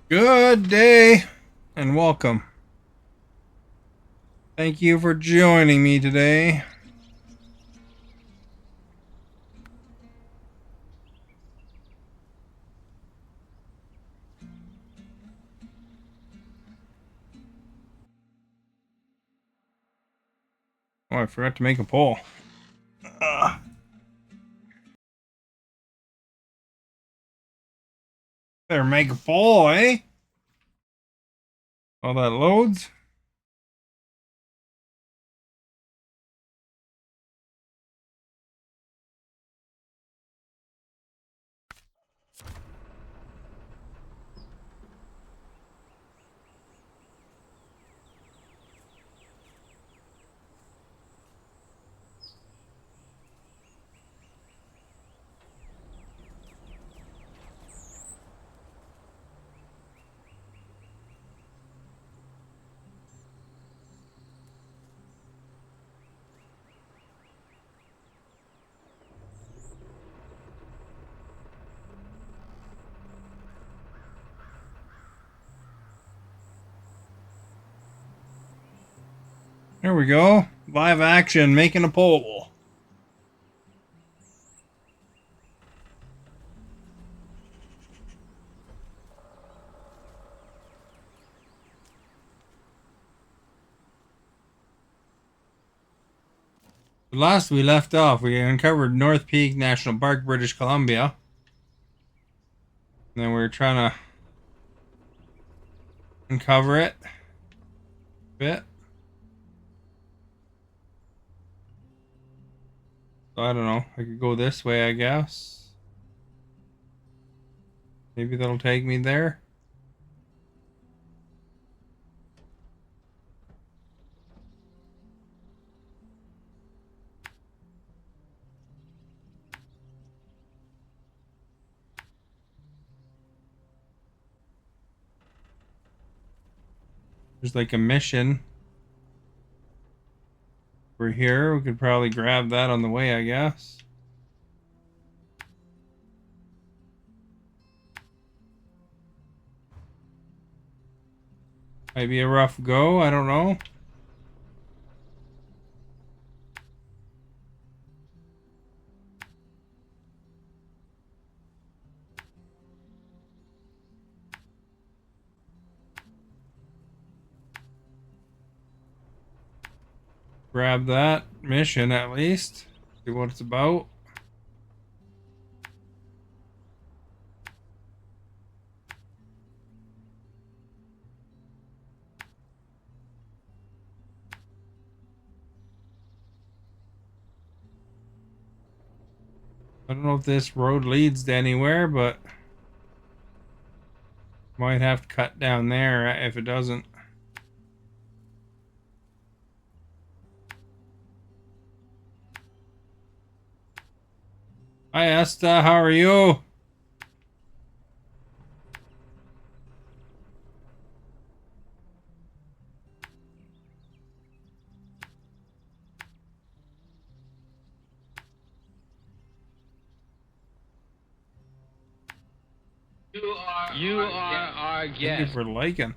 Good day and welcome. Thank you for joining me today. Oh, I forgot to make a poll. Better make a poll, eh? While that loads. There we go. Live action, making a poll. Last we left off, we uncovered North Peak National Park, British Columbia. And then we were trying to uncover it a bit. So I don't know. I could go this way, I guess. Maybe that'll take me there. There's like a mission. We're here. We could probably grab that on the way, I guess. Might be a rough go. I don't know. Grab that mission at least. See what it's about. I don't know if this road leads to anywhere, but might have to cut down there if it doesn't. Hi Esta, how are you? You are our guest. Thank you for liking.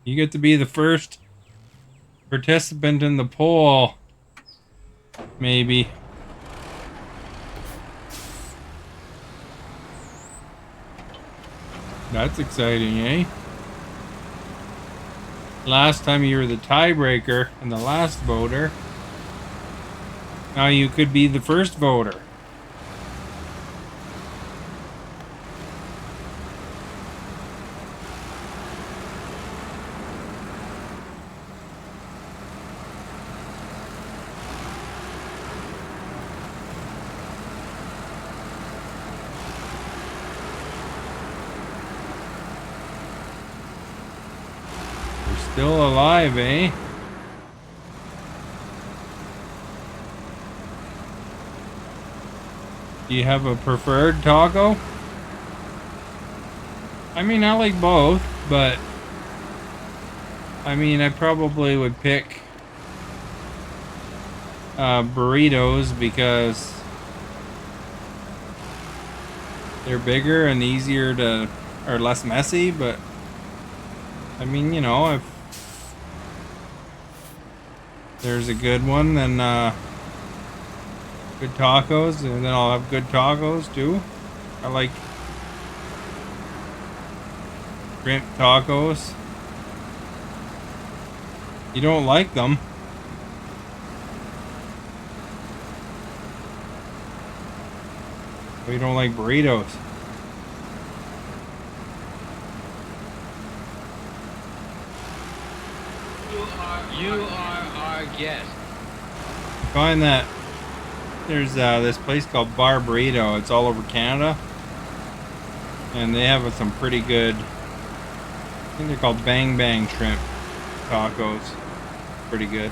You get to be the first participant in the poll. Maybe. That's exciting, eh? Last time you were the tiebreaker and the last voter. Now you could be the first voter. Still alive, eh? Do you have a preferred taco? I mean, I like both, but I mean, I probably would pick burritos because they're bigger and easier to, or less messy, but I mean, you know, if there's a good one, then good tacos, and then I'll have good tacos too. I like shrimp tacos. You don't like them? Or you don't like burritos? You are our guest. Find that there's this place called Bar Burrito. It's all over Canada, and they have some pretty good. I think they're called Bang Bang Shrimp tacos. Pretty good.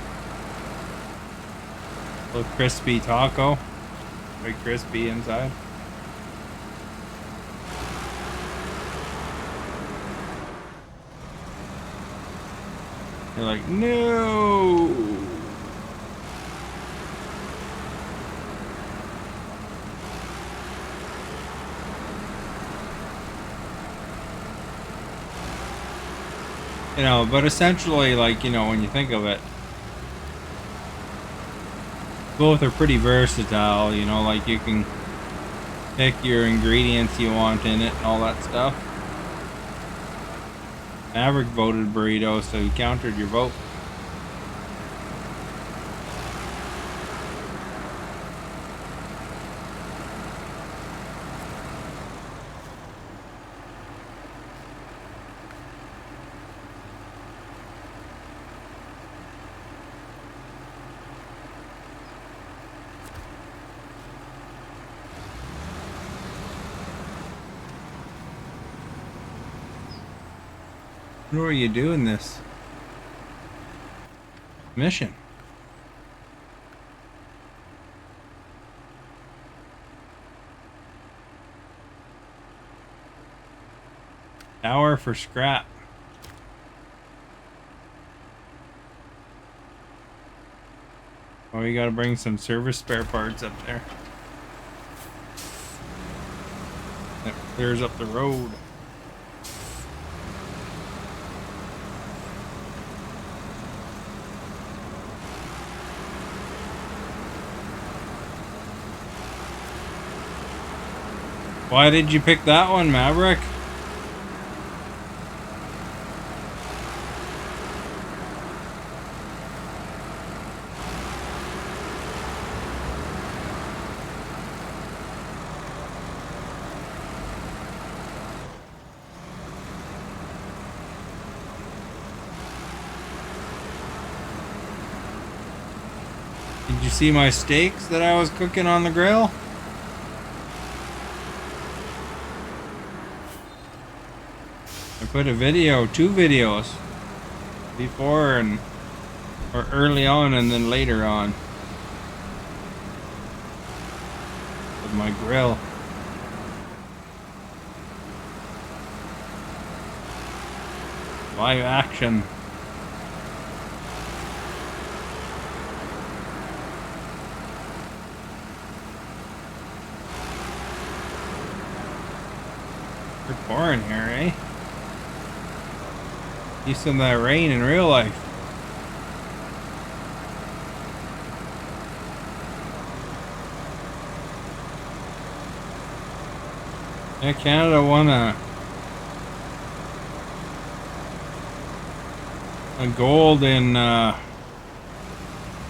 A little crispy taco, very crispy inside. You're like, no. You know, but essentially, like, you know, when you think of it, both are pretty versatile, you know, like you can pick your ingredients you want in it and all that stuff. Maverick voted burrito, so he countered your vote. What are you doing this mission? Tower for scrap. Oh, you gotta bring some service spare parts up there. That clears up the road. Why did you pick that one, Maverick? Did you see my steaks that I was cooking on the grill? I put a video, 2 videos, before and or early on and then later on with my grill. Live action. It's pouring here, eh? Used some of that rain in real life. Yeah, Canada won a gold in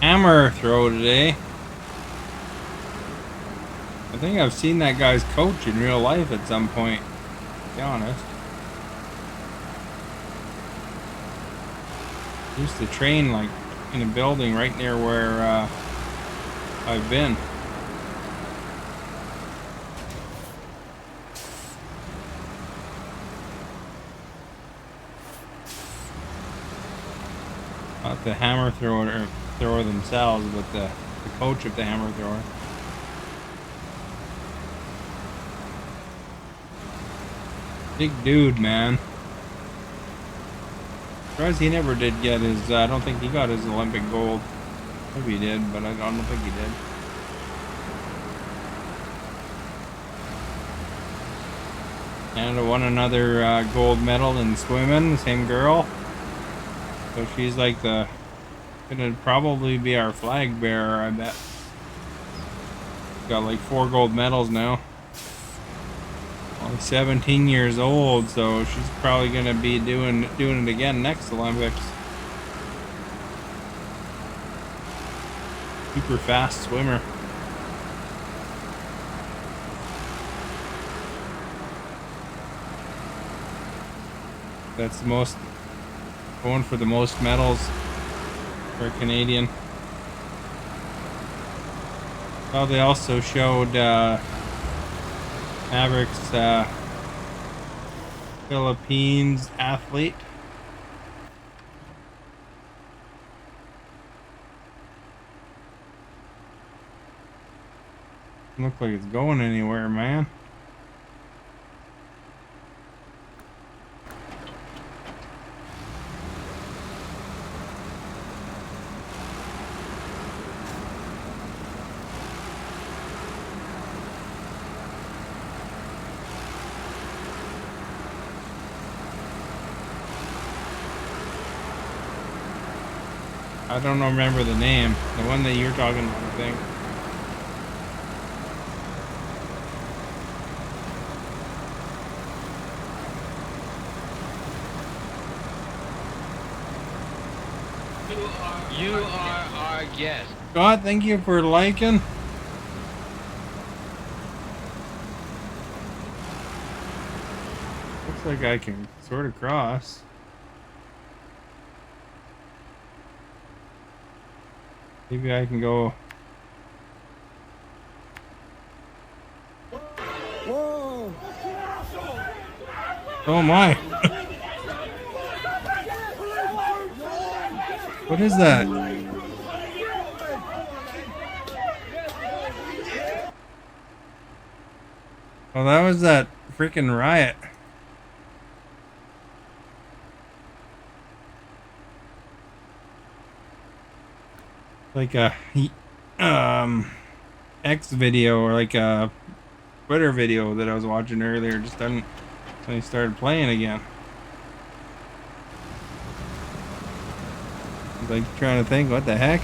hammer throw today. I think I've seen that guy's coach in real life at some point, to be honest. Used to train like in a building right near where I've been. Not the hammer thrower themselves, but the coach of the hammer thrower. Big dude, man. Surprised he never did get his, I don't think he got his Olympic gold. Maybe he did, but I don't think he did. Canada won another gold medal in swimming, the same girl. So she's like gonna probably be our flag bearer, I bet. Got like 4 gold medals now. Only 17 years old, so she's probably gonna be doing it again next Olympics. Super fast swimmer. That's the most, going for the most medals for a Canadian. Oh, they also showed Maverick's Philippines athlete. Doesn't look like it's going anywhere, man. I don't remember the name. The one that you're talking about, I think. You are our guest. God, thank you for liking. Looks like I can sort of cross. Maybe I can go. Whoa! Oh my. What is that? Oh, that was that freaking riot. Like a X video or like a Twitter video that I was watching earlier just didn't, when he started playing again. I was like trying to think, what the heck?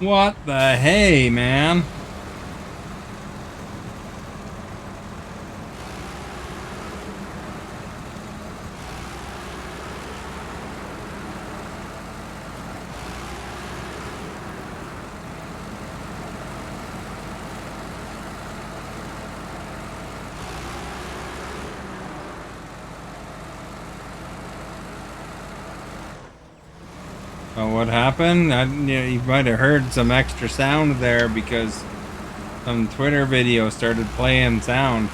What the hey, man? Oh, what happened? You might have heard some extra sound there because some Twitter video started playing sound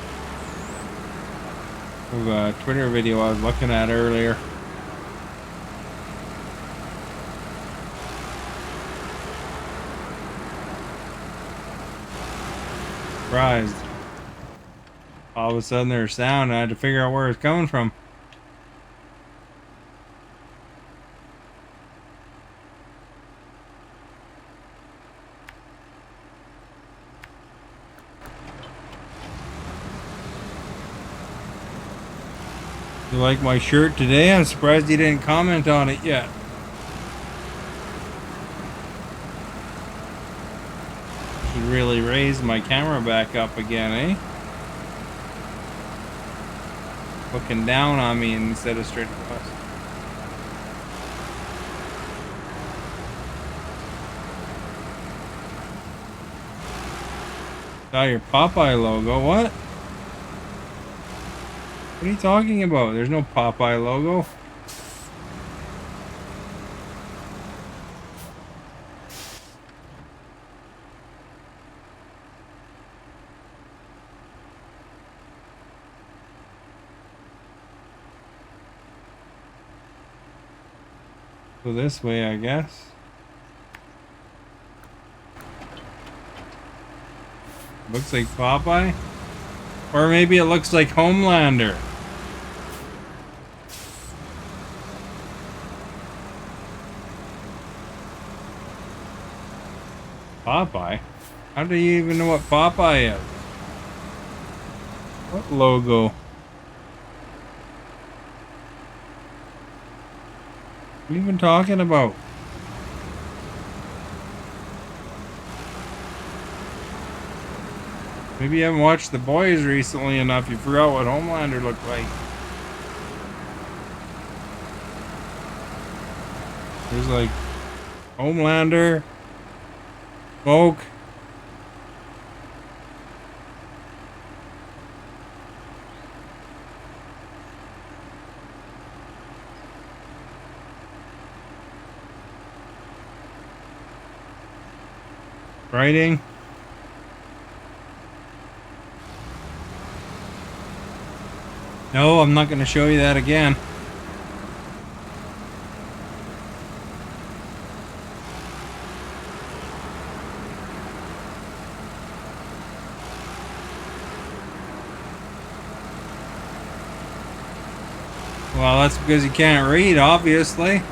of a Twitter video I was looking at earlier. Surprised. All of a sudden there's sound, I had to figure out where it's coming from. You like my shirt today? I'm surprised you didn't comment on it yet. Should really raise my camera back up again, eh? Looking down on me instead of straight across. Saw your Popeye logo. What? What are you talking about? There's no Popeye logo. So this way, I guess. Looks like Popeye. Or maybe it looks like Homelander. Popeye? How do you even know what Popeye is? What logo? What are you even talking about? Maybe you haven't watched The Boys recently enough. You forgot what Homelander looked like. There's like Homelander, Smoke. Writing. No, I'm not going to show you that again. Well, that's because you can't read, obviously.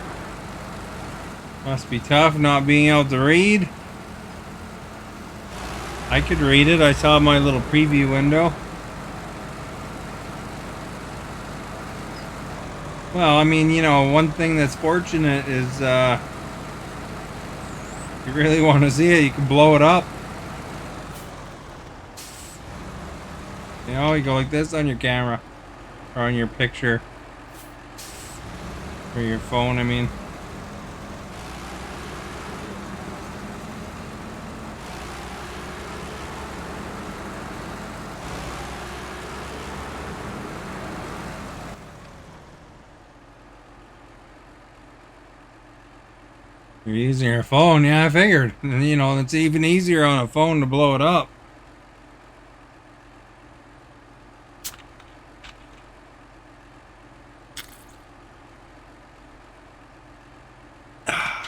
Must be tough not being able to read. I could read it. I saw my little preview window. Well, I mean, you know, one thing that's fortunate is if you really want to see it, you can blow it up. You know, you go like this on your camera. Or on your picture. Or your phone, I mean. You're using your phone, yeah, I figured. And, you know, it's even easier on a phone to blow it up.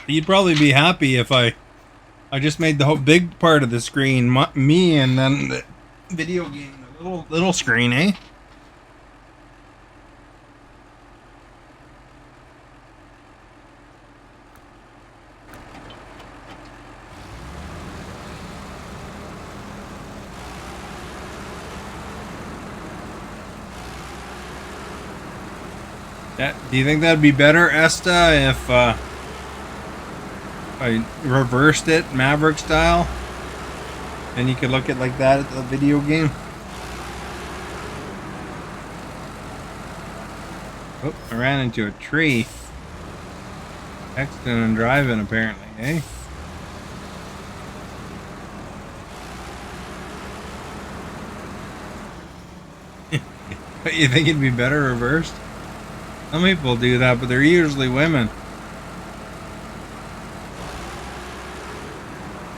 You'd probably be happy if I just made the whole big part of the screen me, and then the video game, the little screen, eh? Do you think that'd be better, Esta, if I reversed it Maverick style? And you could look at like that at the video game? Oh, I ran into a tree. Texting and driving, apparently, eh? But you think it'd be better reversed? Some people do that, but they're usually women.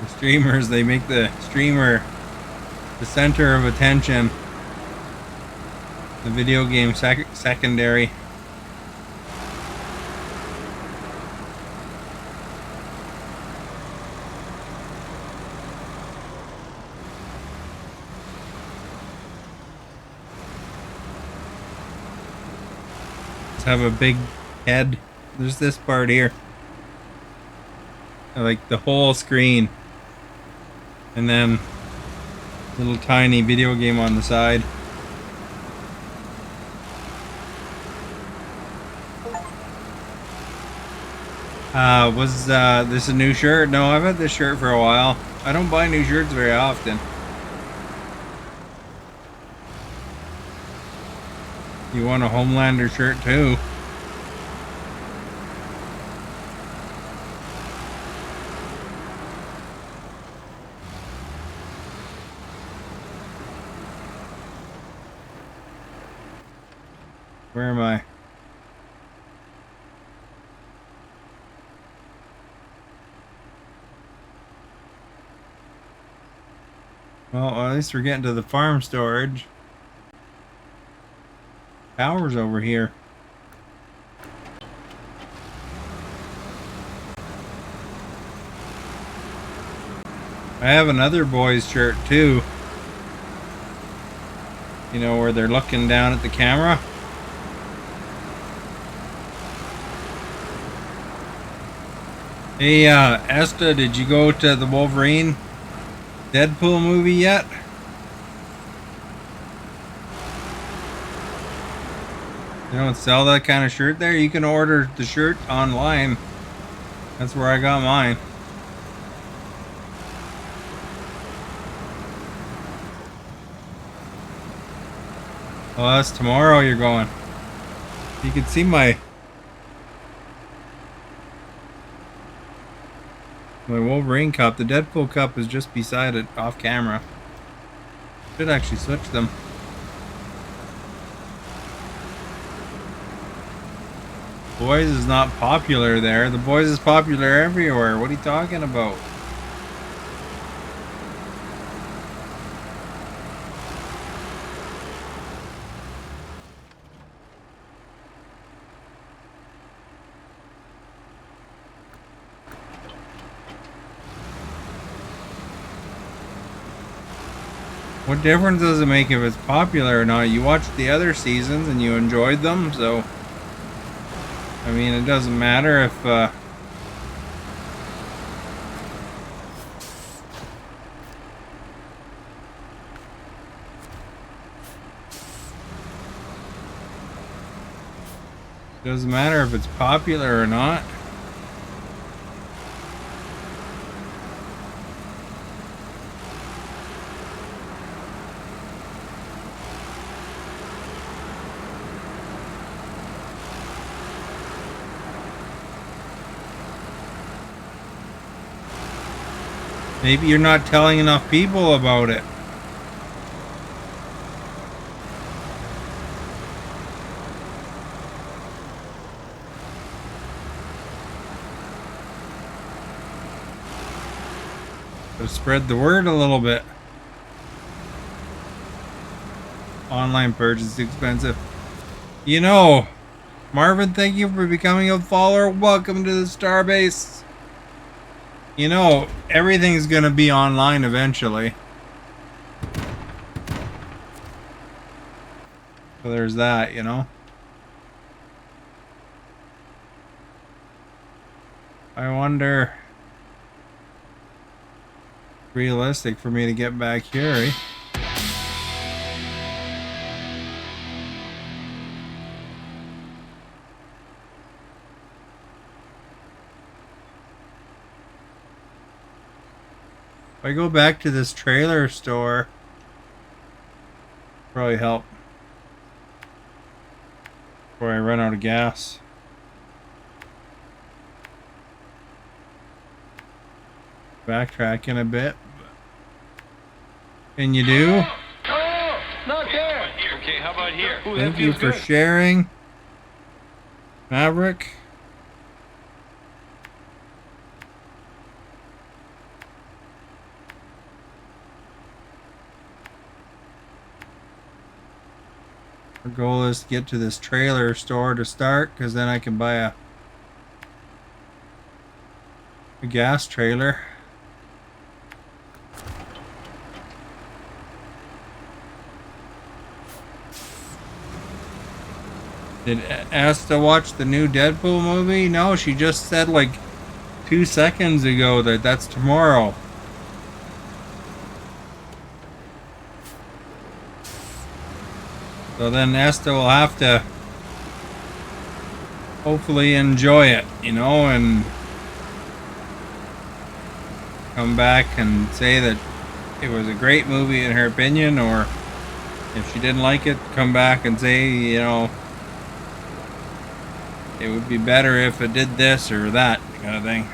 The streamers, they make the streamer the center of attention. The video game secondary. Have a big head. There's this part here. Like the whole screen. And then little tiny video game on the side. Was this a new shirt? No, I've had this shirt for a while. I don't buy new shirts very often. You want a Homelander shirt too? Where am I? Well, at least we're getting to the farm storage. Power's over here. I have another boy's shirt too. You know, where they're looking down at the camera. Hey, Esta, did you go to the Wolverine Deadpool movie yet? They don't sell that kind of shirt there. You can order the shirt online. That's where I got mine. Oh, that's tomorrow you're going. You can see my Wolverine cup. The Deadpool cup is just beside it, off camera. Should actually switch them. Boys is not popular there. The Boys is popular everywhere. What are you talking about? What difference does it make if it's popular or not? You watched the other seasons and you enjoyed them, so I mean, it doesn't matter if doesn't matter if it's popular or not. Maybe you're not telling enough people about it. So spread the word a little bit. Online purchase is expensive. You know, Marvin, thank you for becoming a follower. Welcome to the Starbase. You know, everything's gonna be online eventually. So there's that, you know. I wonder, realistic for me to get back here, eh? If I go back to this trailer store, probably help before I run out of gas. Backtracking a bit. Can you do? Oh, not there. Okay, how about here? Ooh, Thank you for sharing, Maverick. Our goal is to get to this trailer store to start, because then I can buy a gas trailer. Did Asta watch the new Deadpool movie? No, she just said like 2 seconds ago that that's tomorrow. So then Asta will have to hopefully enjoy it, you know, and come back and say that it was a great movie in her opinion, or if she didn't like it, come back and say, you know, it would be better if it did this or that kind of thing.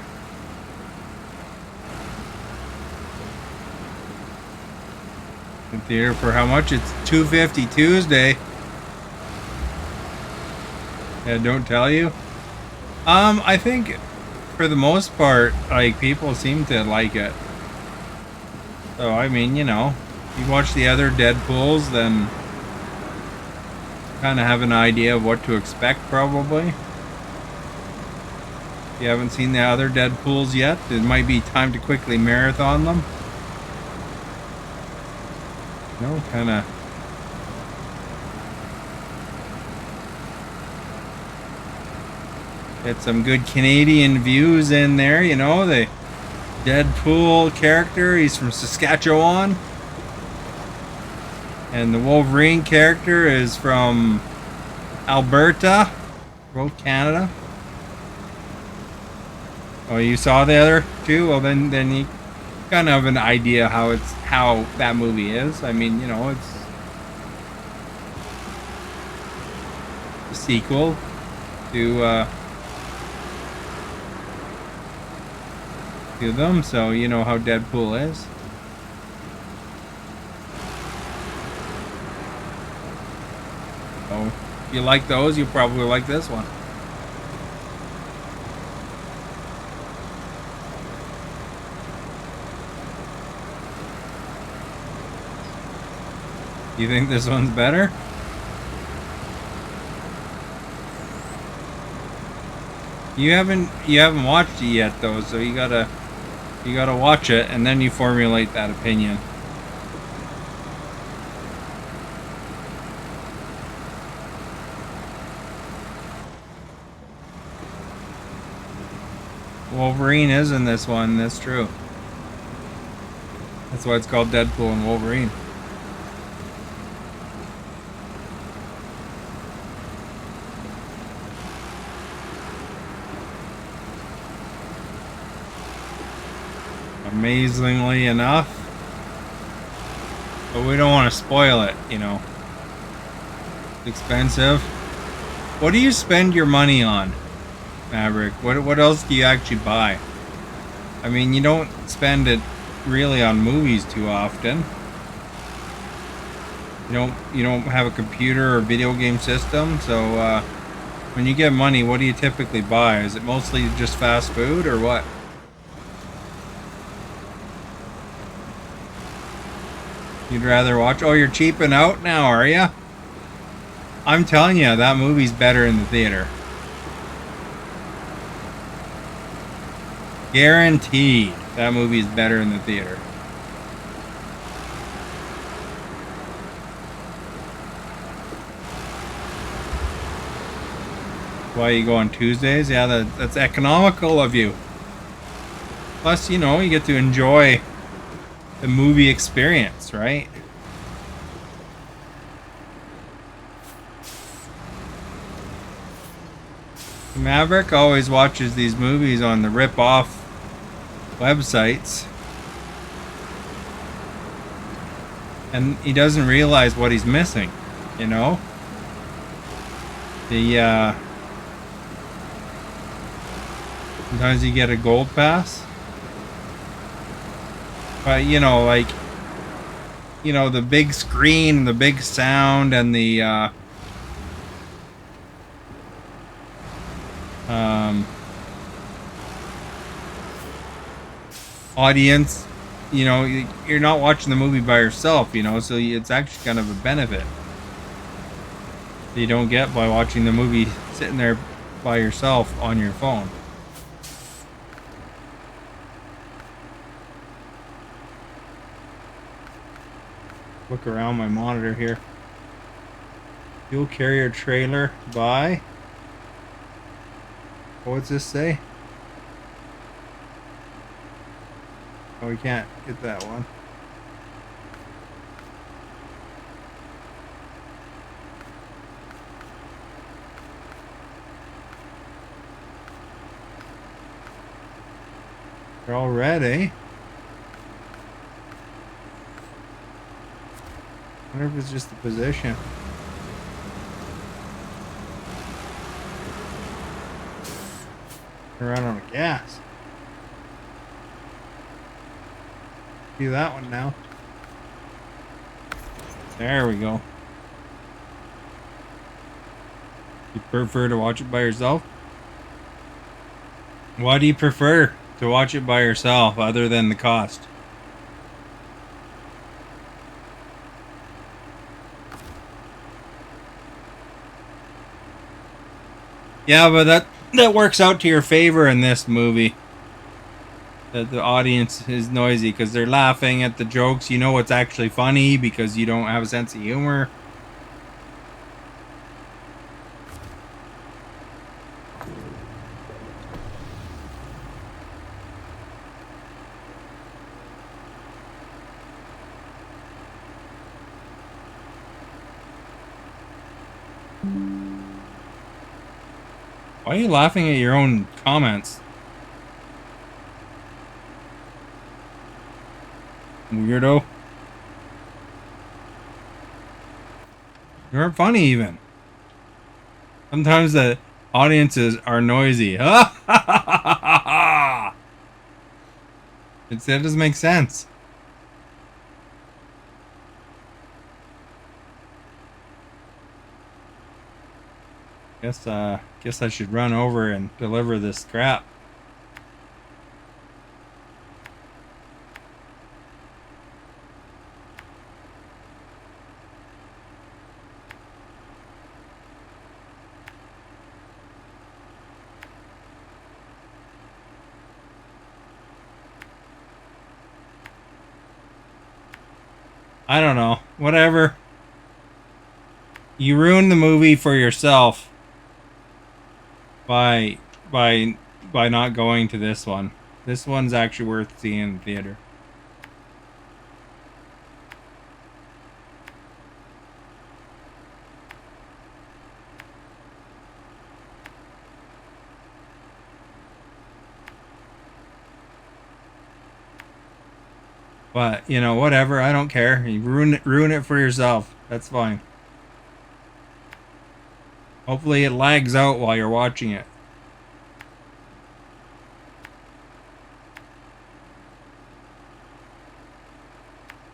In theater for how much? It's $2.50 Tuesday. Yeah, don't tell you. I think for the most part, like, people seem to like it. So I mean, you know, you watch the other Deadpools, then kind of have an idea of what to expect probably. If you haven't seen the other Deadpools yet, it might be time to quickly marathon them. You know, kind of Get some good Canadian views in there, you know, the Deadpool character, he's from Saskatchewan. And the Wolverine character is from Alberta, both Canada. Oh, you saw the other two? Well, then you kind of have an idea how that movie is. I mean, you know, it's a sequel to them, so you know how Deadpool is. So if you like those, you'll probably like this one. You think this one's better? You haven't watched it yet though, so you gotta watch it and then you formulate that opinion. Wolverine is in this one, that's true. That's why it's called Deadpool and Wolverine. Amazingly enough, but we don't want to spoil it, you know. It's expensive. What do you spend your money on, Maverick? What else do you actually buy? I mean, you don't spend it really on movies too often. You don't have a computer or video game system, so when you get money, what do you typically buy? Is it mostly just fast food or what? You'd rather watch? Oh, you're cheaping out now, are you? I'm telling you, that movie's better in the theater. Guaranteed, that movie's better in the theater. Why you go on Tuesdays? Yeah, that's economical of you. Plus, you know, you get to enjoy the movie experience, right? Maverick always watches these movies on the rip-off websites, and he doesn't realize what he's missing, you know? Sometimes you get a gold pass. But, you know, like, you know, the big screen, the big sound, and the, audience, you know, you're not watching the movie by yourself, you know, so it's actually kind of a benefit that you don't get by watching the movie sitting there by yourself on your phone. Look around my monitor here. Fuel carrier trailer by. What's this say? Oh, we can't get that one. They're all red, eh? I wonder if it's just the position. Run out of gas. Do that one now. There we go. You prefer to watch it by yourself? Why do you prefer to watch it by yourself other than the cost? Yeah, but that works out to your favor in this movie. That the audience is noisy because they're laughing at the jokes. You know it's actually funny because you don't have a sense of humor. Why are you laughing at your own comments? Weirdo. You aren't funny even. Sometimes the audiences are noisy. It doesn't make sense. Guess I should run over and deliver this crap. I don't know. Whatever. You ruined the movie for yourself by not going to this one. This one's actually worth seeing in the theater. But, you know, whatever. I don't care. You ruin it for yourself. That's fine. Hopefully it lags out while you're watching it.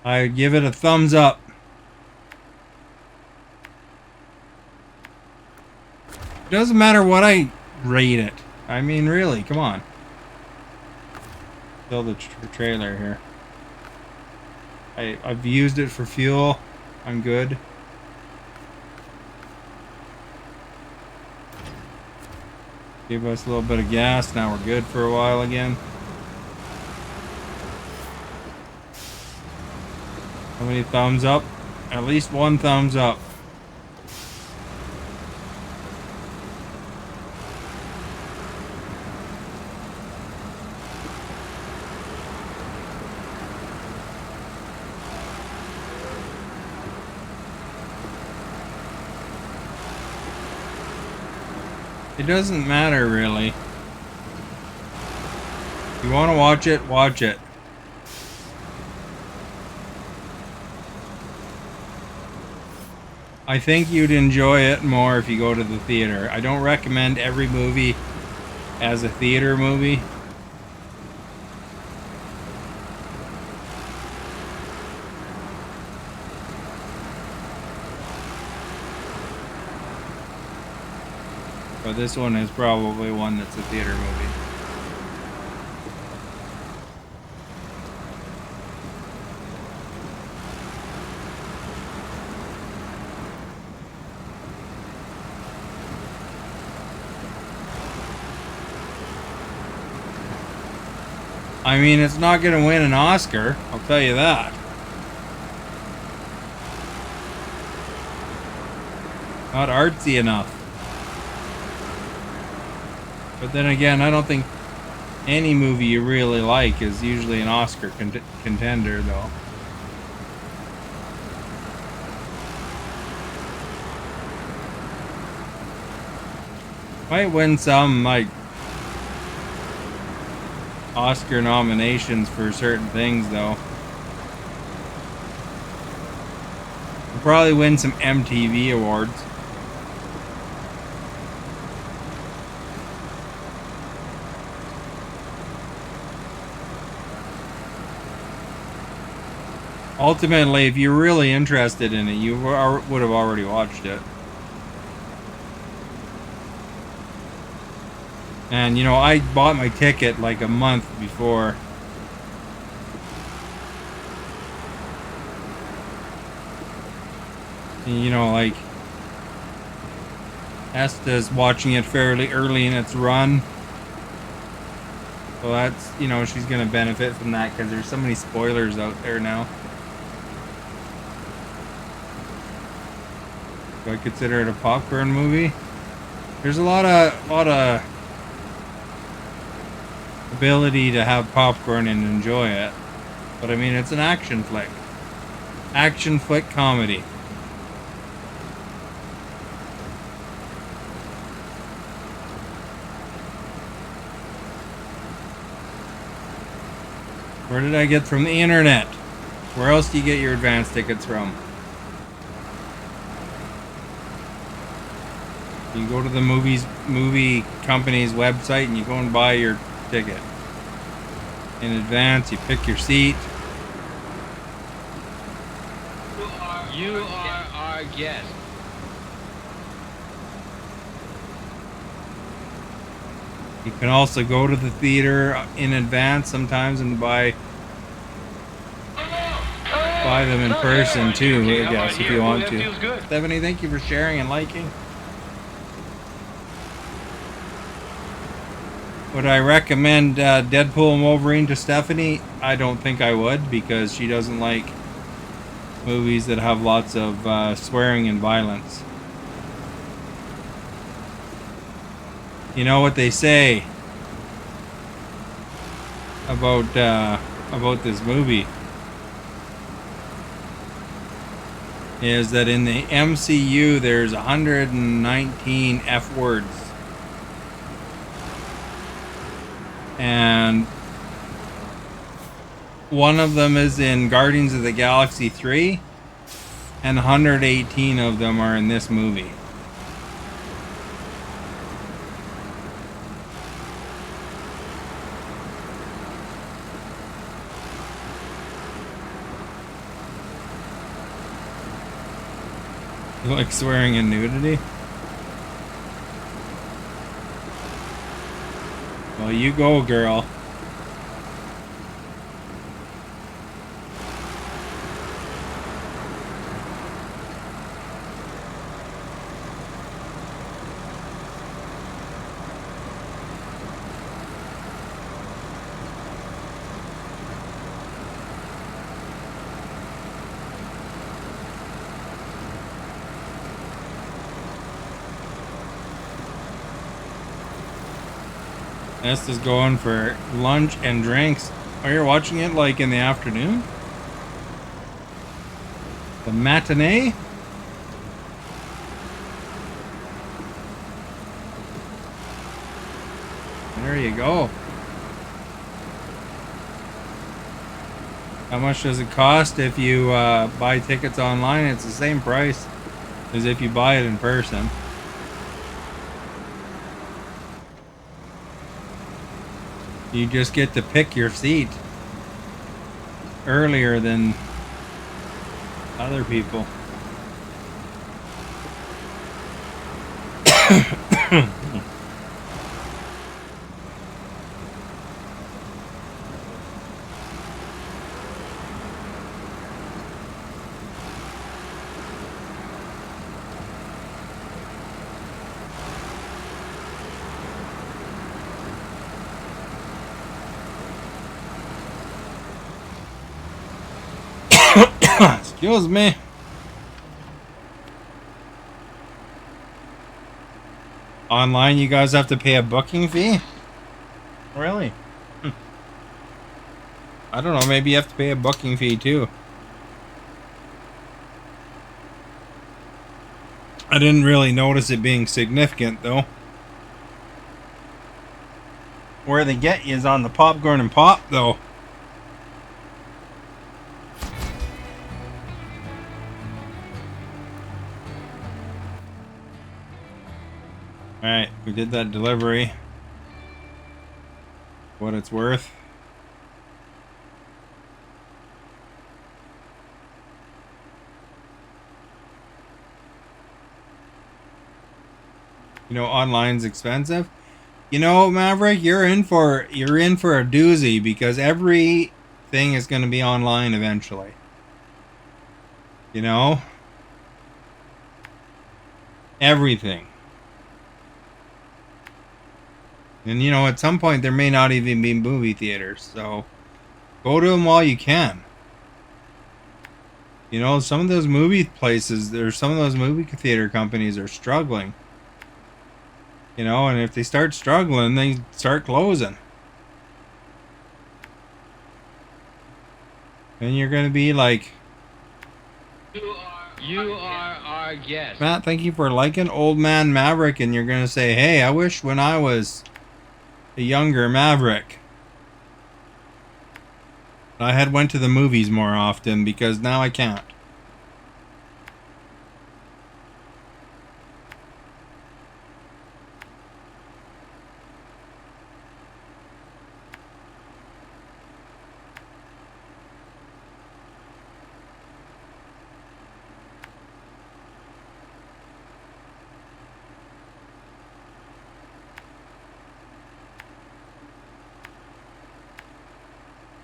I would give it a thumbs up. It doesn't matter what I rate it. I mean, really, come on. Fill the trailer here. I've used it for fuel. I'm good. Gave us a little bit of gas. Now we're good for a while again. How many thumbs up? At least one thumbs up. It doesn't matter, really. If you want to watch it, watch it. I think you'd enjoy it more if you go to the theater. I don't recommend every movie as a theater movie. But this one is probably one that's a theater movie. I mean, it's not going to win an Oscar, I'll tell you that. Not artsy enough. But then again, I don't think any movie you really like is usually an Oscar contender, though. Might win some, like, Oscar nominations for certain things, though. We'll probably win some MTV awards. Ultimately, if you're really interested in it, you would have already watched it. And, you know, I bought my ticket like a month before. And, you know, like, Esta's watching it fairly early in its run. So that's, you know, she's going to benefit from that because there's so many spoilers out there now. Do I consider it a popcorn movie? There's a lot of ability to have popcorn and enjoy it. But I mean, it's an action flick. Action flick comedy. Where did I get from the internet? Where else do you get your advance tickets from? You go to the movie company's website and you go and buy your ticket. In advance, you pick your seat. You are our guest. You can also go to the theater in advance sometimes and buy them in person too, Okay, I guess, if you want that to. feels good. Stephanie, thank you for sharing and liking. Would I recommend Deadpool and Wolverine to Stephanie? I don't think I would, because she doesn't like movies that have lots of swearing and violence. You know what they say about this movie is that in the MCU there's 119 F words. And one of them is in Guardians of the Galaxy 3, and 118 of them are in this movie. You like swearing and nudity? Well, you go, girl. Nest is going for lunch and drinks. Oh, you're watching it like in the afternoon? The matinee? There you go. How much does it cost if you buy tickets online? It's the same price as if you buy it in person. You just get to pick your seat earlier than other people. Excuse me. Online, you guys have to pay a booking fee? Really? I don't know, maybe you have to pay a booking fee too. I didn't really notice it being significant though. Where they get you is on the popcorn and pop though. Alright, we did that delivery. What it's worth. You know, online's expensive. You know, Maverick, you're in for a doozy, because everything is going to be online eventually. You know? Everything. And you know, at some point there may not even be movie theaters, so go to them while you can. You know, some of those movie places, some of those movie theater companies are struggling. You know, and if they start struggling, they start closing. And you're going to be like... You are our guest. Matt, thank you for liking Old Man Maverick, and you're going to say, hey, I wish when I was a younger Maverick. I had went to the movies more often because now I can't.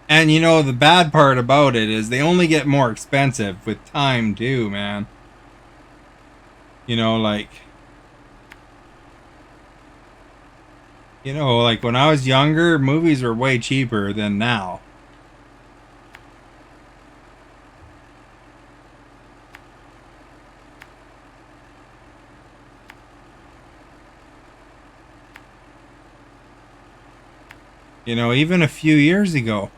And you know, the bad part about it is they only get more expensive with time too, man. You know, like... You know, like when I was younger, movies were way cheaper than now. You know, even a few years ago.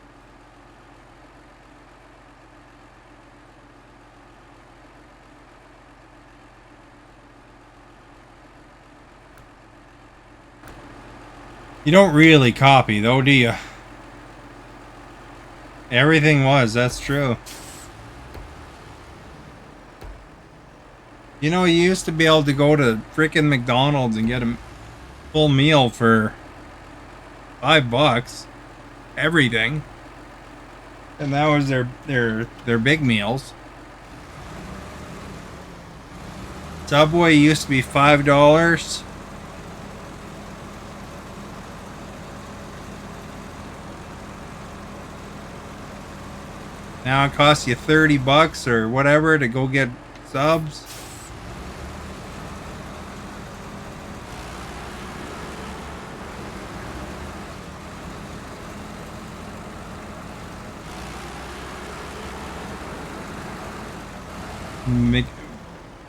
You don't really copy, though, do you? Everything was, that's true. You know, you used to be able to go to frickin' McDonald's and get a full meal for $5. Everything. And that was their big meals. Subway used to be $5. Now it costs you $30 or whatever to go get subs.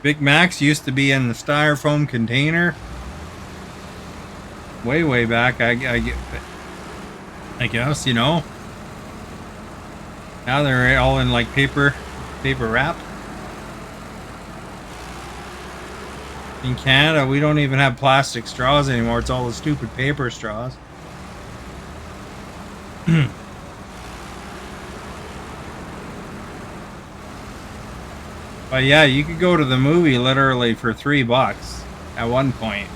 Big Macs used to be in the styrofoam container. Way back, I guess, you know. Now they're all in like paper wrap. In Canada, we don't even have plastic straws anymore. It's all the stupid paper straws. But yeah, you could go to the movie literally for $3 at one point.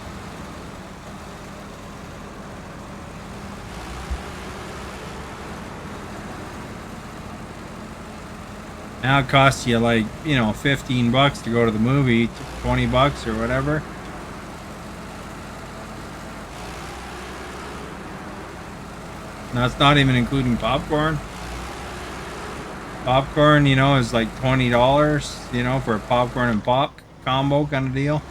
Now it costs you like, you know, $15 to go to the movie, $20 or whatever. Now it's not even including popcorn. Popcorn, you know, is like $20, you know, for a popcorn and pop combo kind of deal.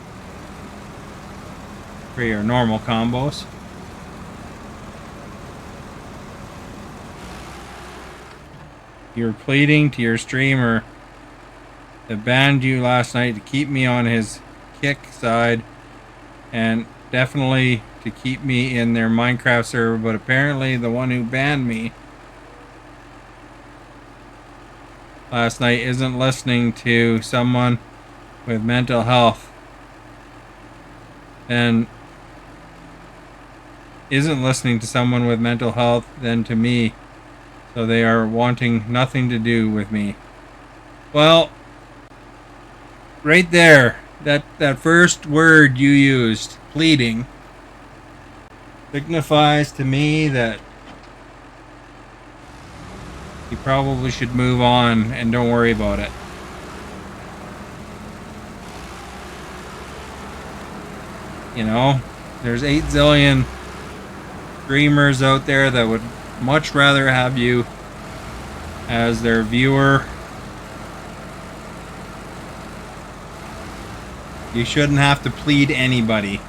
For your normal combos. You're pleading to your streamer that banned you last night to keep me on his kick side and definitely to keep me in their Minecraft server, but apparently the one who banned me last night isn't listening to someone with mental health and isn't listening to someone with mental health than to me. So they are wanting nothing to do with me. Well, right there, that first word you used, pleading, signifies to me that you probably should move on and don't worry about it. You know, there's 8 zillion streamers out there that would much rather have you as their viewer. You shouldn't have to plead anybody.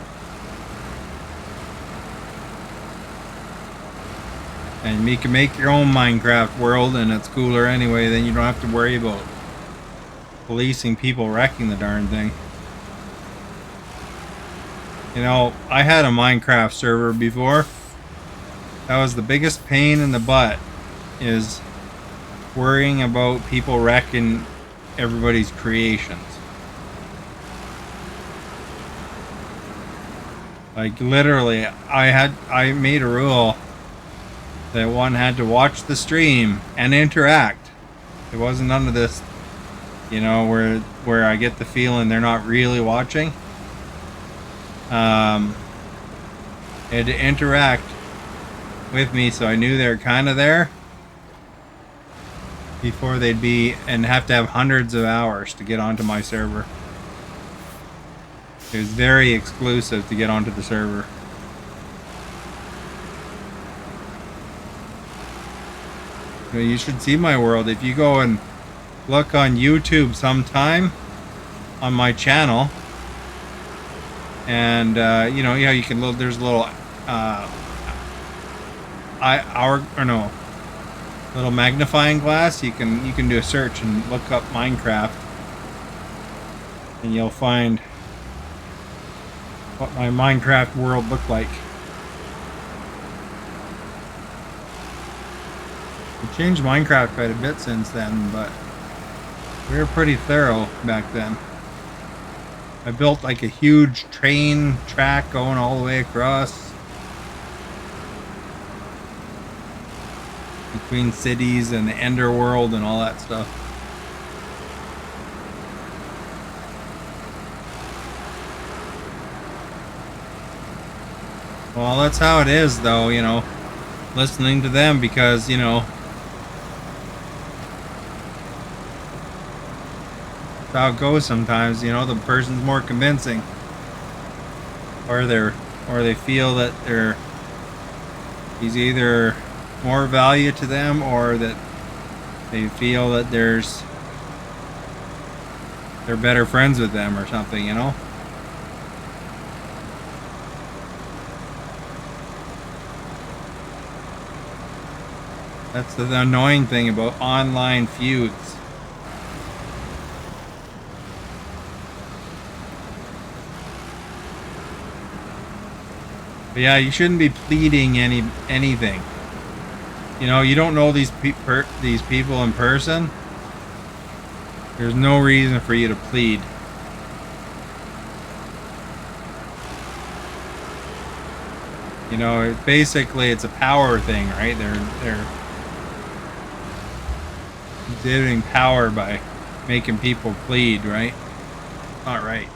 And you can make your own Minecraft world and it's cooler anyway, then you don't have to worry about policing people wrecking the darn thing. You know, I had a Minecraft server before. That was the biggest pain in the butt, is worrying about people wrecking everybody's creations. Like literally, I made a rule that one had to watch the stream and interact. It wasn't none of this, you know, where I get the feeling they're not really watching. They had to interact with me, so I knew they were kind of there before they'd be, and have to have hundreds of hours to get onto my server. It was very exclusive to get onto the server. You should see my world. If you go and look on YouTube sometime on my channel, and you know, yeah, you can look. There's a little little magnifying glass. You can do a search and look up Minecraft, and you'll find what my Minecraft world looked like. We changed Minecraft quite a bit since then, but we were pretty thorough back then. I built like a huge train track going all the way across between cities and the Ender world and all that stuff. Well, that's how it is, though, you know, listening to them, because, you know, that's how it goes sometimes. You know, the person's more convincing, or they feel that he's either more value to them, or that they feel that they're better friends with them or something, you know. That's the annoying thing about online feuds. But yeah, you shouldn't be pleading anything. You know, you don't know these people in person. There's no reason for you to plead. You know, basically it's a power thing, right? They're exhibiting power by making people plead, right? Not right.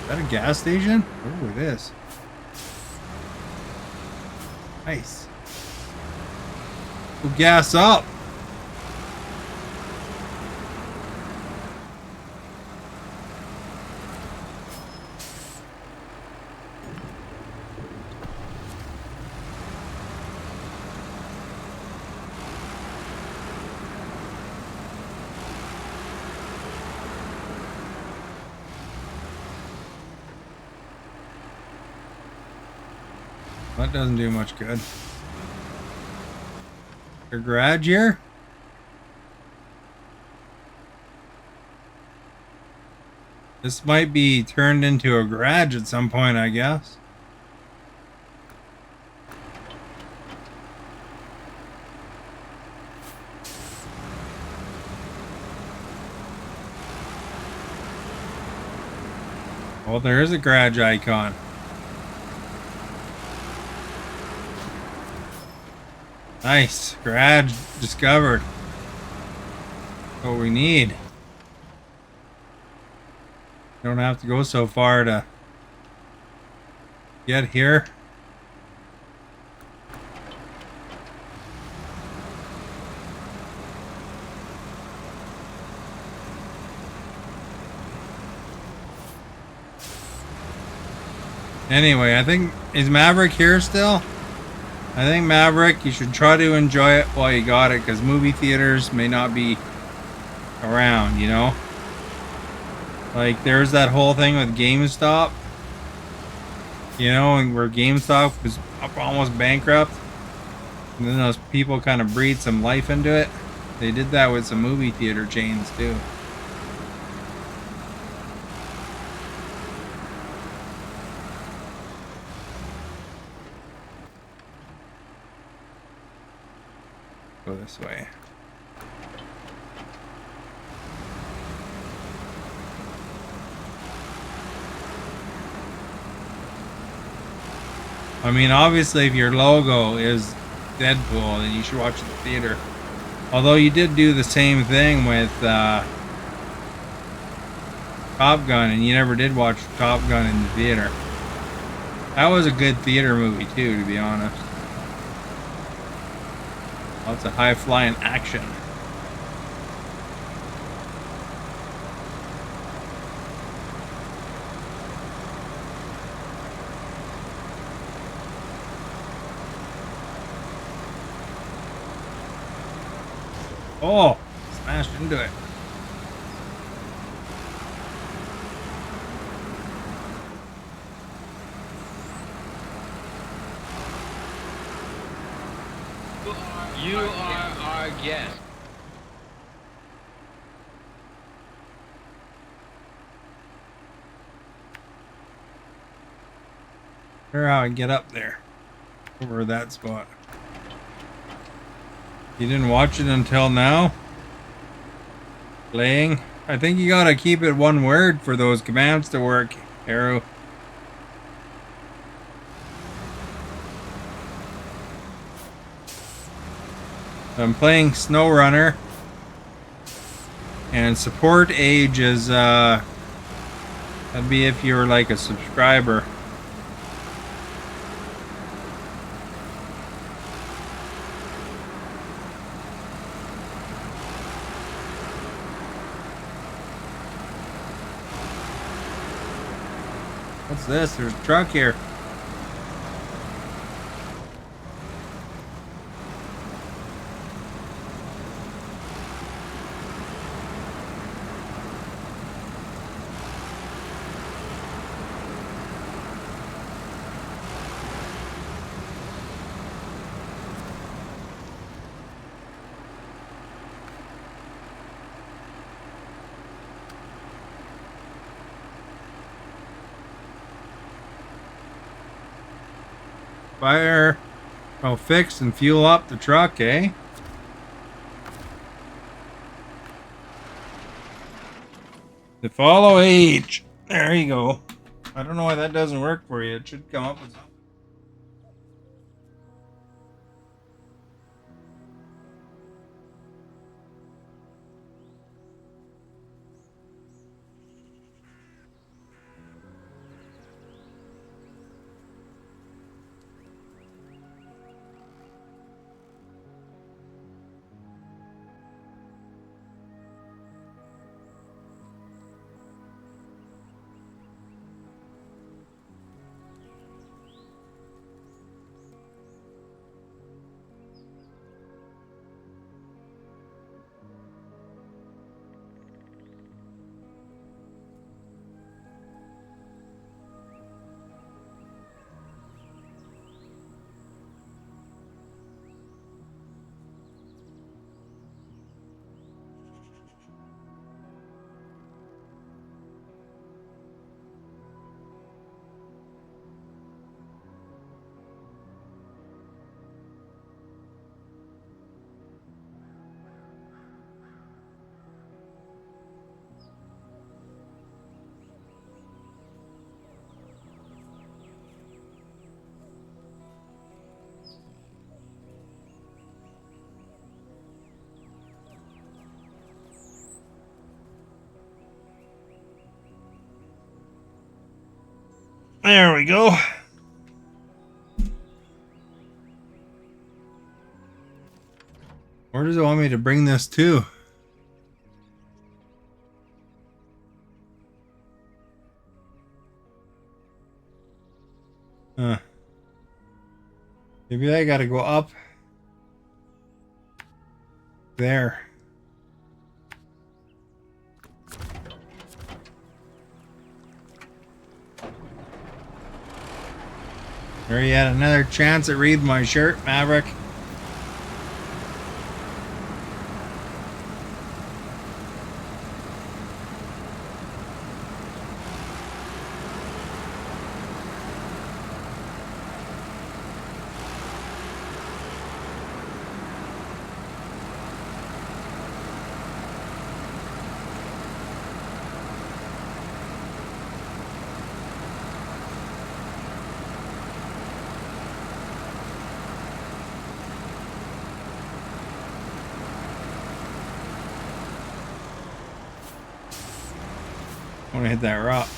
Is that a gas station? Oh, it is. Nice. Go gas up. That doesn't do much good. Your garage here? This might be turned into a garage at some point, I guess. Well, there is a garage icon. Nice. Garage discovered. What we need. Don't have to go so far to get here. Anyway, I think, is Maverick here still? I think Maverick, you should try to enjoy it while you got it, because movie theaters may not be around, you know? Like, there's that whole thing with GameStop, you know, and where GameStop was almost bankrupt, and then those people kind of breathed some life into it. They did that with some movie theater chains, too. Go this way. I mean, obviously, if your logo is Deadpool, then you should watch it in the theater. Although you did do the same thing with Top Gun, and you never did watch Top Gun in the theater. That was a good theater movie too, to be honest. Lots of high-flying action. Oh, smashed into it. You are our guest. Or how I get up there. Over that spot. You didn't watch it until now? Playing? I think you gotta keep it one word for those commands to work, Arrow. I'm playing Snowrunner, and support age is that'd be if you're like a subscriber. What's this? There's a truck here. Fire. Oh, fix and fuel up the truck, eh? To follow age. There you go. I don't know why that doesn't work for you. It should come up with something. There we go. Where does it want me to bring this to? Maybe I gotta go up there. There you had another chance at reading my shirt, Maverick. want to hit that rock.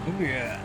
Oh yeah.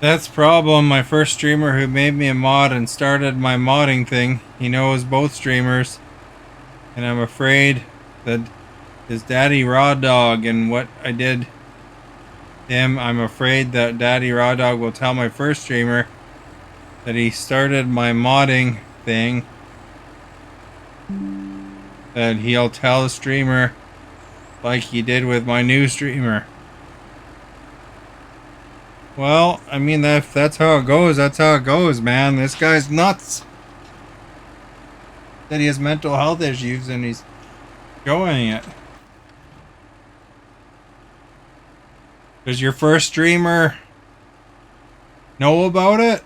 That's the problem. My first streamer who made me a mod and started my modding thing, he knows both streamers. And I'm afraid that his daddy Raw Dog and what I did to him, I'm afraid that Daddy Raw Dog will tell my first streamer that he started my modding thing. That he'll tell the streamer like he did with my new streamer. Well, I mean, if that's how it goes, that's how it goes, man. This guy's nuts. That he has mental health issues and he's showing it. Does your first streamer know about it?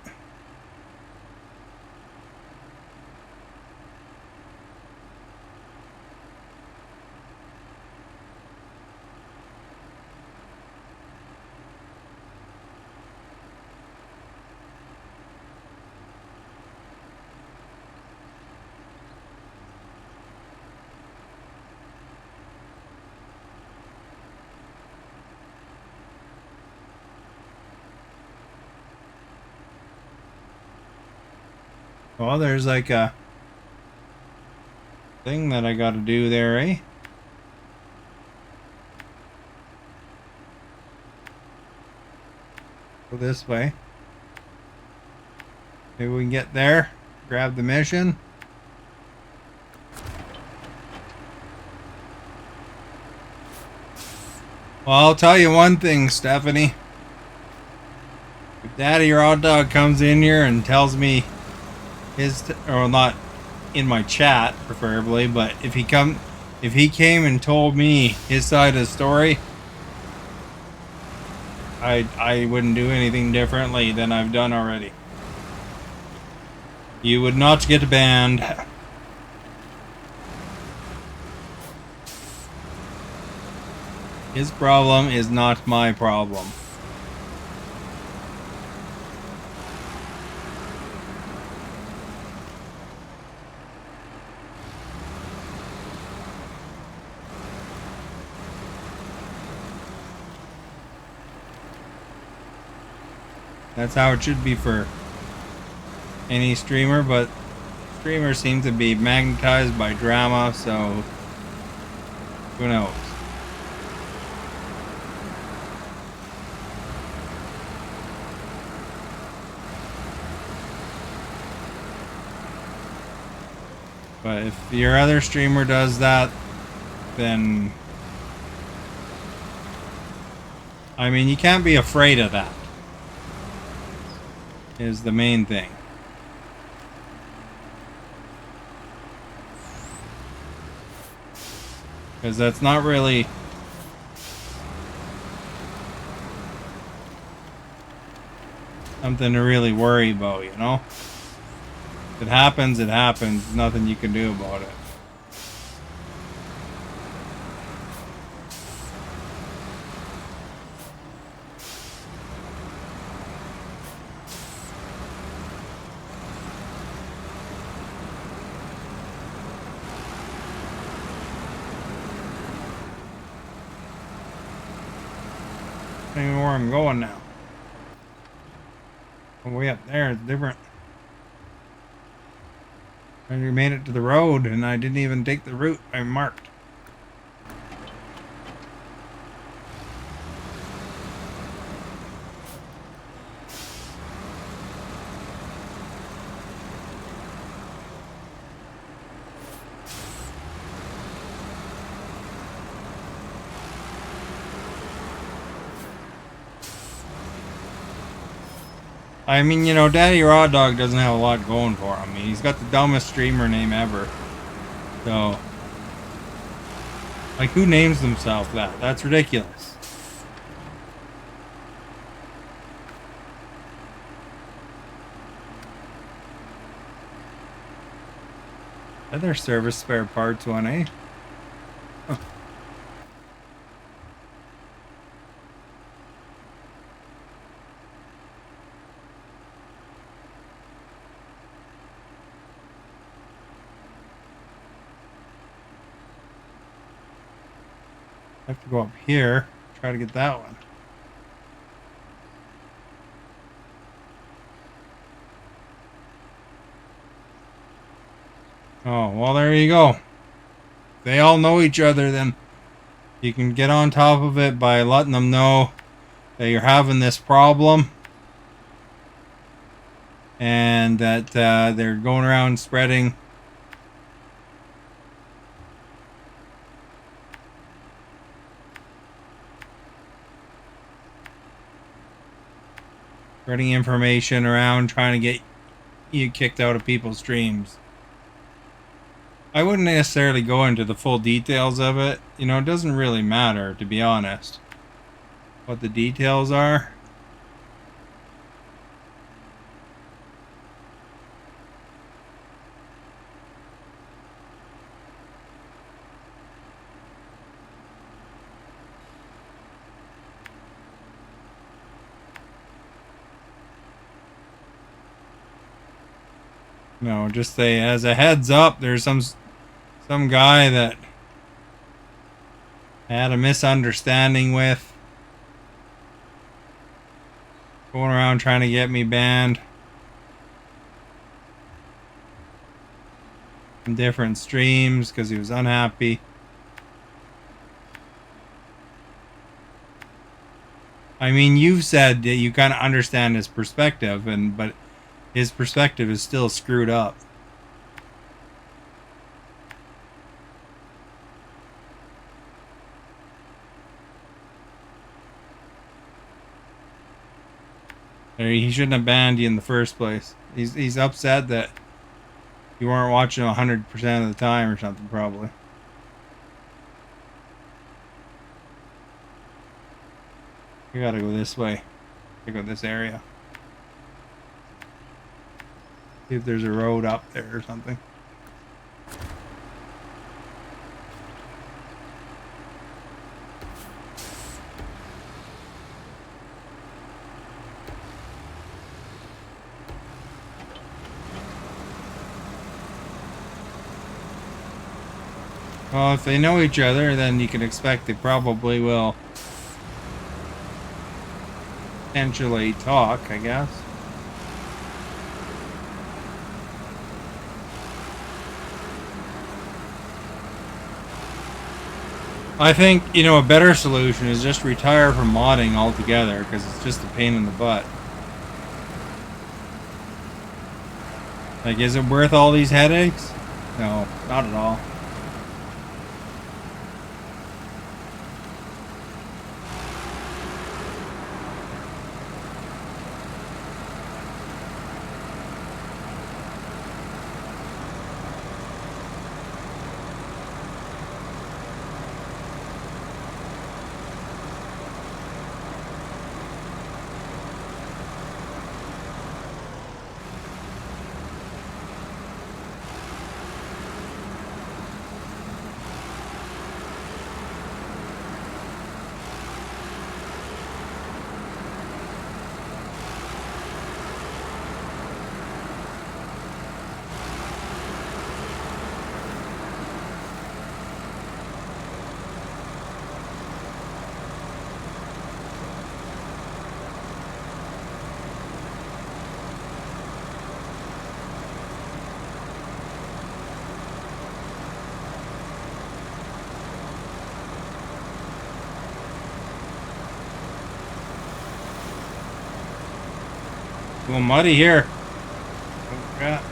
Well, there's like a thing that I gotta do there, eh? Go this way. Maybe we can get there, grab the mission. Well, I'll tell you one thing, Stephanie. If Daddy Raw Dog comes in here and tells me or not in my chat preferably, but if he came and told me his side of the story, I wouldn't do anything differently than I've done already. You would not get banned. His problem is not my problem. That's how it should be for any streamer, but streamers seem to be magnetized by drama, so who knows? But if your other streamer does that, then I mean, you can't be afraid of that. Is the main thing. Because that's not really something to really worry about, you know? If it happens, it happens. There's nothing you can do about it. I don't even know where I'm going now. Oh, way up there is different. And we made it to the road, and I didn't even take the route I marked. I mean, you know, Daddy Raw Dog doesn't have a lot going for him. He's got the dumbest streamer name ever. So, like, who names themselves that? That's ridiculous. Are there service spare parts one, eh? Huh. I have to go up here, try to get that one. Oh, well, there you go. They all know each other, then you can get on top of it by letting them know that you're having this problem and that they're going around spreading information around, trying to get you kicked out of people's streams. I wouldn't necessarily go into the full details of it. You know, it doesn't really matter, to be honest, what the details are. No, just say, as a heads up, there's some guy that I had a misunderstanding with, going around trying to get me banned from different streams because he was unhappy. I mean, you've said that you kind of understand his perspective, but his perspective is still screwed up. He shouldn't have banned you in the first place. He's upset that you weren't watching 100% of the time or something, probably. We gotta go this way. We go this area. See if there's a road up there or something. Well, if they know each other, then you can expect they probably will potentially talk, I guess. I think, you know, a better solution is just retire from modding altogether, because it's just a pain in the butt. Like, is it worth all these headaches? No, not at all. A little muddy here. Oh, crap.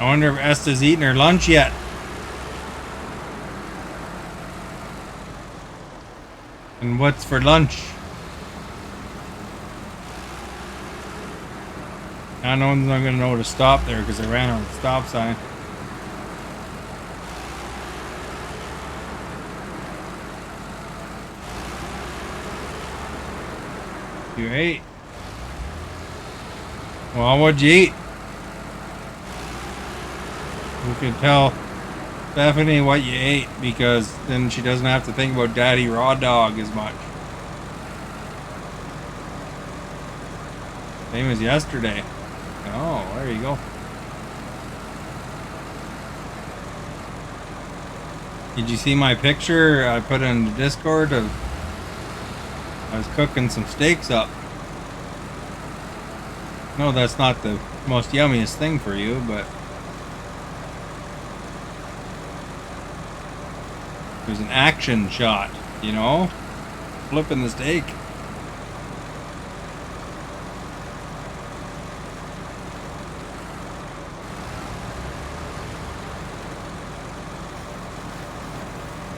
I wonder if Esta's eaten her lunch yet. And what's for lunch? Now no one's not gonna know to stop there because I ran on the stop sign. You ate? Well, what'd you eat? You can tell Stephanie what you ate because then she doesn't have to think about Daddy Raw Dog as much. Same as yesterday. Oh, there you go. Did you see my picture I put in the Discord of I was cooking some steaks up? No, that's not the most yummiest thing for you, but there's an action shot, you know? Flipping the steak.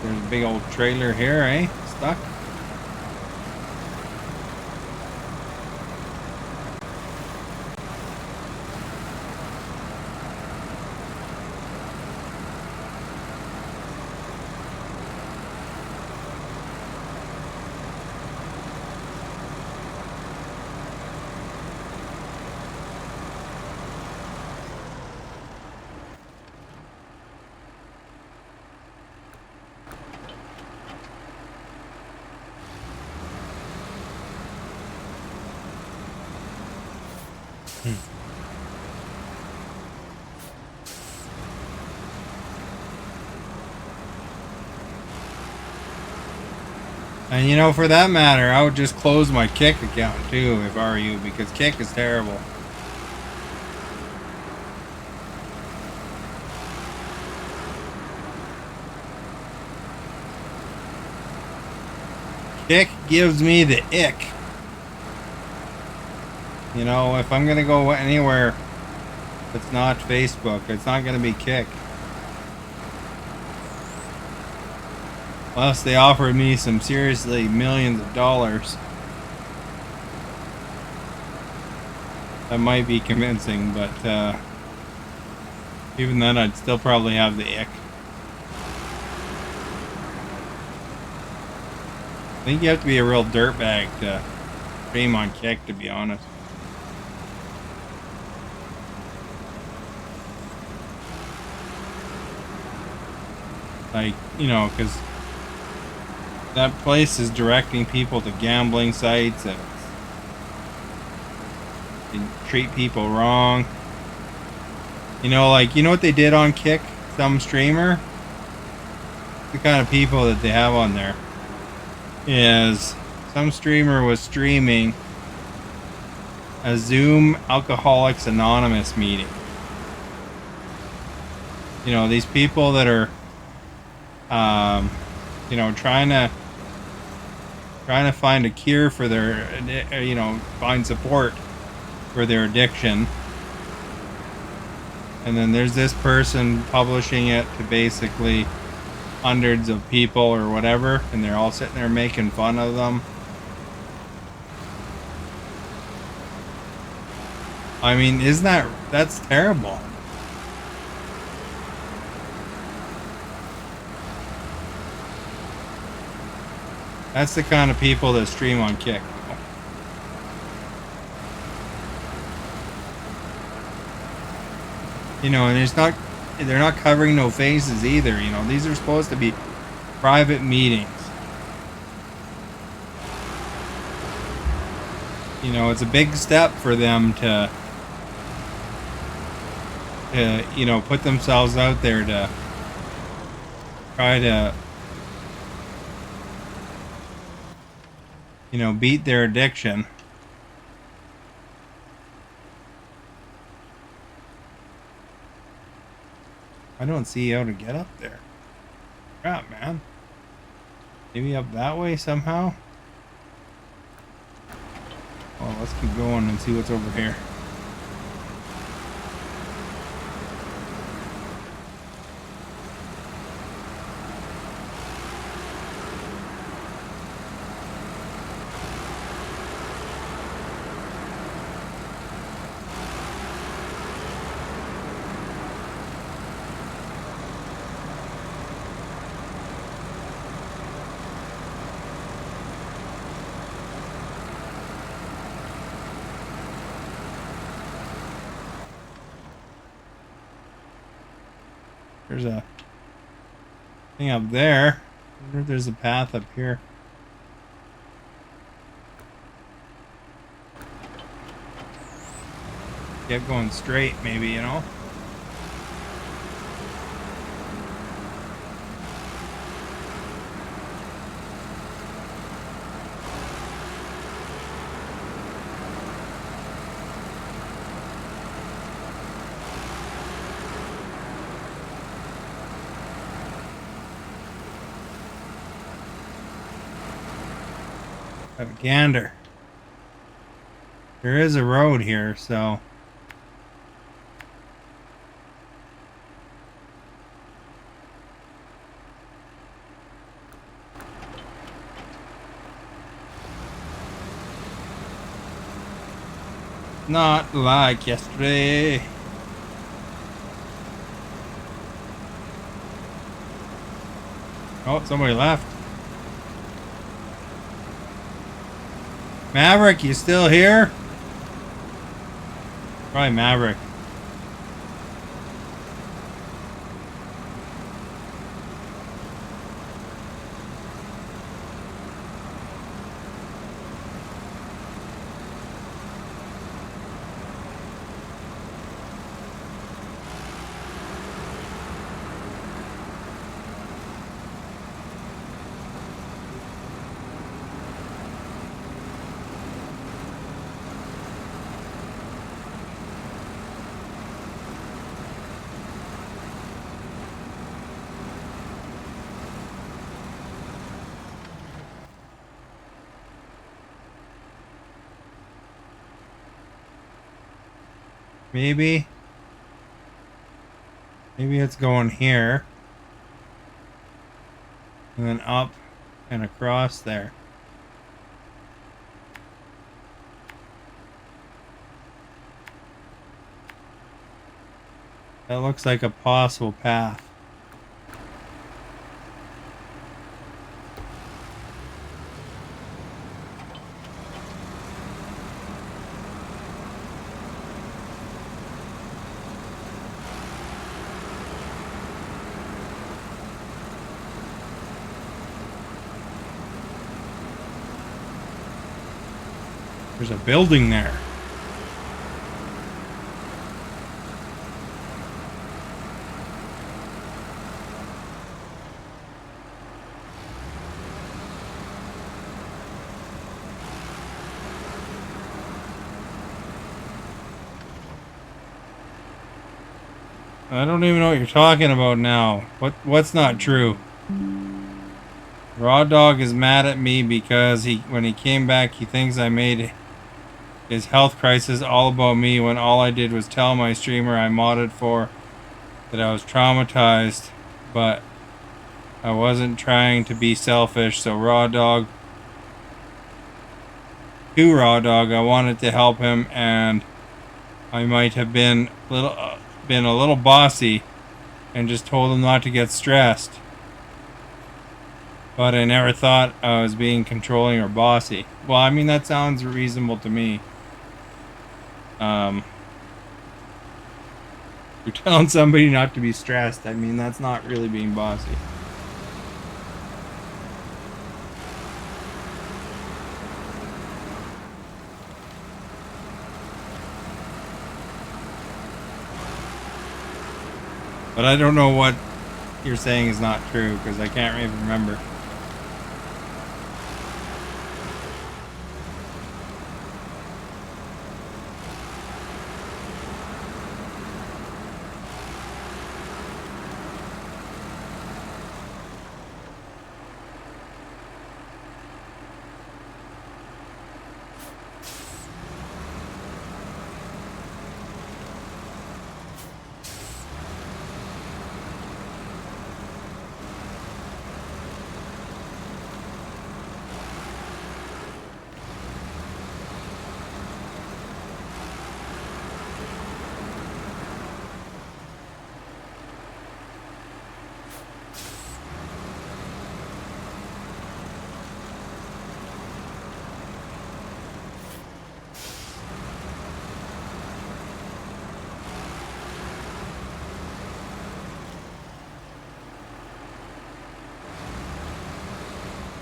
There's a big old trailer here, eh? Stuck. And you know, for that matter, I would just close my Kick account too if I were you, because Kick is terrible. Kick gives me the ick. You know, if I'm gonna go anywhere that's not Facebook, it's not gonna be Kick. Unless they offered me some seriously millions of dollars. That might be convincing, but even then I'd still probably have the ick. I think you have to be a real dirtbag to stream on Kick, to be honest. Like, you know, because that place is directing people to gambling sites and they treat people wrong. You know, like, you know what they did on Kick? Some streamer? The kind of people that they have on there is some streamer was streaming a Zoom Alcoholics Anonymous meeting. You know, these people that are you know, trying to find a cure for their, you know, find support for their addiction. And then there's this person publishing it to basically hundreds of people or whatever, and they're all sitting there making fun of them. I mean, that's terrible. That's the kind of people that stream on Kick. You know, and they're not covering no faces either. You know, these are supposed to be private meetings. You know, it's a big step for them to you know, put themselves out there to try to, you know, beat their addiction. I don't see how to get up there. Crap, man. Maybe up that way somehow? Well, let's keep going and see what's over here. There's a thing up there. I wonder if there's a path up here. Get going straight, maybe, you know? Have a gander. There is a road here, so not like yesterday. Oh, somebody left. Maverick, you still here? Probably Maverick. Maybe it's going here. And then up and across there. That looks like a possible path. There's a building there. I don't even know what you're talking about now. What's not true? Raw Dog is mad at me because when he came back, he thinks I made his health crisis all about me when all I did was tell my streamer I modded for that I was traumatized, but I wasn't trying to be selfish. So Raw Dog, I wanted to help him, and I might have been a little bossy and just told him not to get stressed. But I never thought I was being controlling or bossy. Well, I mean, that sounds reasonable to me. You're telling somebody not to be stressed. I mean, that's not really being bossy. But I don't know what you're saying is not true, because I can't even remember.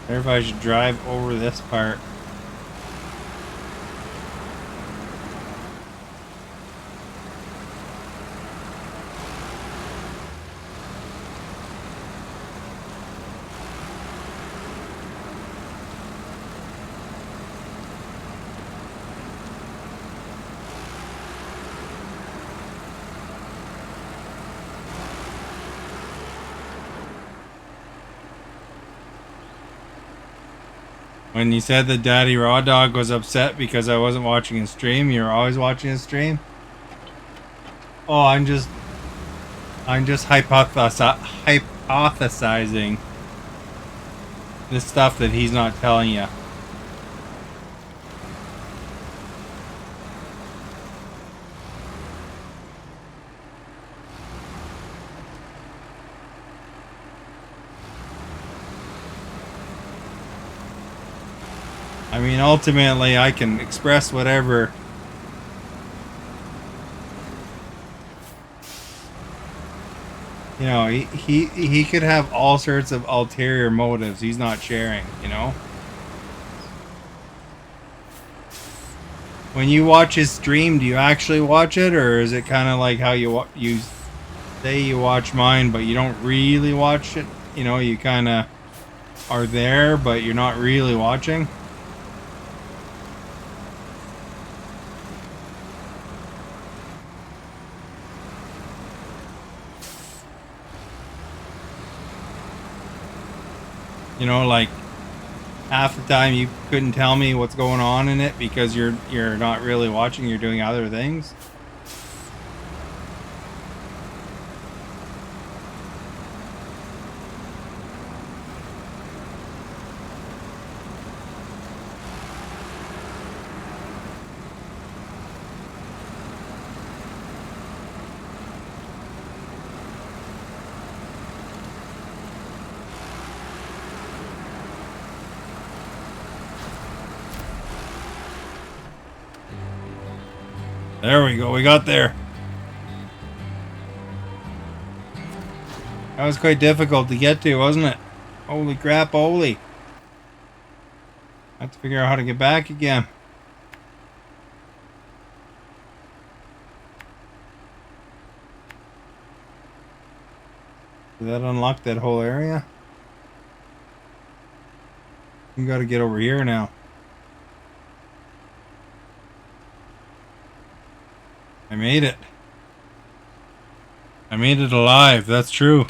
I wonder if I should drive over this part. When you said that Daddy Raw Dog was upset because I wasn't watching his stream, you're always watching his stream? Oh, I'm just hypothesizing the stuff that he's not telling you. I mean, ultimately, I can express whatever. You know, he could have all sorts of ulterior motives he's not sharing, you know? When you watch his stream, do you actually watch it, or is it kind of like how you say you watch mine, but you don't really watch it? You know, you kind of are there, but you're not really watching? You know, like half the time you couldn't tell me what's going on in it because you're not really watching, you're doing other things. There we go, we got there. That was quite difficult to get to, wasn't it? Holy crap, holy. I have to figure out how to get back again. Did that unlock that whole area? You gotta get over here now. I made it. I made it alive, that's true.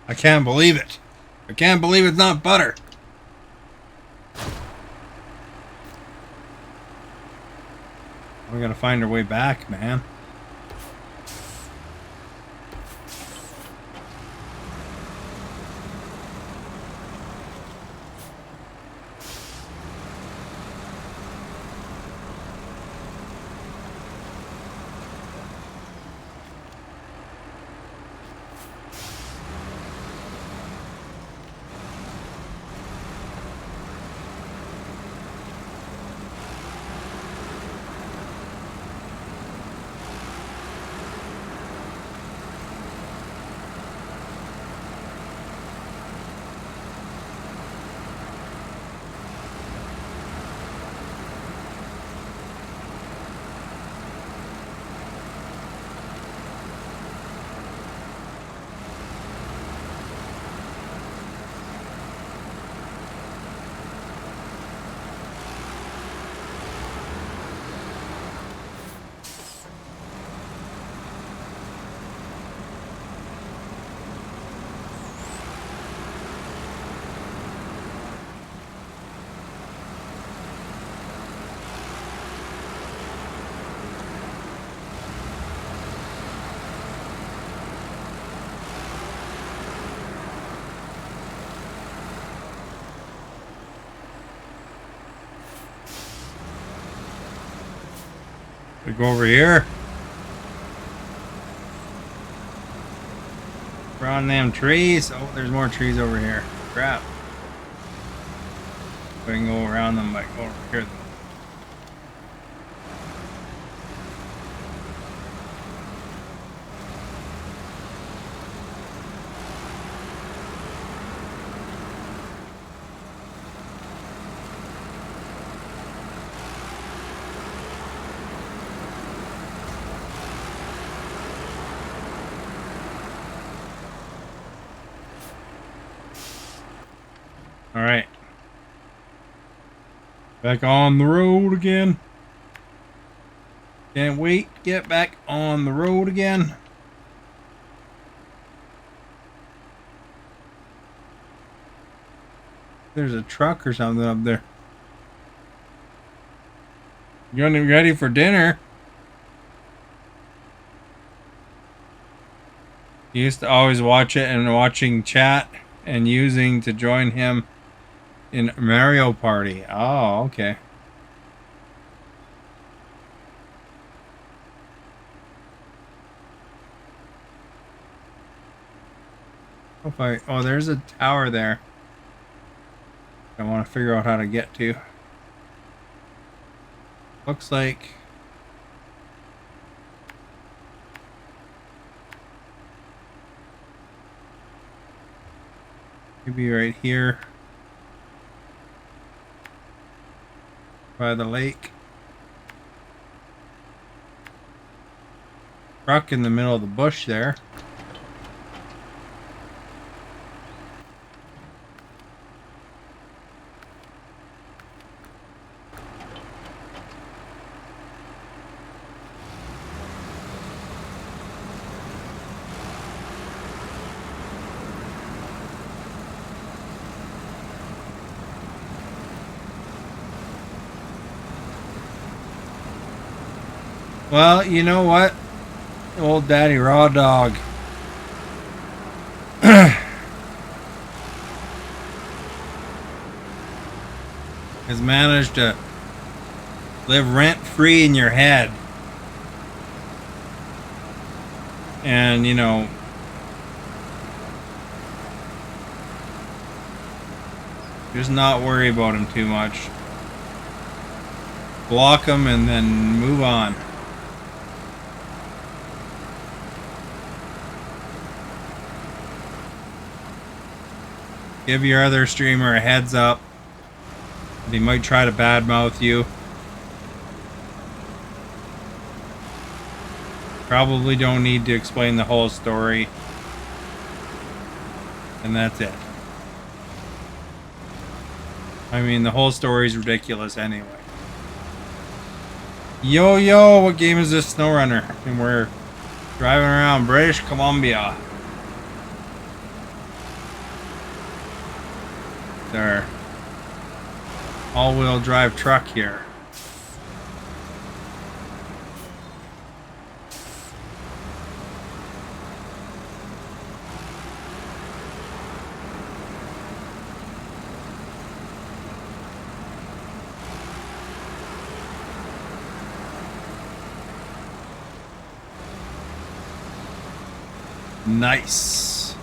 I can't believe it. I can't believe it's not butter. We gotta find our way back, man. We go over here. We're on them trees. Oh, there's more trees over here. Crap. We can go around them by going over here. All right. Back on the road again. Can't wait to get back on the road again. There's a truck or something up there. You getting ready for dinner? He used to always watch it and watching chat and using to join him in Mario Party. Oh, okay. Oh, there's a tower there. I want to figure out how to get to. Looks like maybe right here by the lake. Truck in the middle of the bush there. Well, you know what? Old Daddy Raw Dog has managed to live rent-free in your head. And, you know, just not worry about him too much. Block him and then move on. Give your other streamer a heads up. They might try to badmouth you. Probably don't need to explain the whole story. And that's it. I mean, the whole story is ridiculous anyway. Yo, what game is this? Snowrunner. And we're driving around British Columbia. Our all-wheel drive truck here. Nice.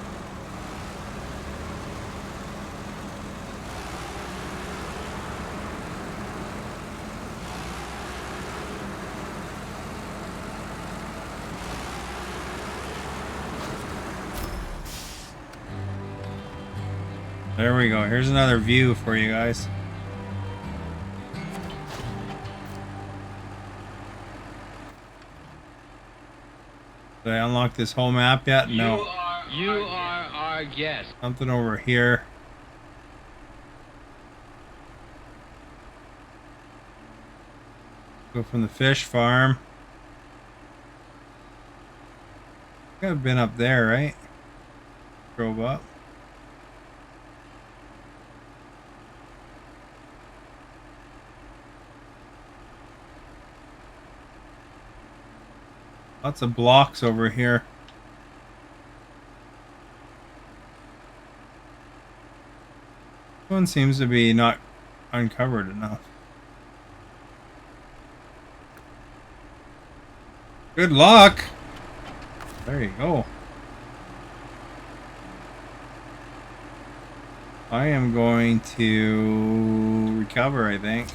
There we go. Here's another view for you guys. Did I unlock this whole map yet? No. You are our guest. Something over here. Go from the fish farm. Could have been up there, right? Drove up. Lots of blocks over here. One seems to be not uncovered enough. Good luck. There you go. I am going to recover, I think.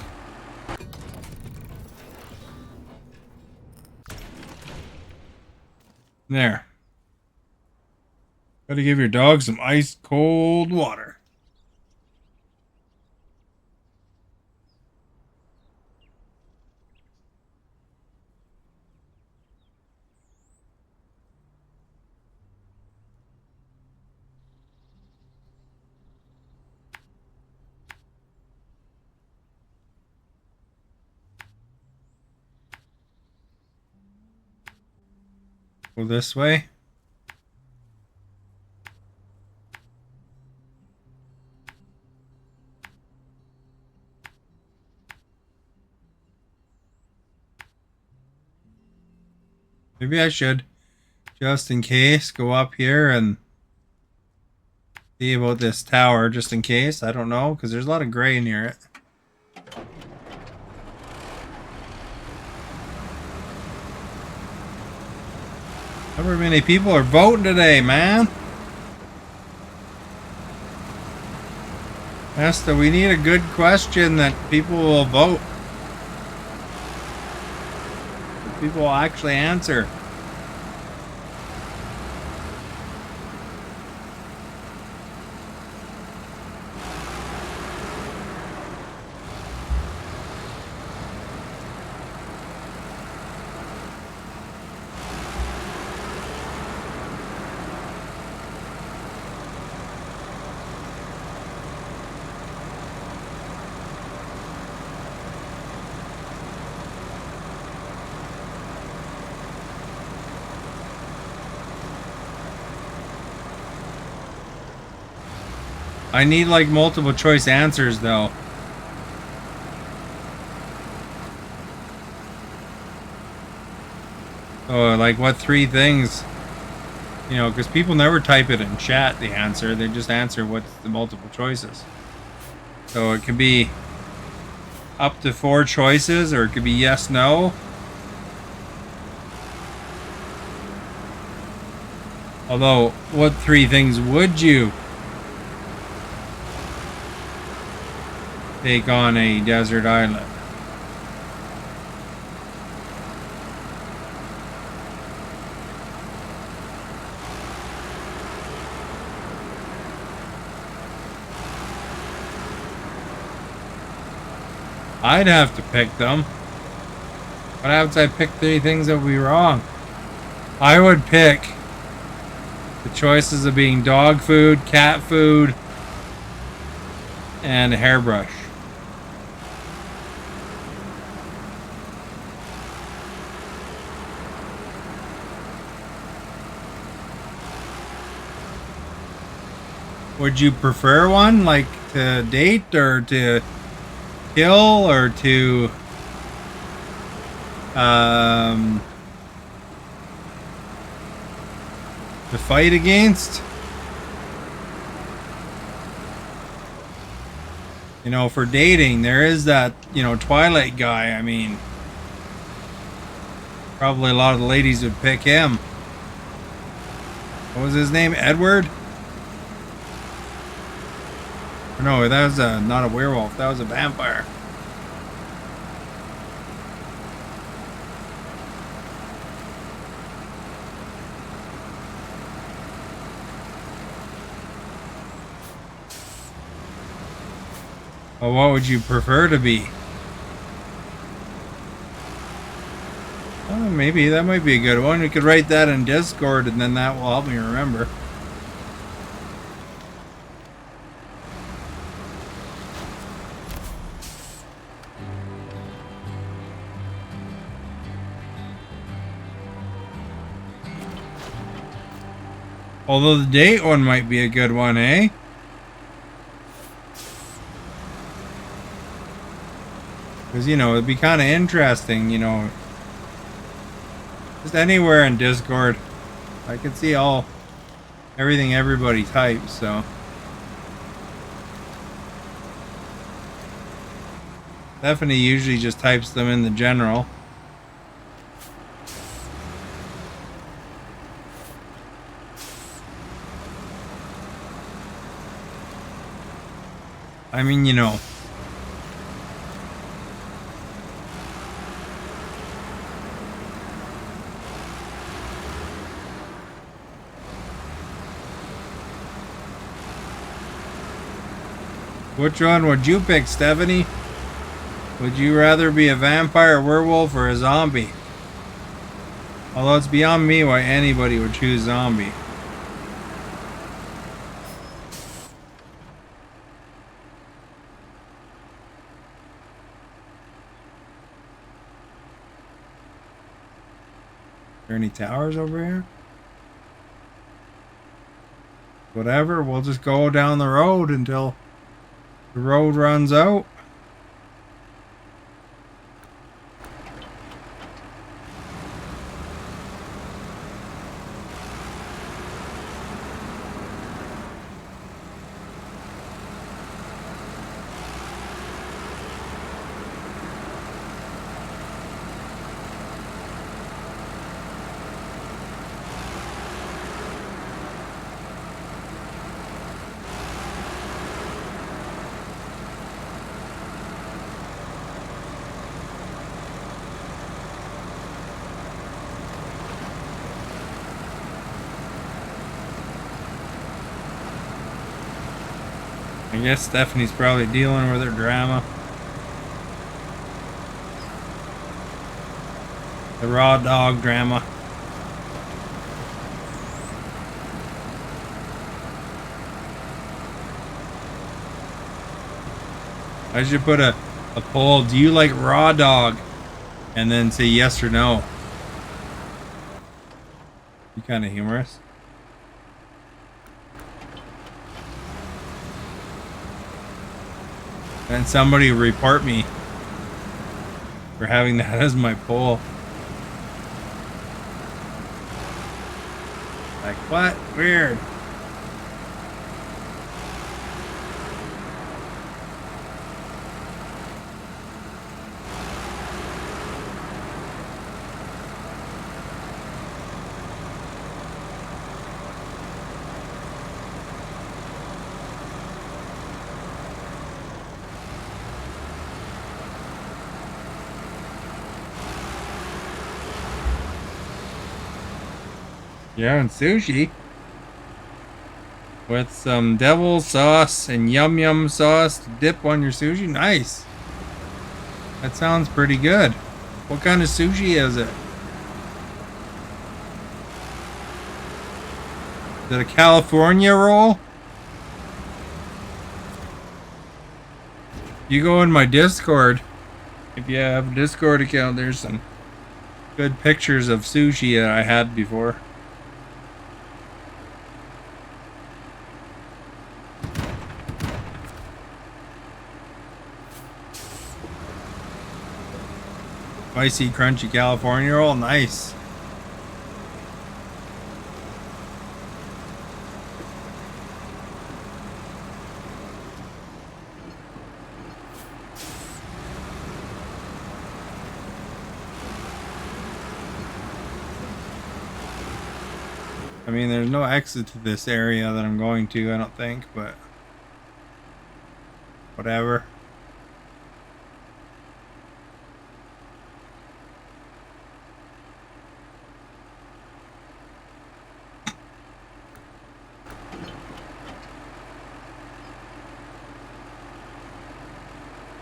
There. Gotta give your dog some ice cold water. Go this way. Maybe I should, just in case, go up here and see about this tower, just in case. I don't know, because there's a lot of gray near it. However many people are voting today, man. Esther, we need a good question that people will vote. That people will actually answer. I need like multiple choice answers though. So like what 3 things, you know, because people never type it in chat, the answer. They just answer what's the multiple choices. So it could be up to 4 choices, or it could be yes, no. Although, what 3 things would you take on a desert island? I'd have to pick them. What happens if I pick 3 things that would be wrong? I would pick the choices of being dog food, cat food, and a hairbrush. Would you prefer one, like to date or to kill or to fight against? You know, for dating, there is that, you know, Twilight guy. I mean, probably a lot of the ladies would pick him. What was his name? Edward? No, that was not a werewolf. That was a vampire. Well, what would you prefer to be? Oh, maybe that might be a good one. We could write that in Discord, and then that will help me remember. Although the date one might be a good one, eh? Because, you know, it'd be kind of interesting, you know. Just anywhere in Discord. I can see everything everybody types, so. Stephanie usually just types them in the general. I mean, you know. Which one would you pick, Stephanie? Would you rather be a vampire, werewolf, or a zombie? Although it's beyond me why anybody would choose zombie. Are there any towers over here? Whatever, we'll just go down the road until the road runs out. I guess Stephanie's probably dealing with her drama. The raw dog drama. I should put a poll. Do you like raw dog? And then say yes or no. You kind of humorous. And somebody report me for having that as my poll. Like, what? Weird. Yeah, and sushi with some devil sauce and yum yum sauce to dip on your sushi. Nice. That sounds pretty good. What kind of sushi is it? Is it a California roll? You go in my Discord. If you have a Discord account, there's some good pictures of sushi that I had before. Spicy, crunchy California roll. Nice. I mean, there's no exit to this area that I'm going to, I don't think, but whatever.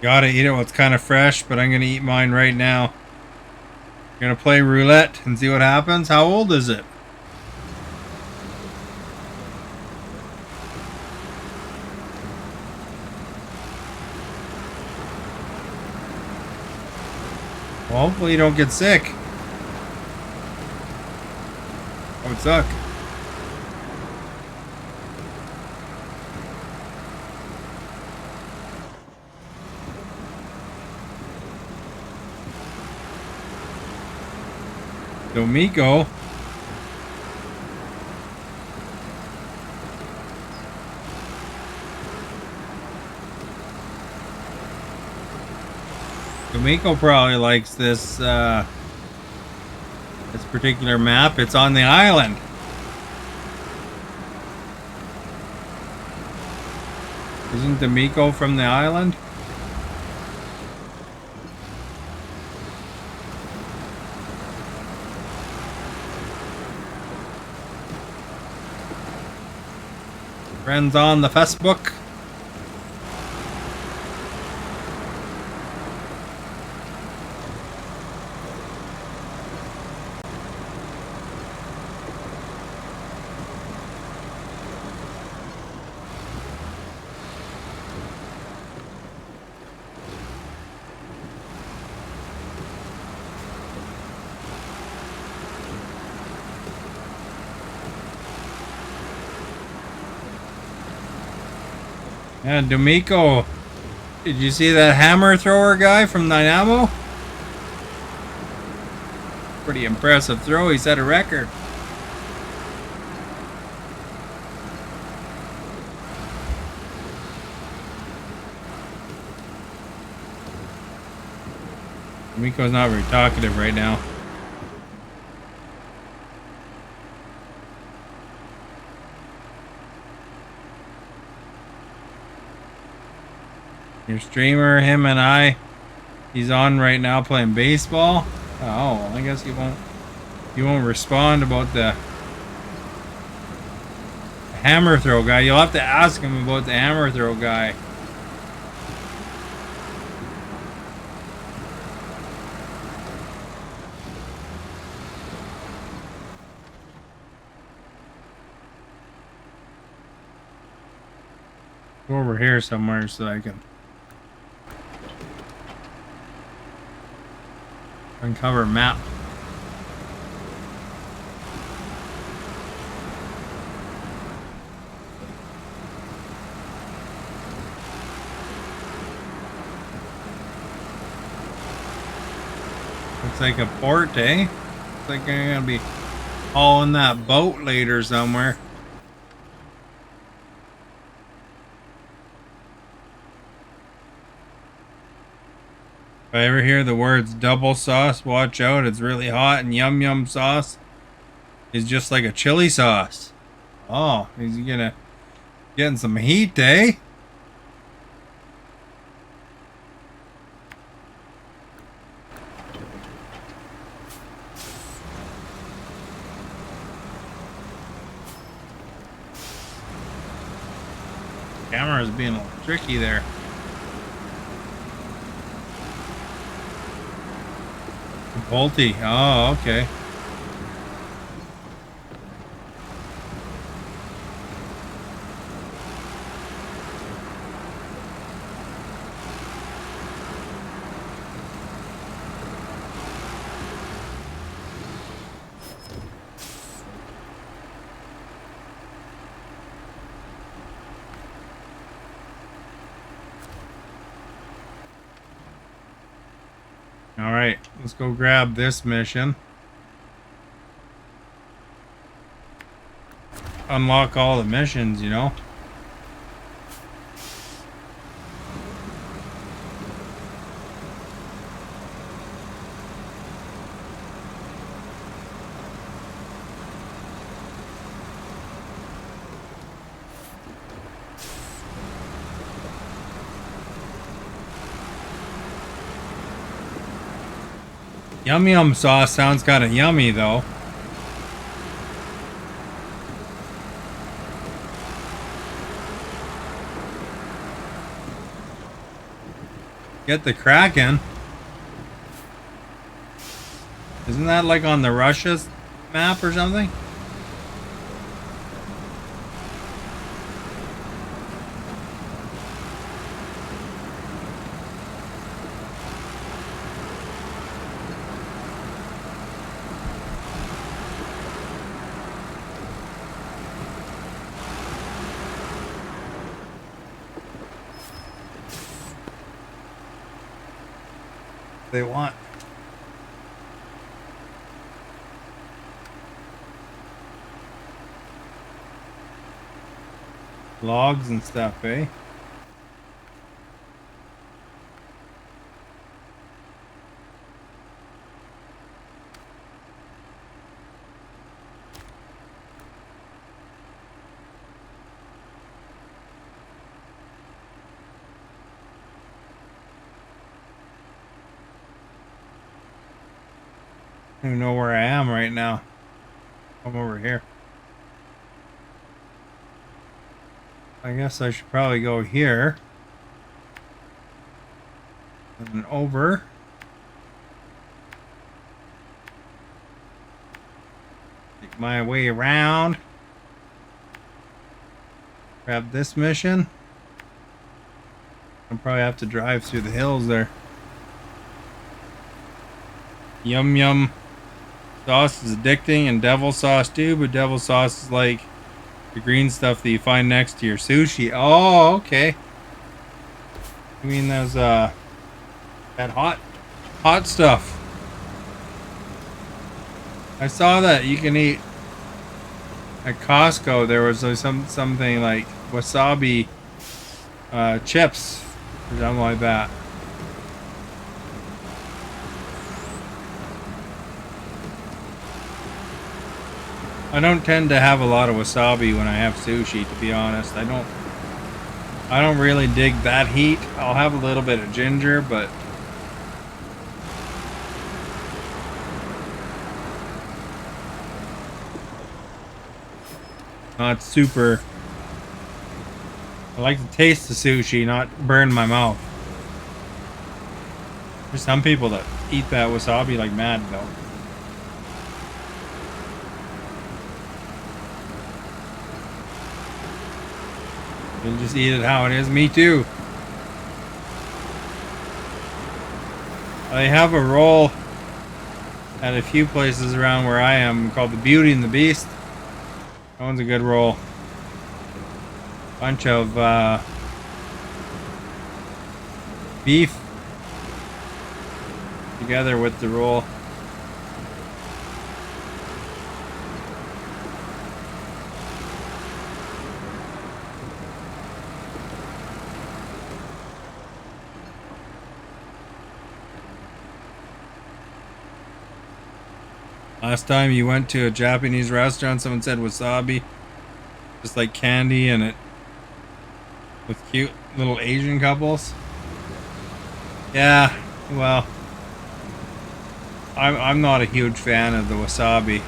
Gotta eat it while it's kind of fresh, but I'm gonna eat mine right now. Gonna play roulette and see what happens. How old is it? Well, hopefully you don't get sick. That would suck. Domiko. Domiko probably likes this this particular map. It's on the island. Isn't D'Amico from the island? Friends on the Facebook. Yeah, D'Amico. Did you see that hammer thrower guy from Dynamo? Pretty impressive throw. He set a record. D'Amico's not very talkative right now. Your streamer, him and I, he's on right now playing baseball. Oh, well, I guess he won't respond about the hammer throw guy. You'll have to ask him about the hammer throw guy. Go over here somewhere so I can uncover map. Looks like a port, eh? Looks like I'm gonna be hauling that boat later somewhere. If I ever hear the words double sauce, watch out. It's really hot, and yum yum sauce is just like a chili sauce. Oh, he's getting some heat, eh? Camera's being a little tricky there. Bolty. Oh, okay. All right, let's go grab this mission. Unlock all the missions, you know. Yum yum sauce sounds kind of yummy though. Get the Kraken. Isn't that like on the Russia map or something? They want. Logs and stuff, eh? don't even know where I am right now. I'm over here. I guess I should probably go here. And then over. Make my way around. Grab this mission. I'll probably have to drive through the hills there. Yum yum. Sauce is addicting, and devil sauce too, but devil sauce is like the green stuff that you find next to your sushi. Oh, okay. I mean, there's that hot stuff. I saw that you can eat at Costco. There was something like wasabi chips or something like that. I don't tend to have a lot of wasabi when I have sushi, to be honest. I don't really dig that heat. I'll have a little bit of ginger, but not super. I like to taste the sushi, not burn my mouth. There's some people that eat that wasabi like mad, though. You'll just eat it how it is. Me too. They have a roll at a few places around where I am called the Beauty and the Beast. That one's a good roll. Bunch of beef together with the roll. Last time you went to a Japanese restaurant, someone said wasabi, just like candy, and it with cute little Asian couples. Yeah, well, I'm not a huge fan of the wasabi.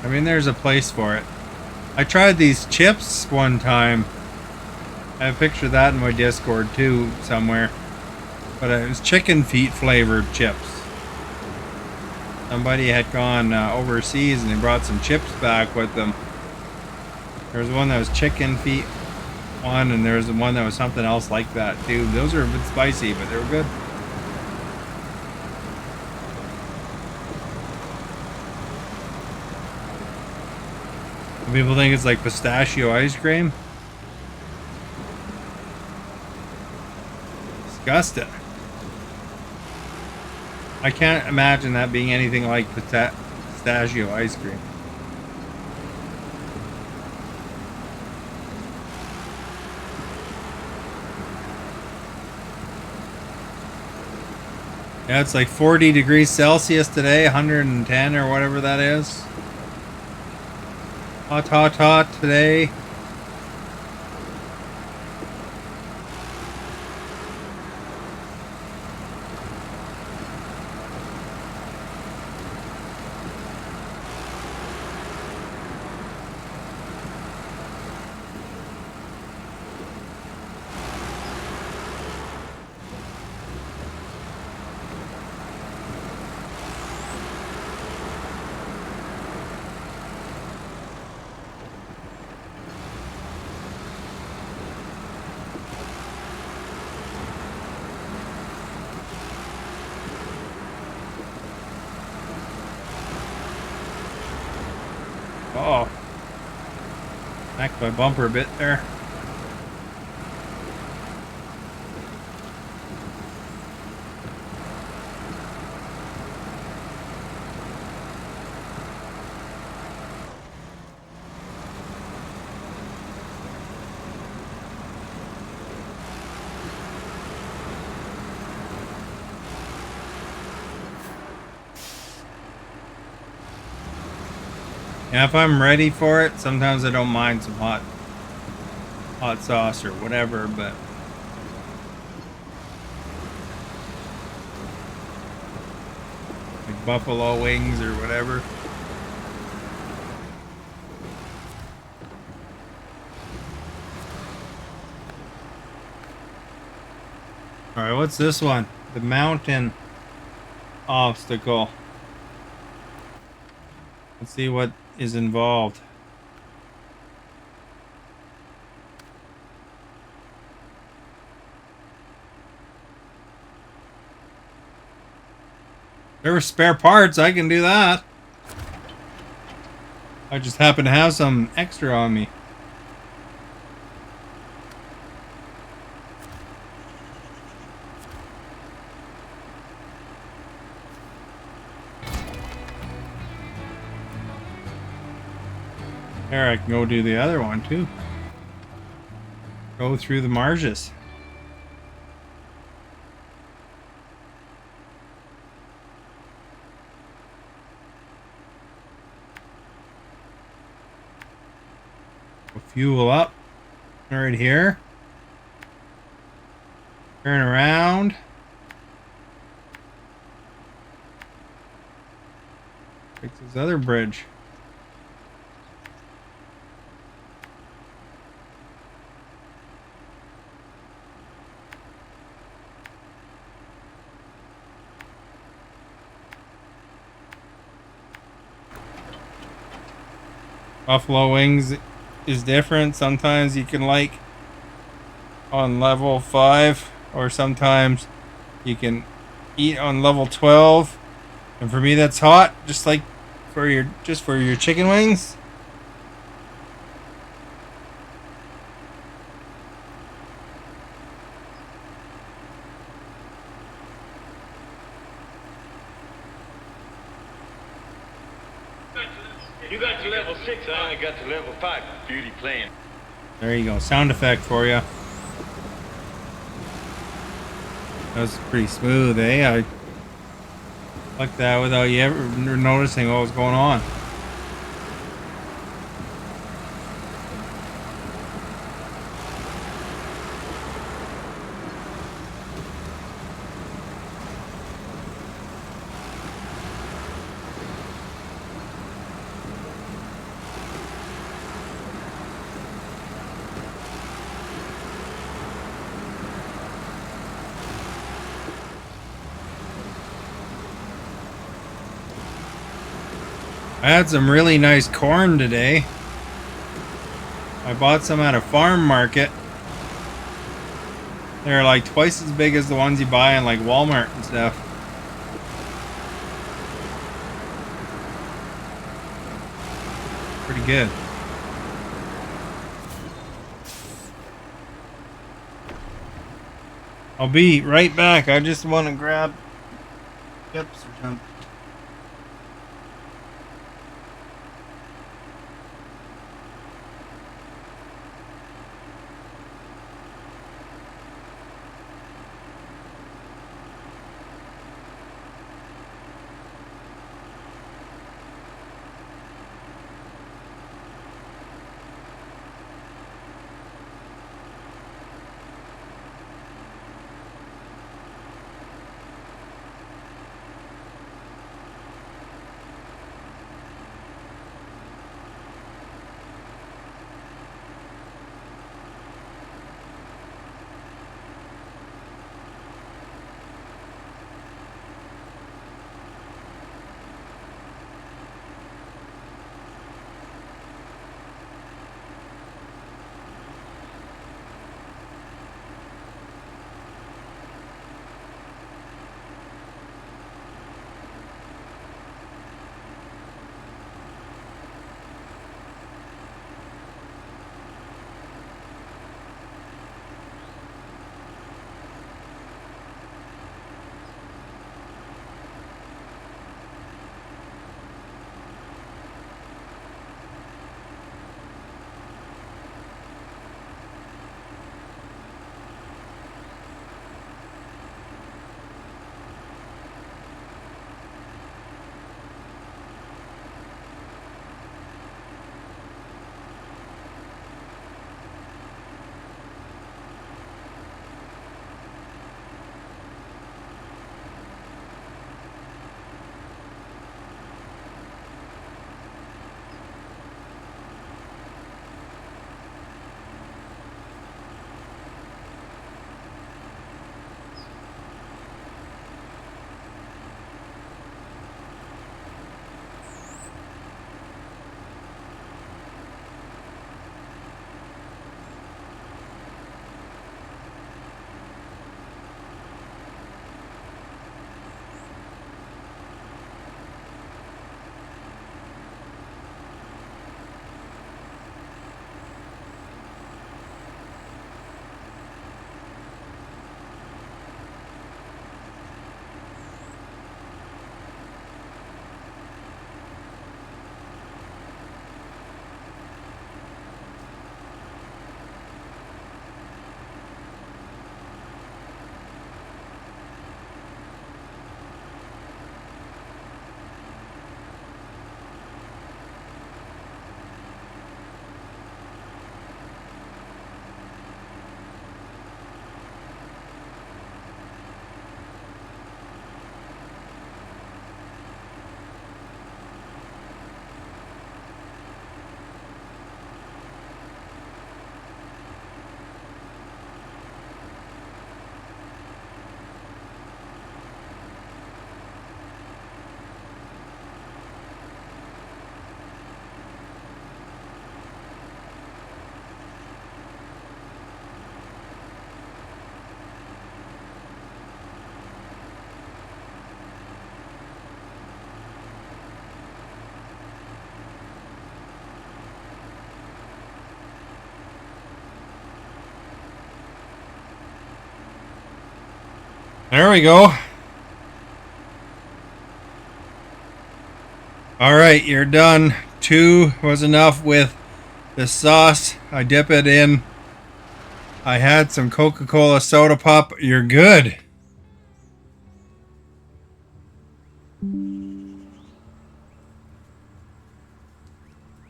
I mean, there's a place for it. I tried these chips one time. I have a picture of that in my Discord too, somewhere. But it was chicken feet flavored chips. Somebody had gone overseas and they brought some chips back with them. There was one that was chicken feet one, and there was one that was something else like that too. Those are a bit spicy, but they were good. Some people think it's like pistachio ice cream. Disgusting. I can't imagine that being anything like pistachio ice cream. Yeah, it's like 40 degrees Celsius today, 110 or whatever that is. Hot, hot, hot today. Oh, smacked my bumper a bit there. Yeah, if I'm ready for it, sometimes I don't mind some hot hot sauce or whatever, but like buffalo wings or whatever. All right, what's this one? The mountain obstacle. Let's see what is involved. There were spare parts, I can do that. I just happen to have some extra on me. There, I can go do the other one too. Go through the marshes. Fuel up. Right here. Turn around. Fix this other bridge. Buffalo wings is different. Sometimes you can like on level 5, or sometimes you can eat on level 12. And for me that's hot, just like for your chicken wings. You got to level 6, I only got to level 5. Beauty playing. There you go, sound effect for you. That was pretty smooth, eh? I like that without you ever noticing what was going on. I had some really nice corn today. I bought some at a farm market. They're like twice as big as the ones you buy in like Walmart and stuff. Pretty good. I'll be right back. I just want to grab chips or something. There we go. Alright, you're done. 2 was enough with the sauce. I dip it in. I had some Coca-Cola soda pop. You're good.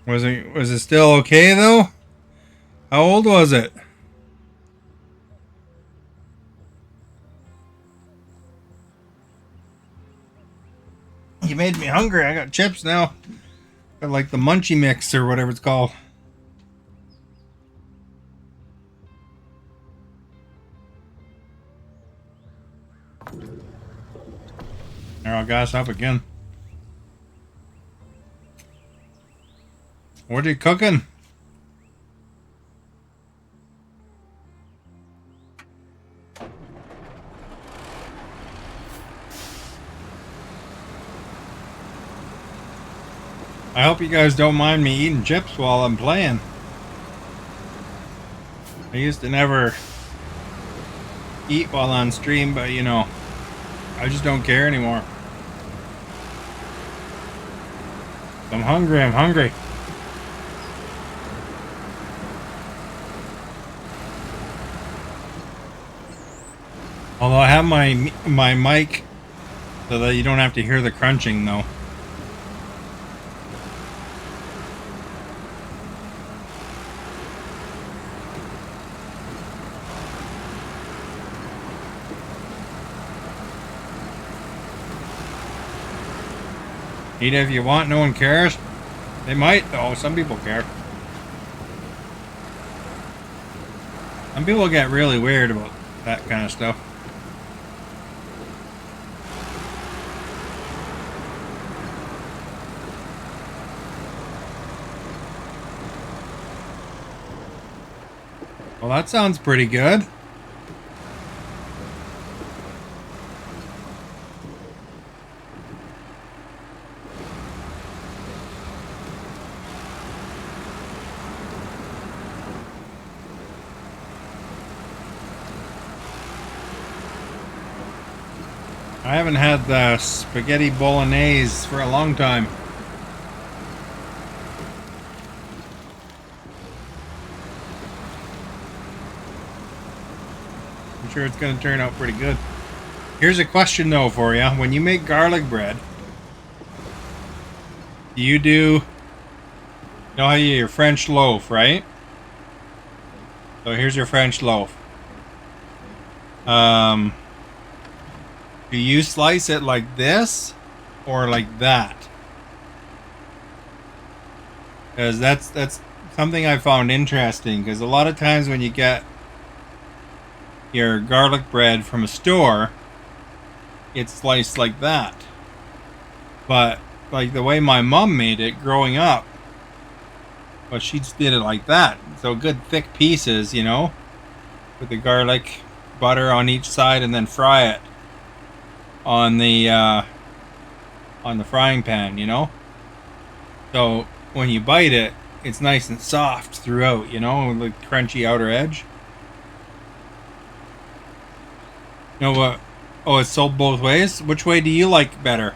Was it still okay though? How old was it? You made me hungry. I got chips now. Got like the munchie mix or whatever it's called. There, I'll gas up again. What are you cooking? I hope you guys don't mind me eating chips while I'm playing. I used to never eat while on stream, but you know, I just don't care anymore. I'm hungry, I'm hungry. Although I have my mic so that you don't have to hear the crunching though. Eat it if you want, no one cares. They might though, some people care. Some people get really weird about that kind of stuff. Well, that sounds pretty good. I haven't had the spaghetti bolognese for a long time. I'm sure it's going to turn out pretty good. Here's a question though for you. When you make garlic bread, do you know how you do your French loaf, right? So here's your French loaf. Do you slice it like this or like that? Because that's something I found interesting, because a lot of times when you get your garlic bread from a store, it's sliced like that. But like the way my mom made it growing up, well, she just did it like that. So good thick pieces, you know, with the garlic, butter on each side, and then fry it on the frying pan, you know. So when you bite it, it's nice and soft throughout, you know, with the crunchy outer edge. You know what? Oh, it's sold both ways? Which way do you like better?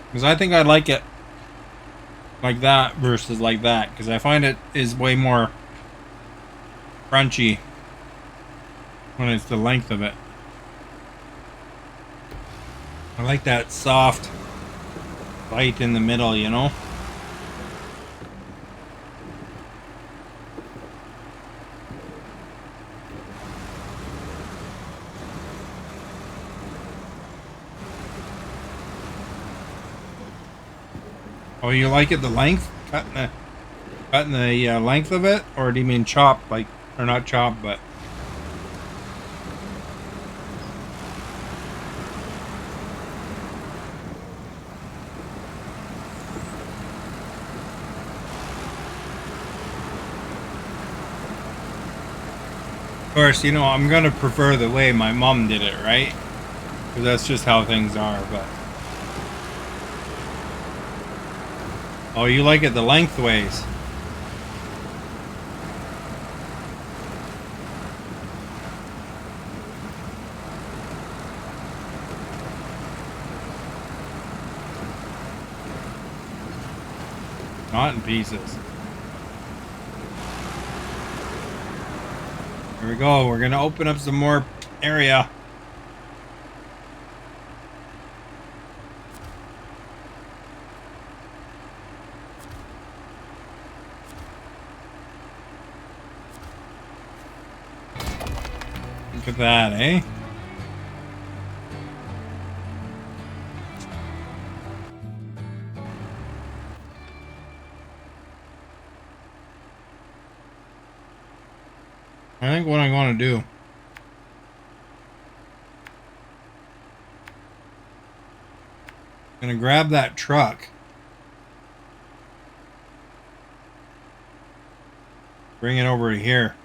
Because I think I like it like that versus like that, because I find it is way more crunchy when it's the length of it. I like that soft bite in the middle, you know? Oh, you like it the length? Cutting the length of it? Or do you mean chopped? Like, or not chopped, but... Of course, you know, I'm going to prefer the way my mom did it, right? Because that's just how things are, but... Oh, you like it the lengthways. Not in pieces. Here we go. We're going to open up some more area. Look at that, eh? I think what I'm going to do, I'm going to grab that truck, bring it over to here,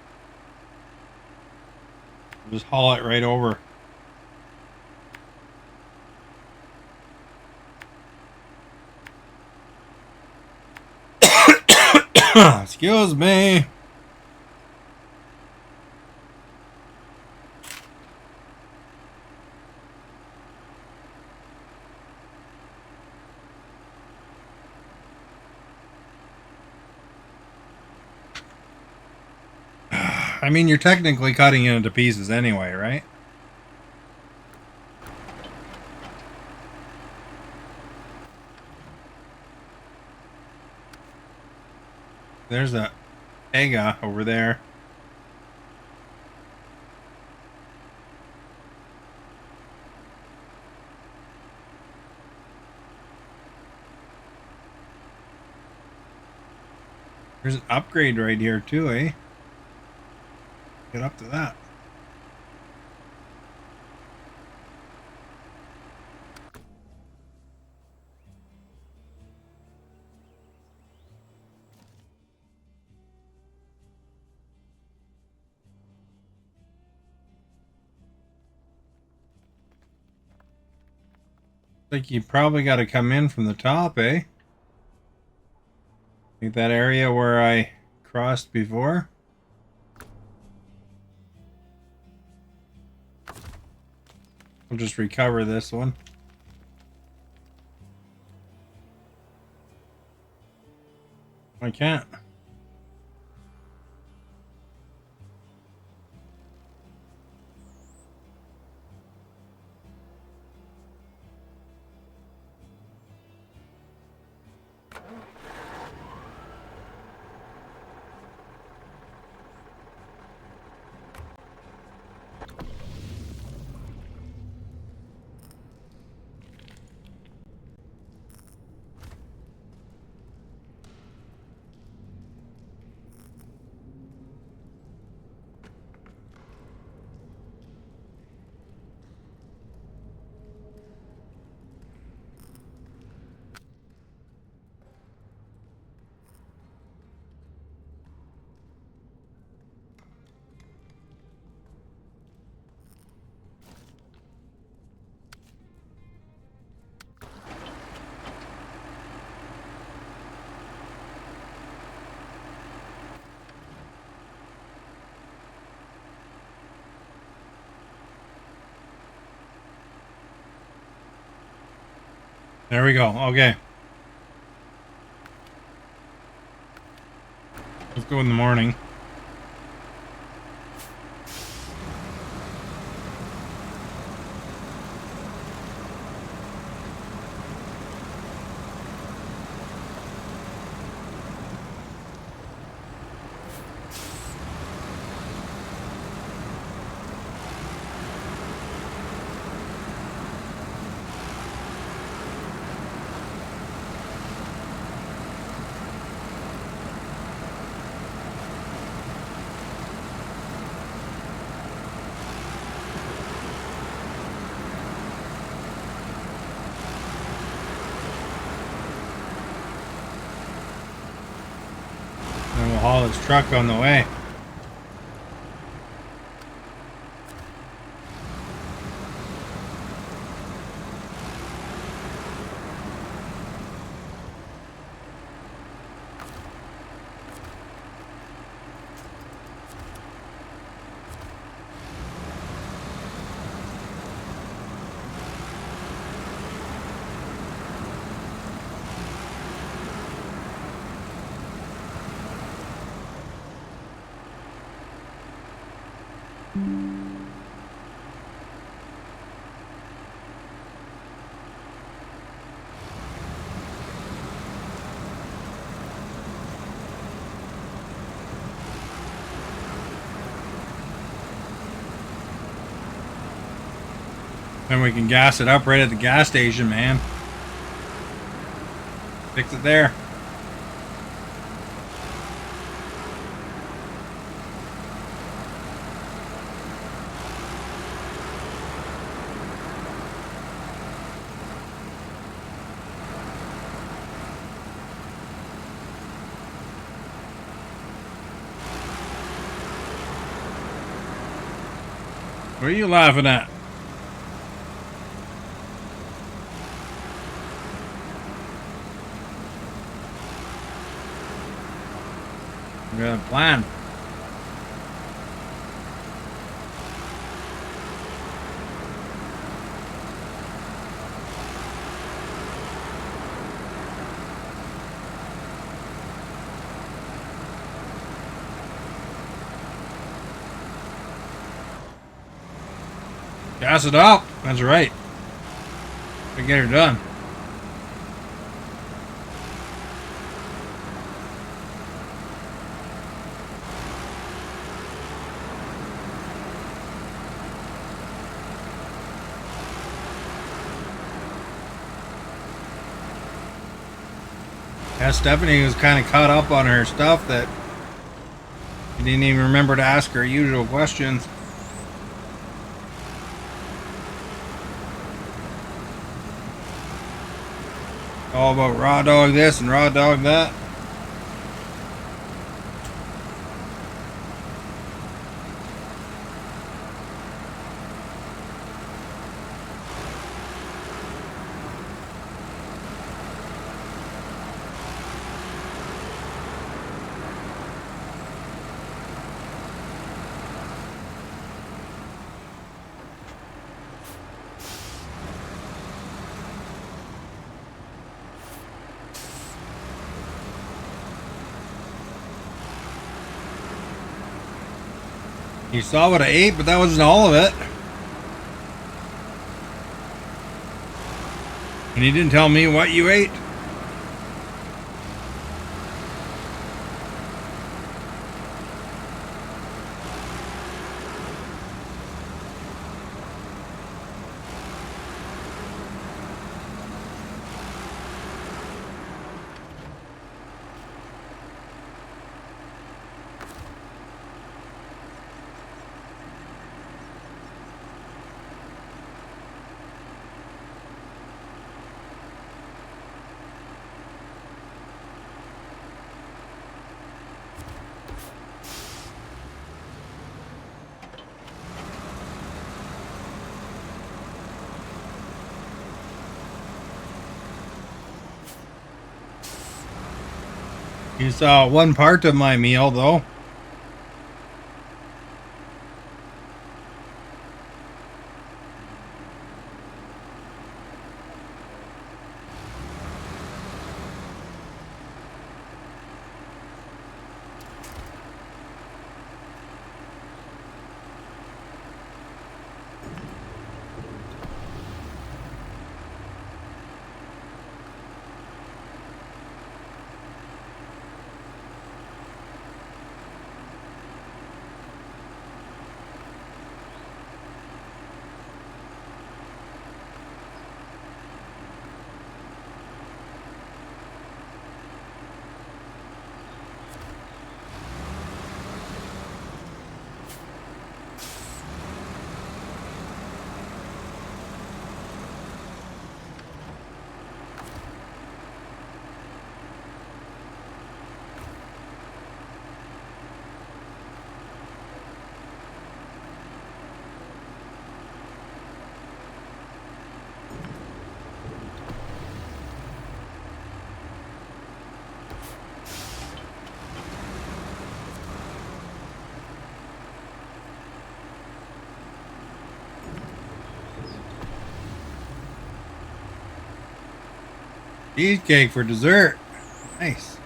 just haul it right over. Excuse me. I mean, you're technically cutting it into pieces anyway, right? There's a Ega over there. There's an upgrade right here too, eh? Get up to that. Like you probably got to come in from the top, eh? Like that area where I crossed before. We'll just recover this one. I can't. There we go. Okay. Let's go in the morning. And we'll haul his truck on the way. Then we can gas it up right at the gas station, man. Fix it there. What are you laughing at? We got a plan. Gas it up. That's right. We get her done. Yeah, Stephanie was kind of caught up on her stuff that she didn't even remember to ask her usual questions. All about raw dog this and raw dog that. You saw what I ate, but that wasn't all of it. And you didn't tell me what you ate. You saw one part of my meal, though. Cheesecake for dessert. Nice.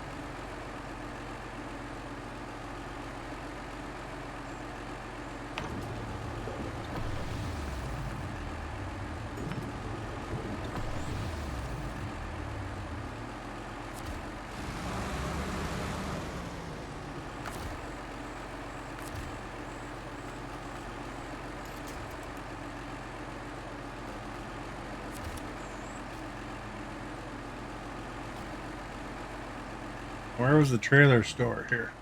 Where was the trailer store here?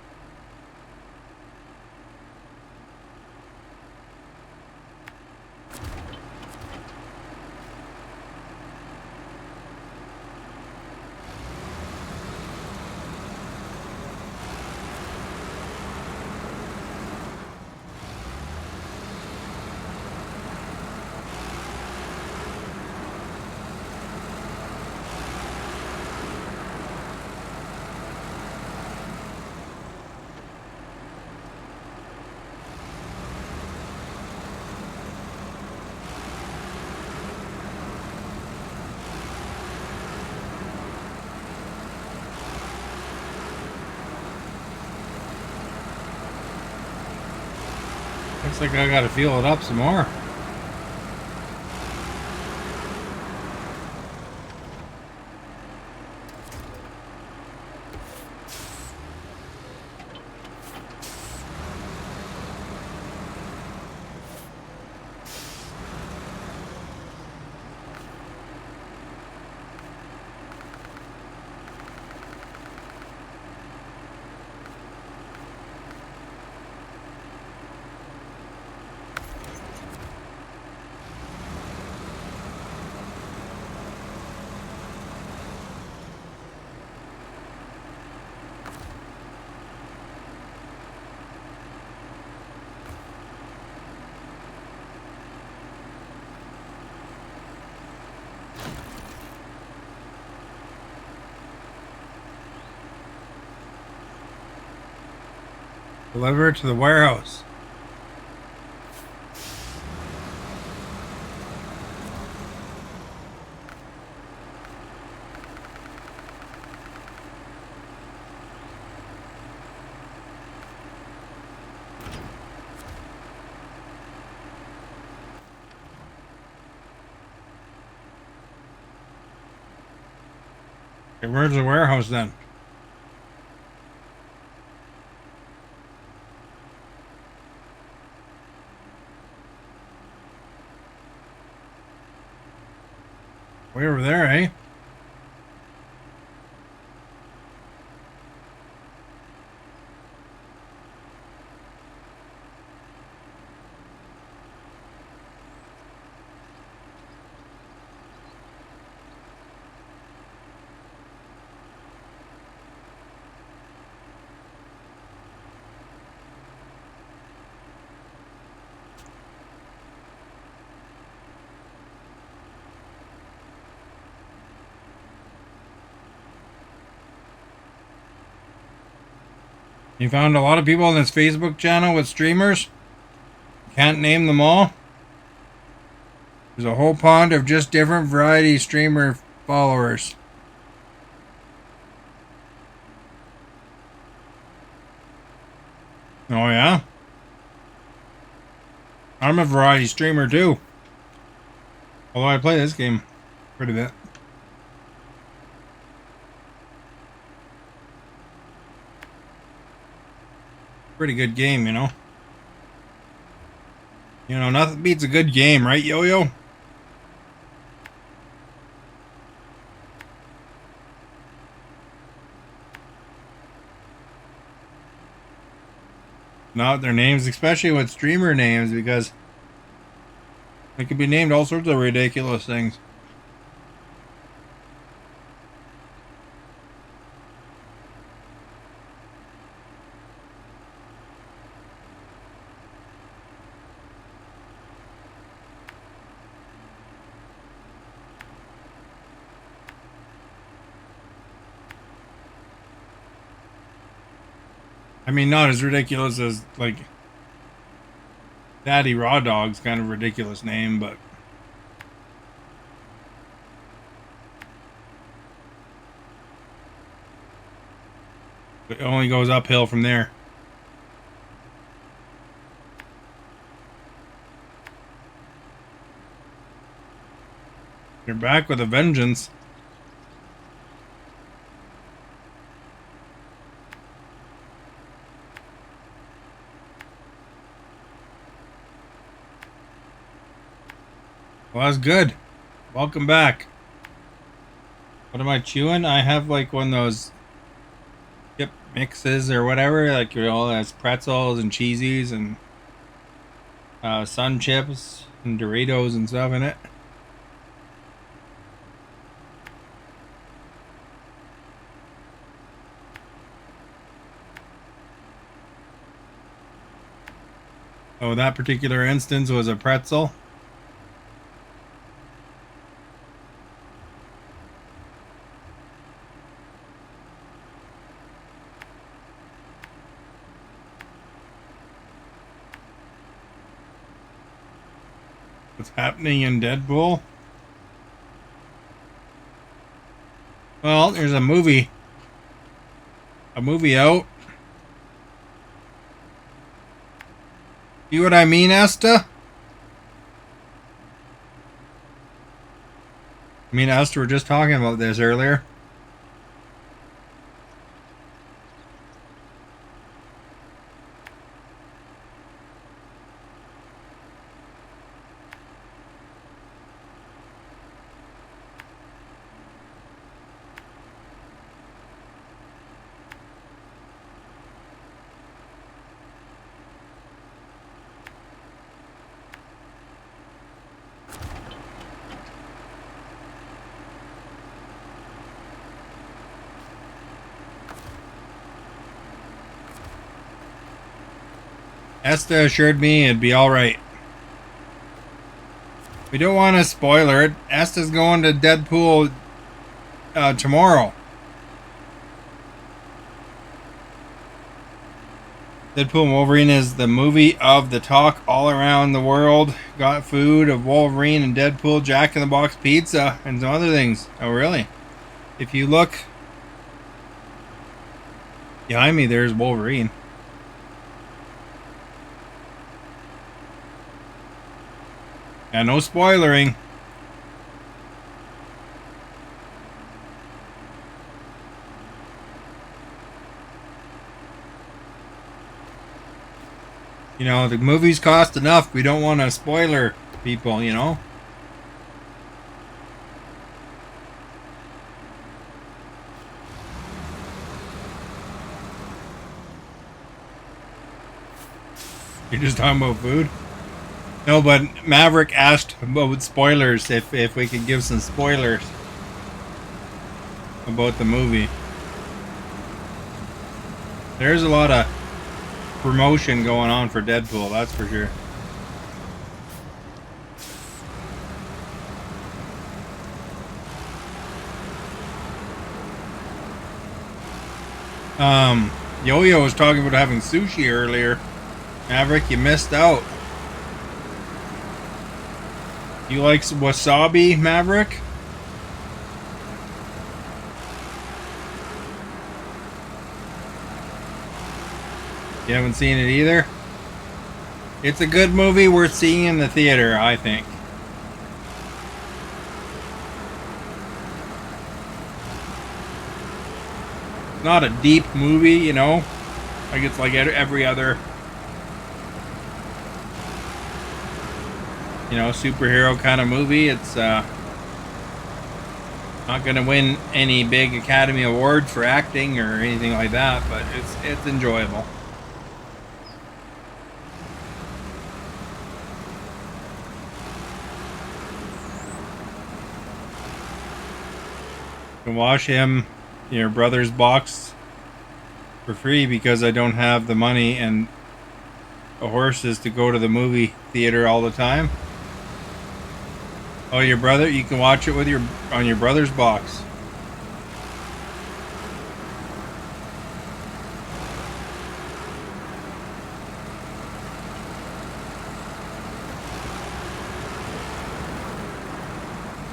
Looks like I gotta fuel it up some more. Deliver it to the warehouse. Okay, where's the warehouse then? Way over there, eh? You found a lot of people on this Facebook channel with streamers? Can't name them all? There's a whole pond of just different variety streamer followers. Oh yeah? I'm a variety streamer too. Although I play this game pretty bit. Pretty good game, you know. You know, nothing beats a good game, right, Yo-Yo? Not their names, especially with streamer names, because they could be named all sorts of ridiculous things. I mean, not as ridiculous as, like, Daddy Raw Dog's kind of ridiculous name, but it only goes uphill from there. You're back with a vengeance. Well, that's good. Welcome back. What am I chewing? I have like one of those mixes or whatever, like, you know, that's pretzels and cheesies and sun chips and Doritos and stuff in it. Oh, that particular instance was a pretzel. What's happening in Deadpool? Well, there's a movie out. See what I mean, Esta? Me and Esta were just talking about this earlier. Esta assured me it'd be alright. We don't want to spoiler it. Esta's going to Deadpool tomorrow. Deadpool and Wolverine is the movie of the talk all around the world. Got food of Wolverine and Deadpool, Jack in the Box pizza, and some other things. Oh, really? If you look behind me, there's Wolverine. Yeah, no spoilering. You know, the movies cost enough. We don't want to spoiler people, you know? You're just talking about food? No, but Maverick asked about spoilers, if we could give some spoilers about the movie. There's a lot of promotion going on for Deadpool, that's for sure. Yo-Yo was talking about having sushi earlier. Maverick, you missed out. You like some wasabi, Maverick? You haven't seen it either? It's a good movie worth seeing in the theater, I think. Not a deep movie, you know? Like it's like every other, you know, superhero kind of movie. It's not gonna win any big Academy Awards for acting or anything like that, but it's enjoyable. You can wash him your brother's box for free because I don't have the money and the horses to go to the movie theater all the time. Oh, your brother? You can watch it with on your brother's box.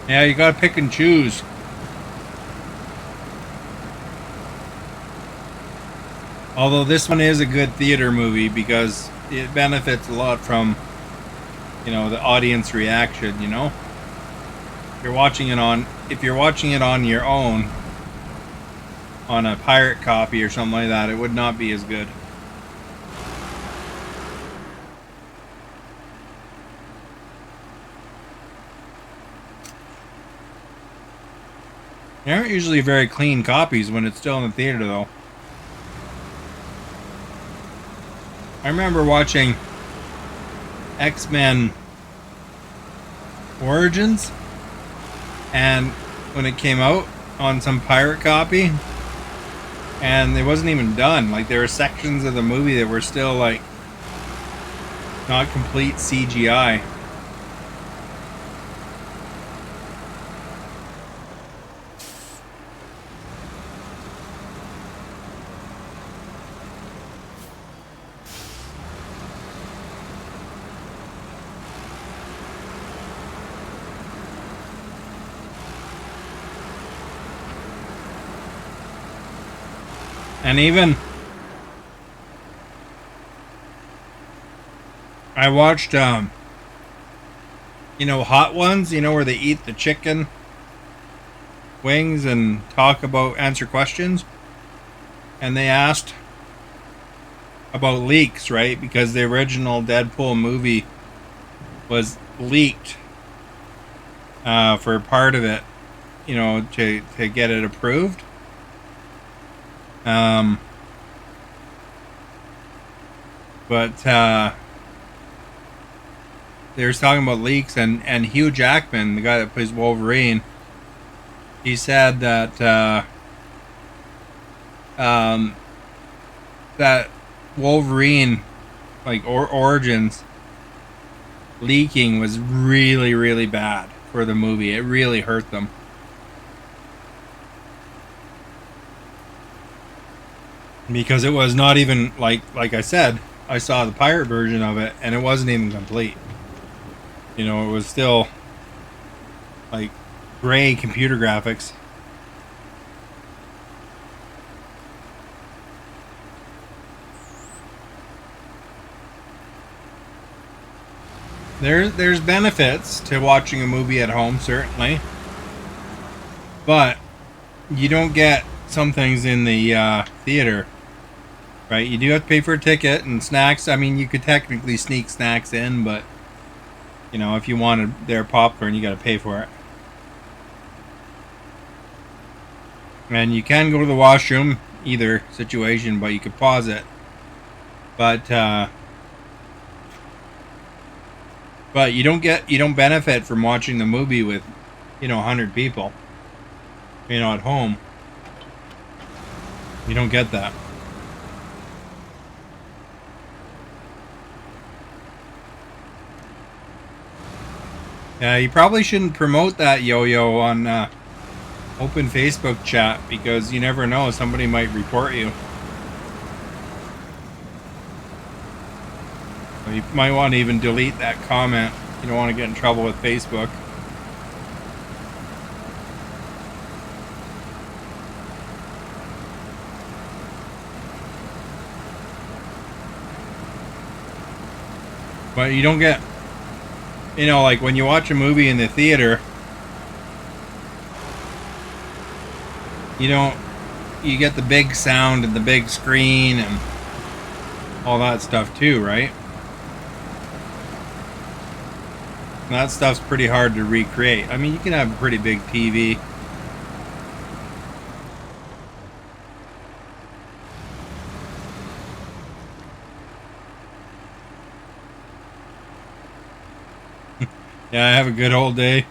Yeah, you gotta pick and choose. Although this one is a good theater movie because it benefits a lot from, you know, the audience reaction, you know? If you're watching it on your own, on a pirate copy or something like that, it would not be as good. They aren't usually very clean copies when it's still in the theater, though. I remember watching X-Men Origins, and when it came out on some pirate copy, and it wasn't even done. Like, there were sections of the movie that were still like not complete CGI. And even I watched you know, Hot Ones, you know, where they eat the chicken wings and answer questions. And they asked about leaks, right? Because the original Deadpool movie was leaked for part of it, you know, to get it approved. But they were talking about leaks, and Hugh Jackman, the guy that plays Wolverine, he said that that Wolverine, like Origins, leaking was really, really bad for the movie. It really hurt them. Because it was not even, like I said, I saw the pirate version of it, and it wasn't even complete. You know, it was still like gray computer graphics. There's benefits to watching a movie at home, certainly, but you don't get some things in the theater, right? You do have to pay for a ticket and snacks. I mean, you could technically sneak snacks in, but you know, if you wanted their popcorn, you got to pay for it. And you can go to the washroom, either situation, but you could pause it. But you don't benefit from watching the movie with, you know, 100 people, you know, at home. You don't get that. Yeah, you probably shouldn't promote that, Yo-Yo, on open Facebook chat, because you never know, somebody might report you. So you might want to even delete that comment. You don't want to get in trouble with Facebook. But you don't get, you know, like when you watch a movie in the theater, you get the big sound and the big screen and all that stuff too, right? And that stuff's pretty hard to recreate. I mean, you can have a pretty big TV. Yeah, I have a good old day.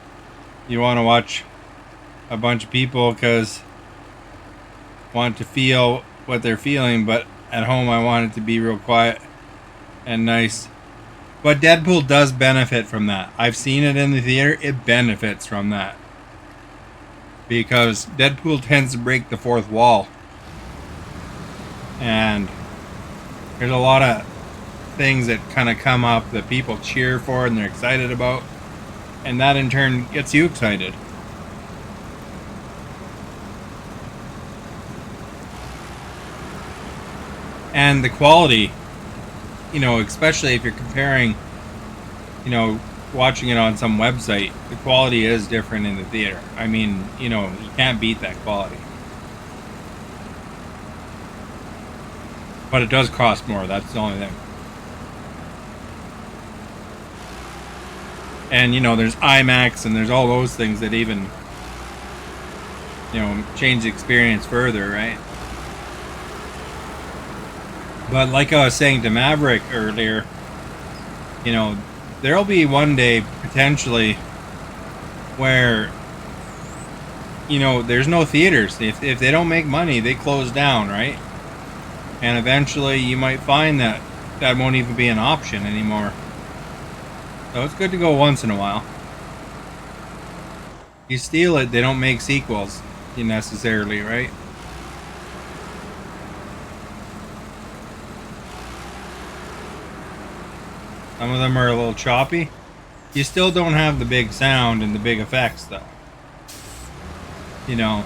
You want to watch a bunch of people because want to feel what they're feeling, but at home I want it to be real quiet and nice. But Deadpool does benefit from that. I've seen it in the theater. It benefits from that. Because Deadpool tends to break the fourth wall. And there's a lot of things that kind of come up that people cheer for and they're excited about. And that in turn gets you excited. And the quality, you know, especially if you're comparing, you know, watching it on some website, the quality is different in the theater. I mean, you know, you can't beat that quality. But it does cost more, that's the only thing. And, you know, there's IMAX and there's all those things that even, you know, change the experience further, right? But like I was saying to Maverick earlier, you know, there'll be one day potentially where, you know, there's no theaters. If they don't make money, they close down, right? And eventually you might find that that won't even be an option anymore. So it's good to go once in a while. You steal it, they don't make sequels necessarily, right? Some of them are a little choppy. You still don't have the big sound and the big effects, though. You know.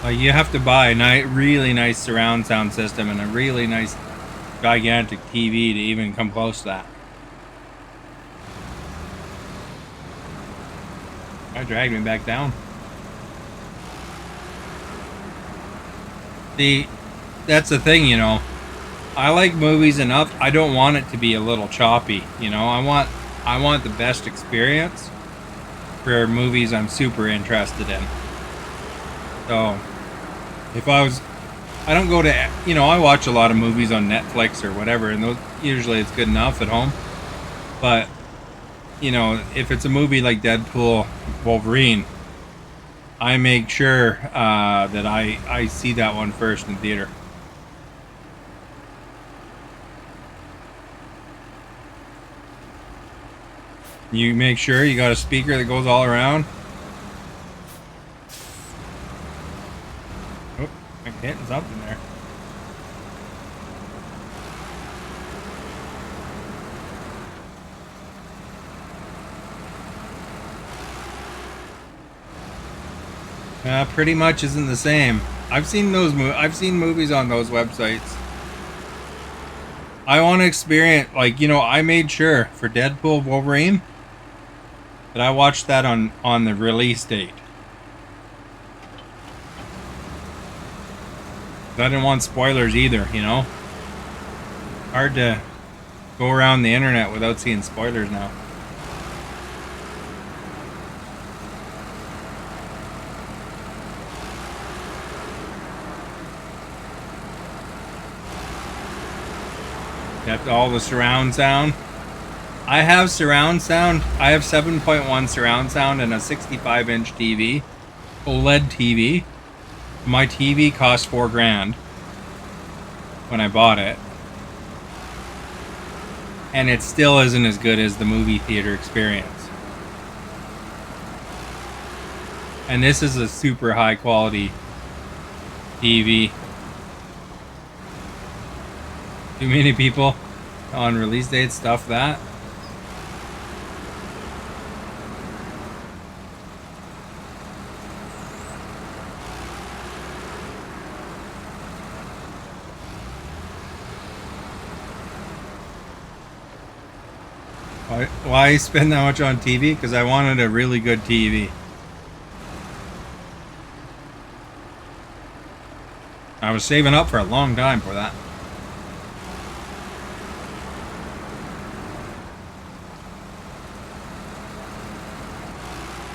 You have to buy a really nice surround sound system and a really nice gigantic TV to even come close to that. I dragged me back down. See, that's the thing, you know. I like movies enough. I don't want it to be a little choppy, you know. I want the best experience for movies I'm super interested in. So, if I don't go to, you know, I watch a lot of movies on Netflix or whatever, and those usually it's good enough at home. But, you know, if it's a movie like Deadpool, Wolverine, I make sure that I see that one first in theater. You make sure you got a speaker that goes all around. Oh, I'm hitting something there. Pretty much isn't the same. I've seen movies on those websites. I want to experience, like, you know, I made sure for Deadpool Wolverine that I watched that on the release date. I didn't want spoilers either, you know. Hard to go around the internet without seeing spoilers now. Got all the surround sound. I have surround sound. I have 7.1 surround sound and a 65-inch TV, OLED TV. My TV cost $4,000 when I bought it, and it still isn't as good as the movie theater experience. And this is a super high quality TV. Too many people on release date stuff that. Why spend that much on TV? Because I wanted a really good TV. I was saving up for a long time for that.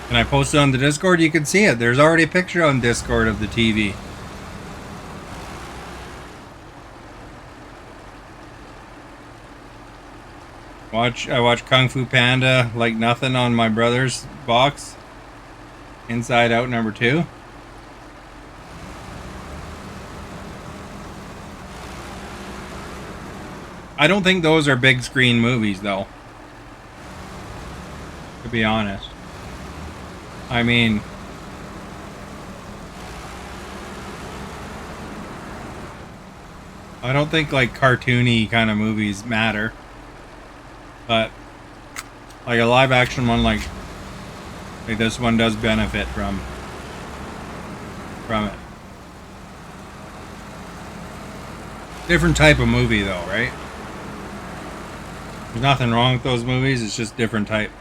And I posted on the Discord, you can see it. There's already a picture on Discord of the TV. I watch Kung Fu Panda like nothing on my brother's box. Inside Out #2. I don't think those are big screen movies though, to be honest. I mean, I don't think like cartoony kind of movies matter. But like a live action one like this one does benefit from it. Different type of movie though, right? There's nothing wrong with those movies, it's just different type.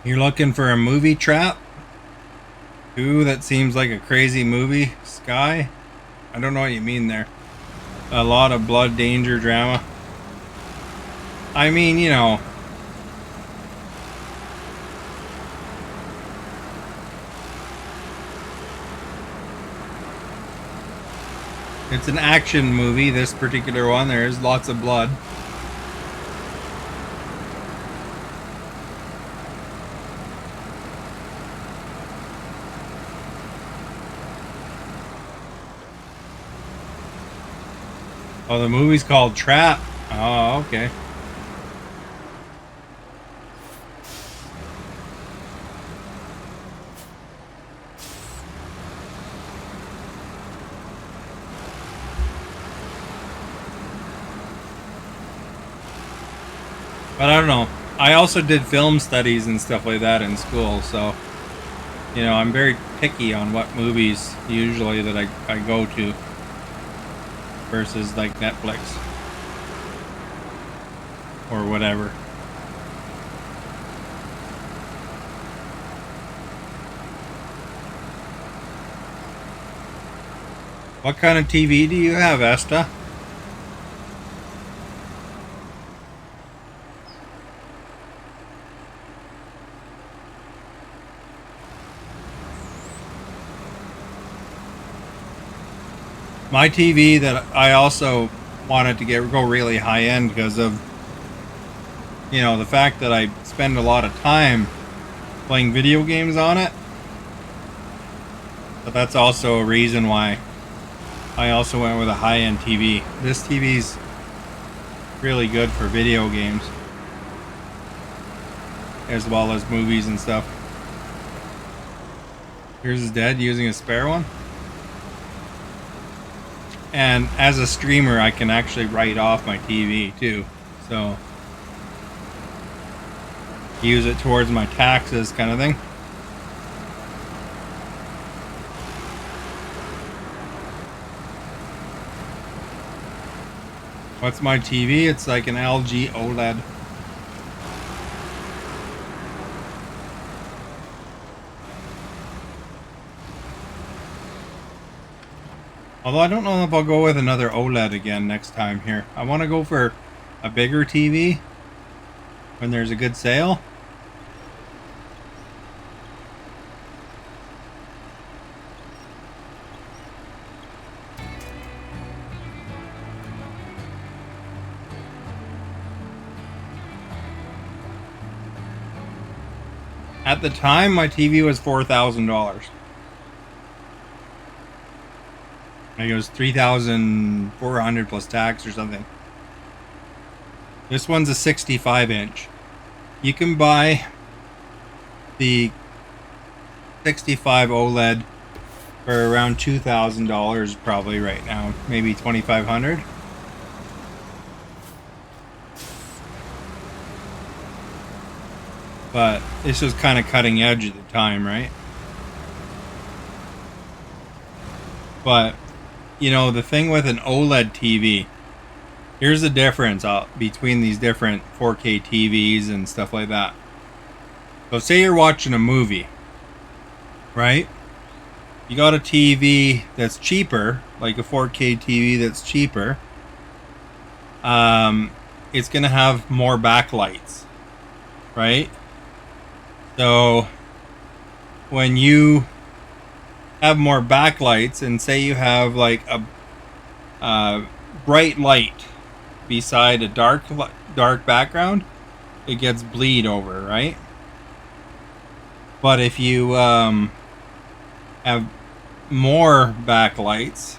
You're looking for a movie trap? Ooh, that seems like a crazy movie. Sky? I don't know what you mean there. A lot of blood, danger, drama. I mean, you know, it's an action movie, this particular one. There is lots of blood. Oh, the movie's called Trap. Oh, okay. But I don't know. I also did film studies and stuff like that in school, so, you know, I'm very picky on what movies usually that I go to versus like Netflix or whatever. What kind of TV do you have, Esta? My TV that I also wanted to go really high end because of, you know, the fact that I spend a lot of time playing video games on it. But that's also a reason why I also went with a high end TV. This TV's really good for video games as well as movies and stuff. Yours is dead, using a spare one. And as a streamer, I can actually write off my TV too. So, use it towards my taxes kind of thing. What's my TV? It's like an LG OLED. Although I don't know if I'll go with another OLED again next time here. I want to go for a bigger TV when there's a good sale. At the time, my TV was $4,000. I think it was $3,400 plus tax or something. This one's a 65-inch. You can buy the 65 OLED for around $2,000 probably right now, maybe $2,500. But this was kind of cutting edge at the time, right? But you know, the thing with an OLED TV, here's the difference between these different 4K TVs and stuff like that. So say you're watching a movie, right? You got a TV that's cheaper, like a 4K TV that's cheaper. It's going to have more backlights, right? So when you have more backlights and say you have like a bright light beside a dark background, it gets bleed over, right? But if you have more backlights,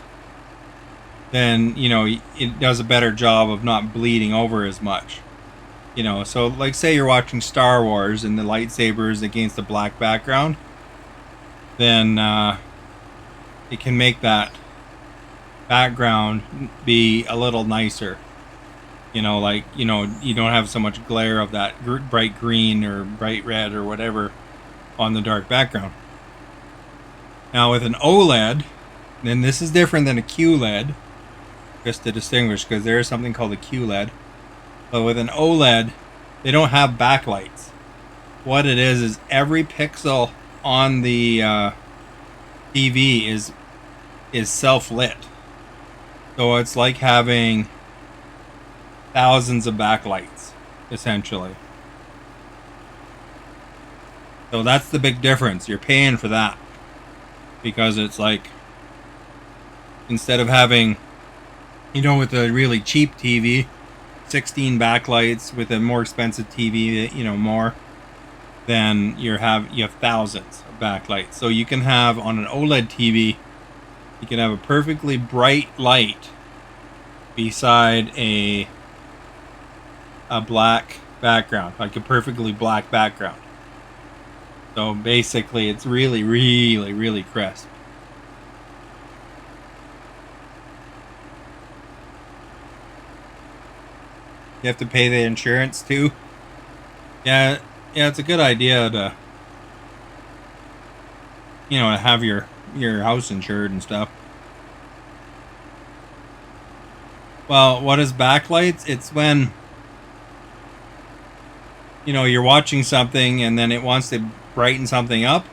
then you know it does a better job of not bleeding over as much. You know, so like say you're watching Star Wars and the lightsabers against the black background, then it can make that background be a little nicer. You know, like, you know, you don't have so much glare of that bright green or bright red or whatever on the dark background. Now with an OLED, then this is different than a QLED, just to distinguish, because there is something called a QLED. But with an OLED, they don't have backlights. What it is every pixel on the TV is self-lit. So it's like having thousands of backlights, essentially. So that's the big difference. You're paying for that. Because it's like, instead of having, with a really cheap TV, 16 backlights, with a more expensive TV, more, then you have thousands of backlights. So you can have, on an OLED TV, you can have a perfectly bright light beside a black background, like a perfectly black background. So basically it's really, really, really crisp. You have to pay the insurance too. Yeah, it's a good idea to, have your house insured and stuff. Well, what is backlights? It's when, you're watching something and then it wants to brighten something up.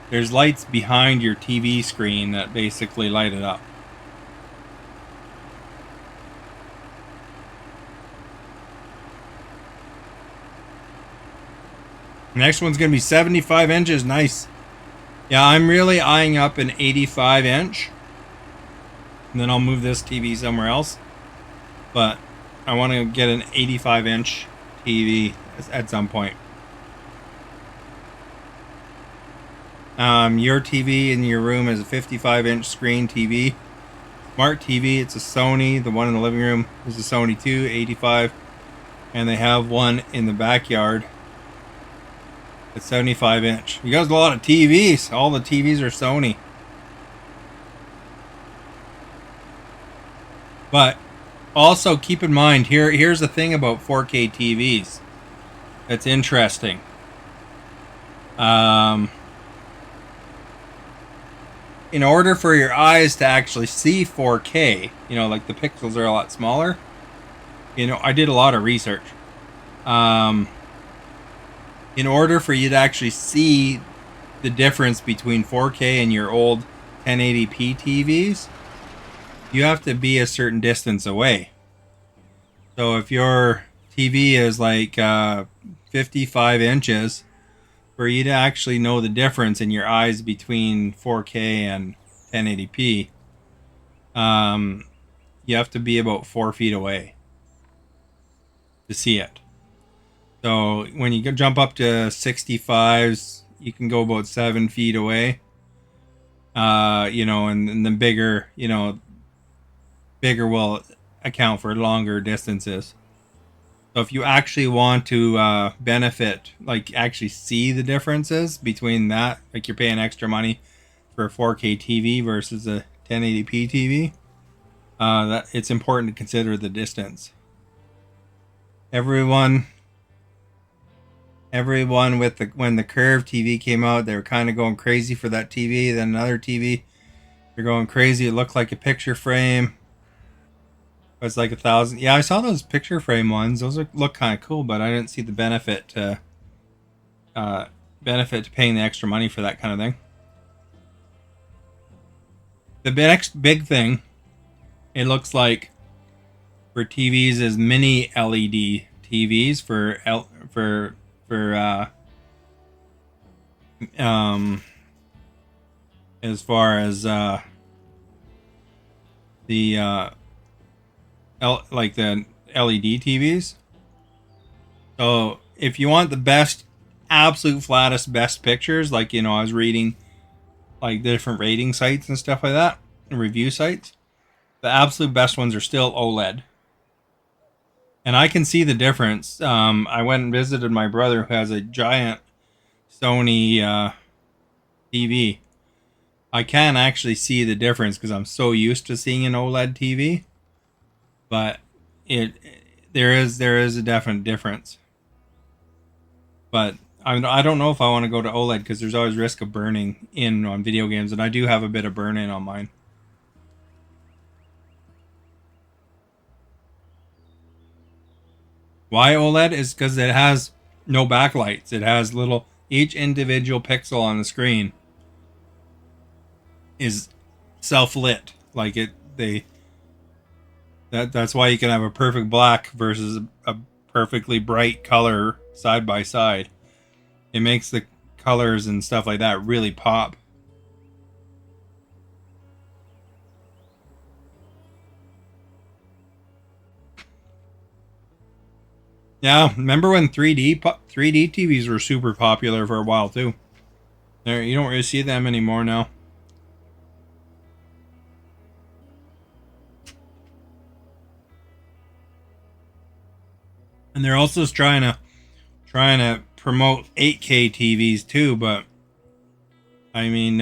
There's lights behind your TV screen that basically light it up. Next one's going to be 75 inches. Nice. Yeah, I'm really eyeing up an 85 inch. And then I'll move this TV somewhere else. But I want to get an 85 inch TV at some point. Your TV in your room is a 55 inch screen TV. Smart TV, it's a Sony. The one in the living room is a Sony 2, 85. And they have one in the backyard. It's 75 inch. You guys have a lot of TVs. All the TVs are Sony. But also keep in mind, here's the thing about 4K TVs. That's interesting. In order for your eyes to actually see 4K, like the pixels are a lot smaller. I did a lot of research. In order for you to actually see the difference between 4K and your old 1080p TVs, you have to be a certain distance away. So if your TV is like 55 inches, for you to actually know the difference in your eyes between 4K and 1080p, you have to be about 4 feet away to see it. So when you jump up to 65s, you can go about 7 feet away. And the bigger will account for longer distances. So if you actually want to benefit, like actually see the differences between that, like you're paying extra money for a 4K TV versus a 1080p TV, that it's important to consider the distance. Everyone when the curved TV came out, they were kind of going crazy for that TV. Then another TV, they're going crazy. It looked like a picture frame. It was like 1,000. Yeah, I saw those picture frame ones. Those look kind of cool, but I didn't see the benefit to paying the extra money for that kind of thing. The next big thing, it looks like, for TVs is mini LED TVs as far as the the LED TVs. So if you want the best, absolute flattest, best pictures, I was reading like different rating sites and stuff like that, and review sites, the absolute best ones are still OLED. And I can see the difference. I went and visited my brother who has a giant Sony TV. I can actually see the difference because I'm so used to seeing an OLED TV. But there is a definite difference. But I don't know if I want to go to OLED because there's always risk of burning in on video games, and I do have a bit of burn in on mine. Why OLED is because it has no backlights. It has each individual pixel on the screen is self-lit. That's why you can have a perfect black versus a perfectly bright color side by side. It makes the colors and stuff like that really pop. Yeah, remember when 3D TVs were super popular for a while too? There, you don't really see them anymore now. And they're also trying to promote 8K TVs too, but I mean,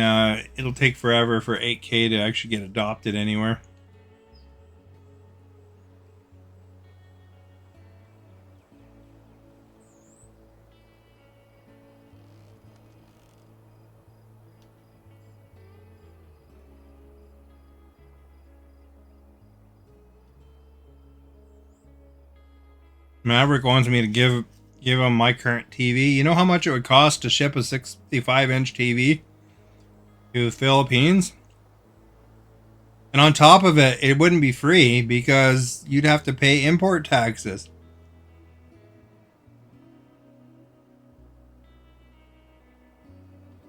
it'll take forever for 8K to actually get adopted anywhere. Maverick wants me to give him my current TV. You know how much it would cost to ship a 65-inch TV to the Philippines? And on top of it, it wouldn't be free because you'd have to pay import taxes.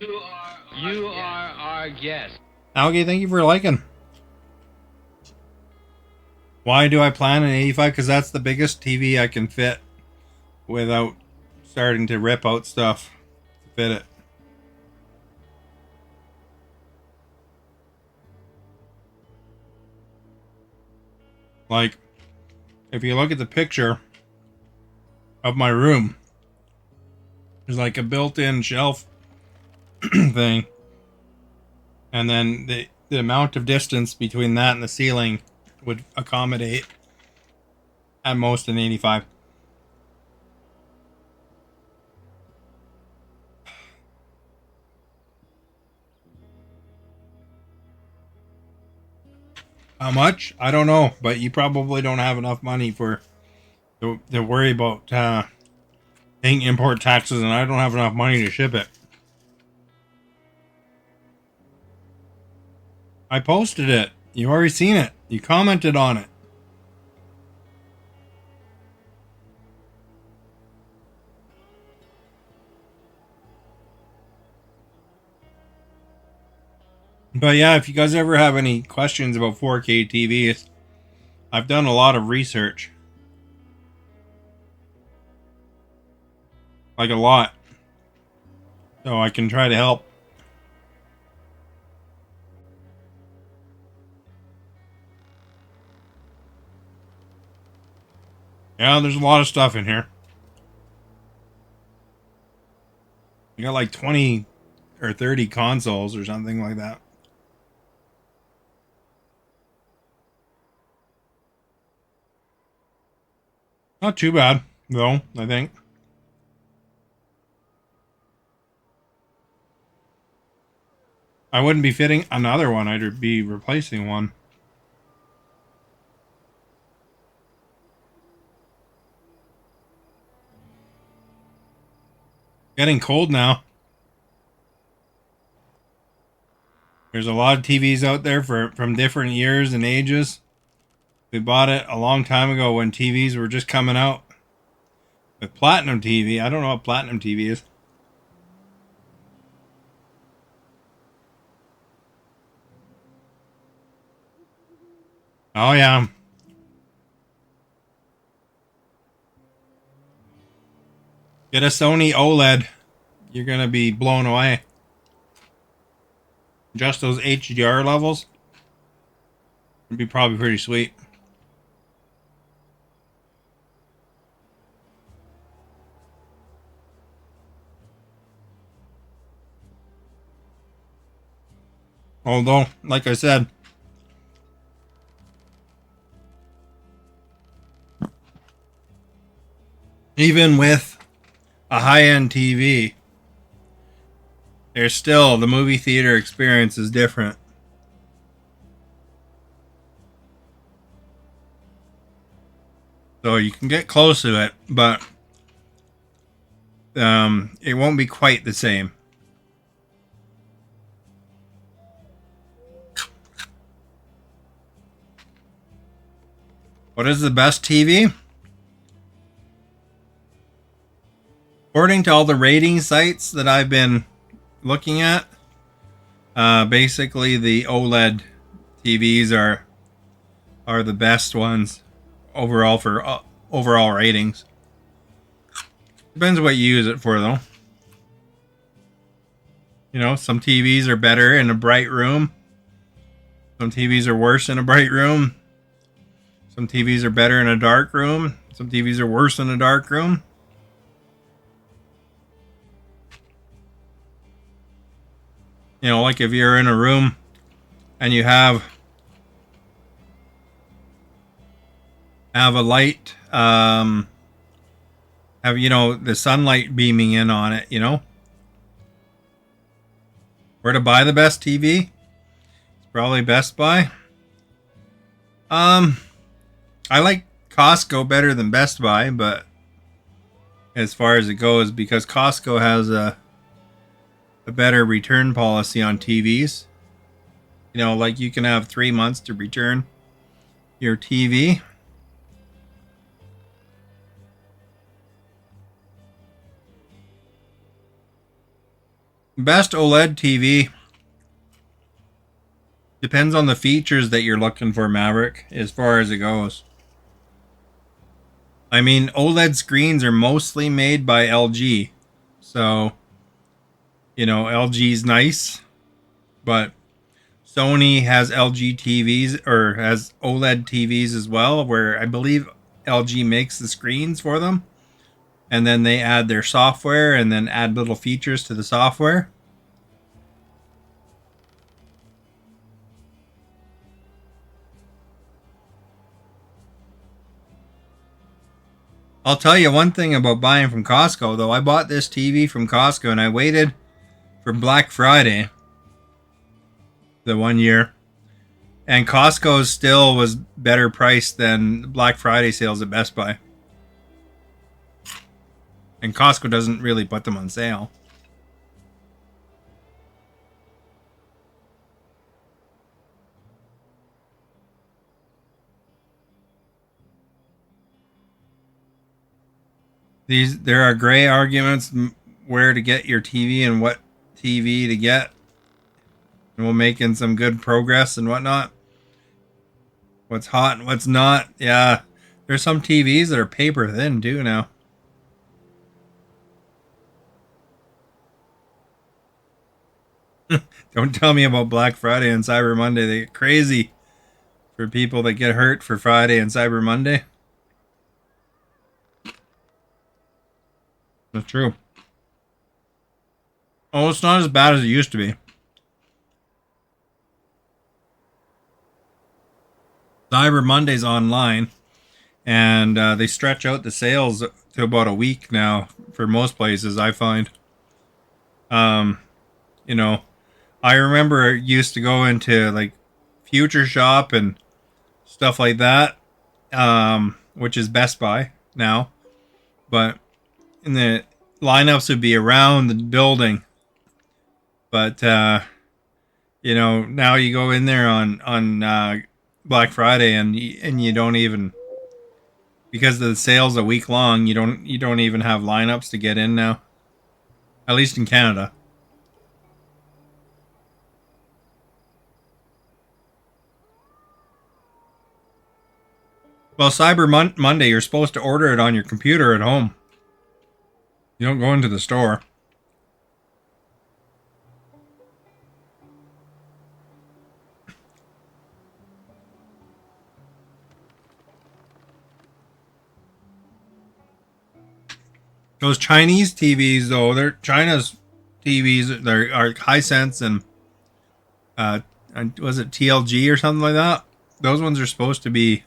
You are our guest. Algae, thank you for liking. Why do I plan an 85? Because that's the biggest TV I can fit without starting to rip out stuff to fit it. Like, if you look at the picture of my room, there's like a built-in shelf thing. And then the amount of distance between that and the ceiling would accommodate at most an 85. How much? I don't know, but you probably don't have enough money to worry about paying import taxes, and I don't have enough money to ship it. I posted it. You've already seen it. You commented on it. But yeah, if you guys ever have any questions about 4K TVs, I've done a lot of research. Like a lot. So I can try to help. Yeah, there's a lot of stuff in here. You got like 20 or 30 consoles or something like that. Not too bad, though, I think. I wouldn't be fitting another one. I'd be replacing one. Getting cold now. There's a lot of TVs out there from different years and ages. We bought it a long time ago when TVs were just coming out. With Platinum TV, I don't know what Platinum TV is. Oh yeah. Get a Sony OLED. You're gonna be blown away. Just those HDR levels would be probably pretty sweet. Although, like I said, even with a high-end TV, there's still the movie theater experience is different. So you can get close to it, but it won't be quite the same. What is the best TV? According to all the rating sites that I've been looking at, basically the OLED TVs are the best ones overall for overall ratings. Depends what you use it for, though. You know, some TVs are better in a bright room. Some TVs are worse in a bright room. Some TVs are better in a dark room. Some TVs are worse in a dark room. You know, like if you're in a room and you have a light, have, you know, the sunlight beaming in on it, you know. Where to buy the best TV? It's probably Best Buy. I like Costco better than Best Buy, but as far as it goes, because Costco has a better return policy on TVs. You know, like you can have 3 months to return your TV. Best OLED TV depends on the features that you're looking for, Maverick, as far as it goes. I mean, OLED screens are mostly made by LG. So, you know, LG's nice, but Sony has LG TVs, or has OLED TVs as well, where I believe LG makes the screens for them. And then they add their software and then add little features to the software. I'll tell you one thing about buying from Costco, though. I bought this TV from Costco and I waited for Black Friday the 1 year. And Costco still was better priced than Black Friday sales at Best Buy. And Costco doesn't really put them on sale. There are gray arguments where to get your TV and what TV to get. And we're making some good progress and whatnot. What's hot and what's not. Yeah, there's some TVs that are paper thin too now. Don't tell me about Black Friday and Cyber Monday. They get crazy for people that get hurt for Friday and Cyber Monday. That's true. Oh, it's not as bad as it used to be. Cyber Monday's online, and they stretch out the sales to about a week now for most places, I find. You know, I remember it used to go into like Future Shop and stuff like that, which is Best Buy now, but in the lineups would be around the building. But you know, now you go in there on Black Friday and you don't even, because the sale's a week long, you don't even have lineups to get in now. At least in Canada. Well, Cyber Monday, you're supposed to order it on your computer at home. You don't go into the store. Those Chinese TVs, though, they're China's TVs. They're are Hisense and was it TLG or something like that? Those ones are supposed to be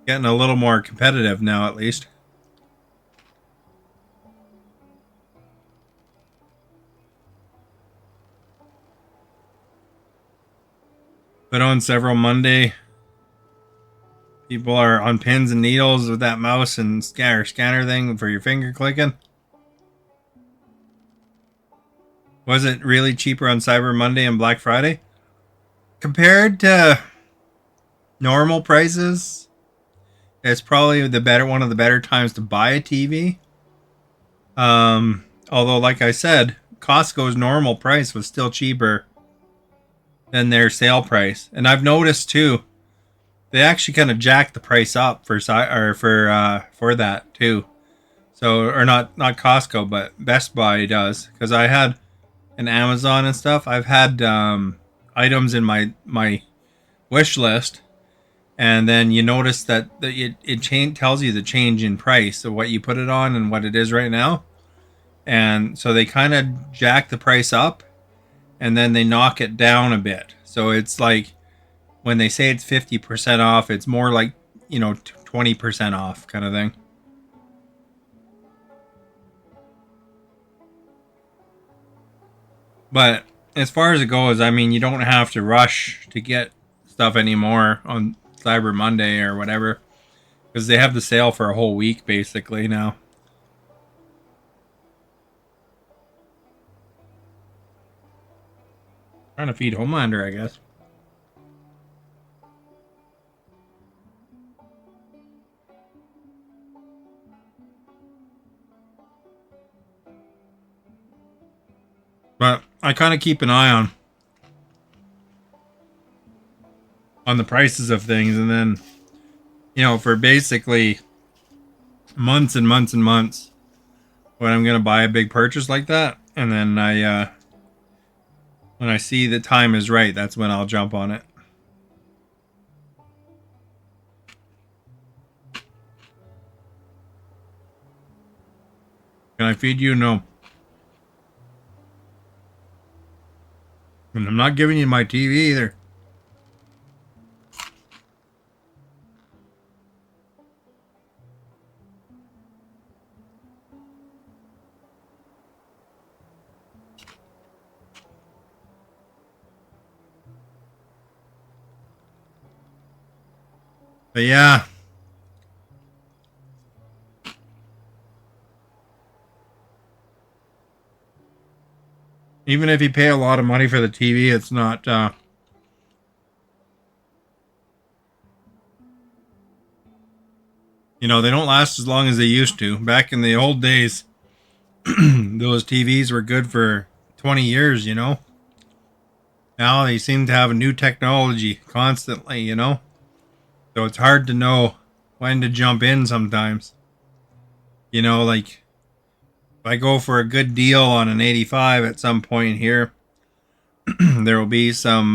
getting a little more competitive now, at least. But on several Monday, people are on pins and needles with that mouse and scanner thing for your finger clicking. Was it really cheaper on Cyber Monday and Black Friday? Compared to normal prices, it's probably one of the better times to buy a TV. Although, like I said, Costco's normal price was still cheaper than their sale price, and I've noticed too, they actually kind of jacked the price up for that too. So, or not Costco, but Best Buy does, because I had an Amazon and stuff. I've had items in my wish list, and then you notice that it tells you the change in price of what you put it on and what it is right now. And so they kind of jack the price up and then they knock it down a bit. So it's like when they say it's 50% off, it's more like, 20% off kind of thing. But as far as it goes, I mean, you don't have to rush to get stuff anymore on Cyber Monday or whatever, because they have the sale for a whole week basically now. Trying to feed Homelander, I guess. But I kind of keep an eye on the prices of things, and then, for basically months and months and months, when I'm gonna buy a big purchase like that, and then when I see the time is right, that's when I'll jump on it. Can I feed you? No. And I'm not giving you my TV either. But yeah. Even if you pay a lot of money for the TV, it's not, they don't last as long as they used to. Back in the old days, those TVs were good for 20 years, Now they seem to have a new technology constantly, So it's hard to know when to jump in sometimes. Like if I go for a good deal on an 85 at some point here, there will be some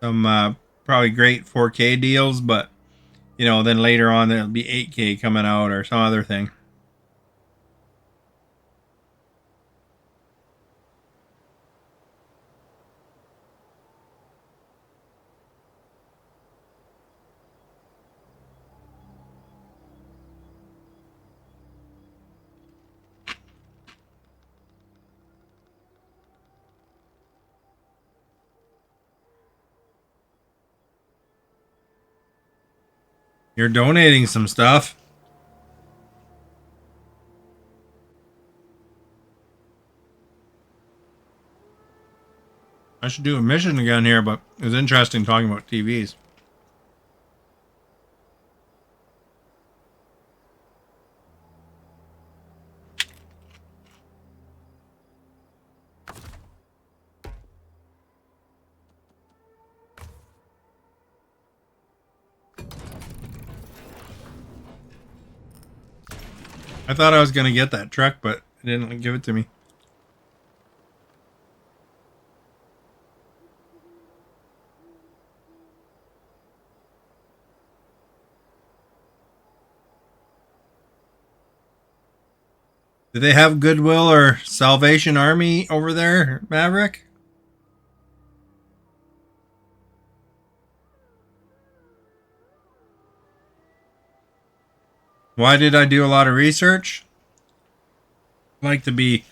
probably great 4K deals, but then later on there'll be 8K coming out or some other thing. You're donating some stuff. I should do a mission again here, but it was interesting talking about TVs. I thought I was going to get that truck, but it didn't give it to me. Do they have Goodwill or Salvation Army over there, Maverick? Why did I do a lot of research? I like to be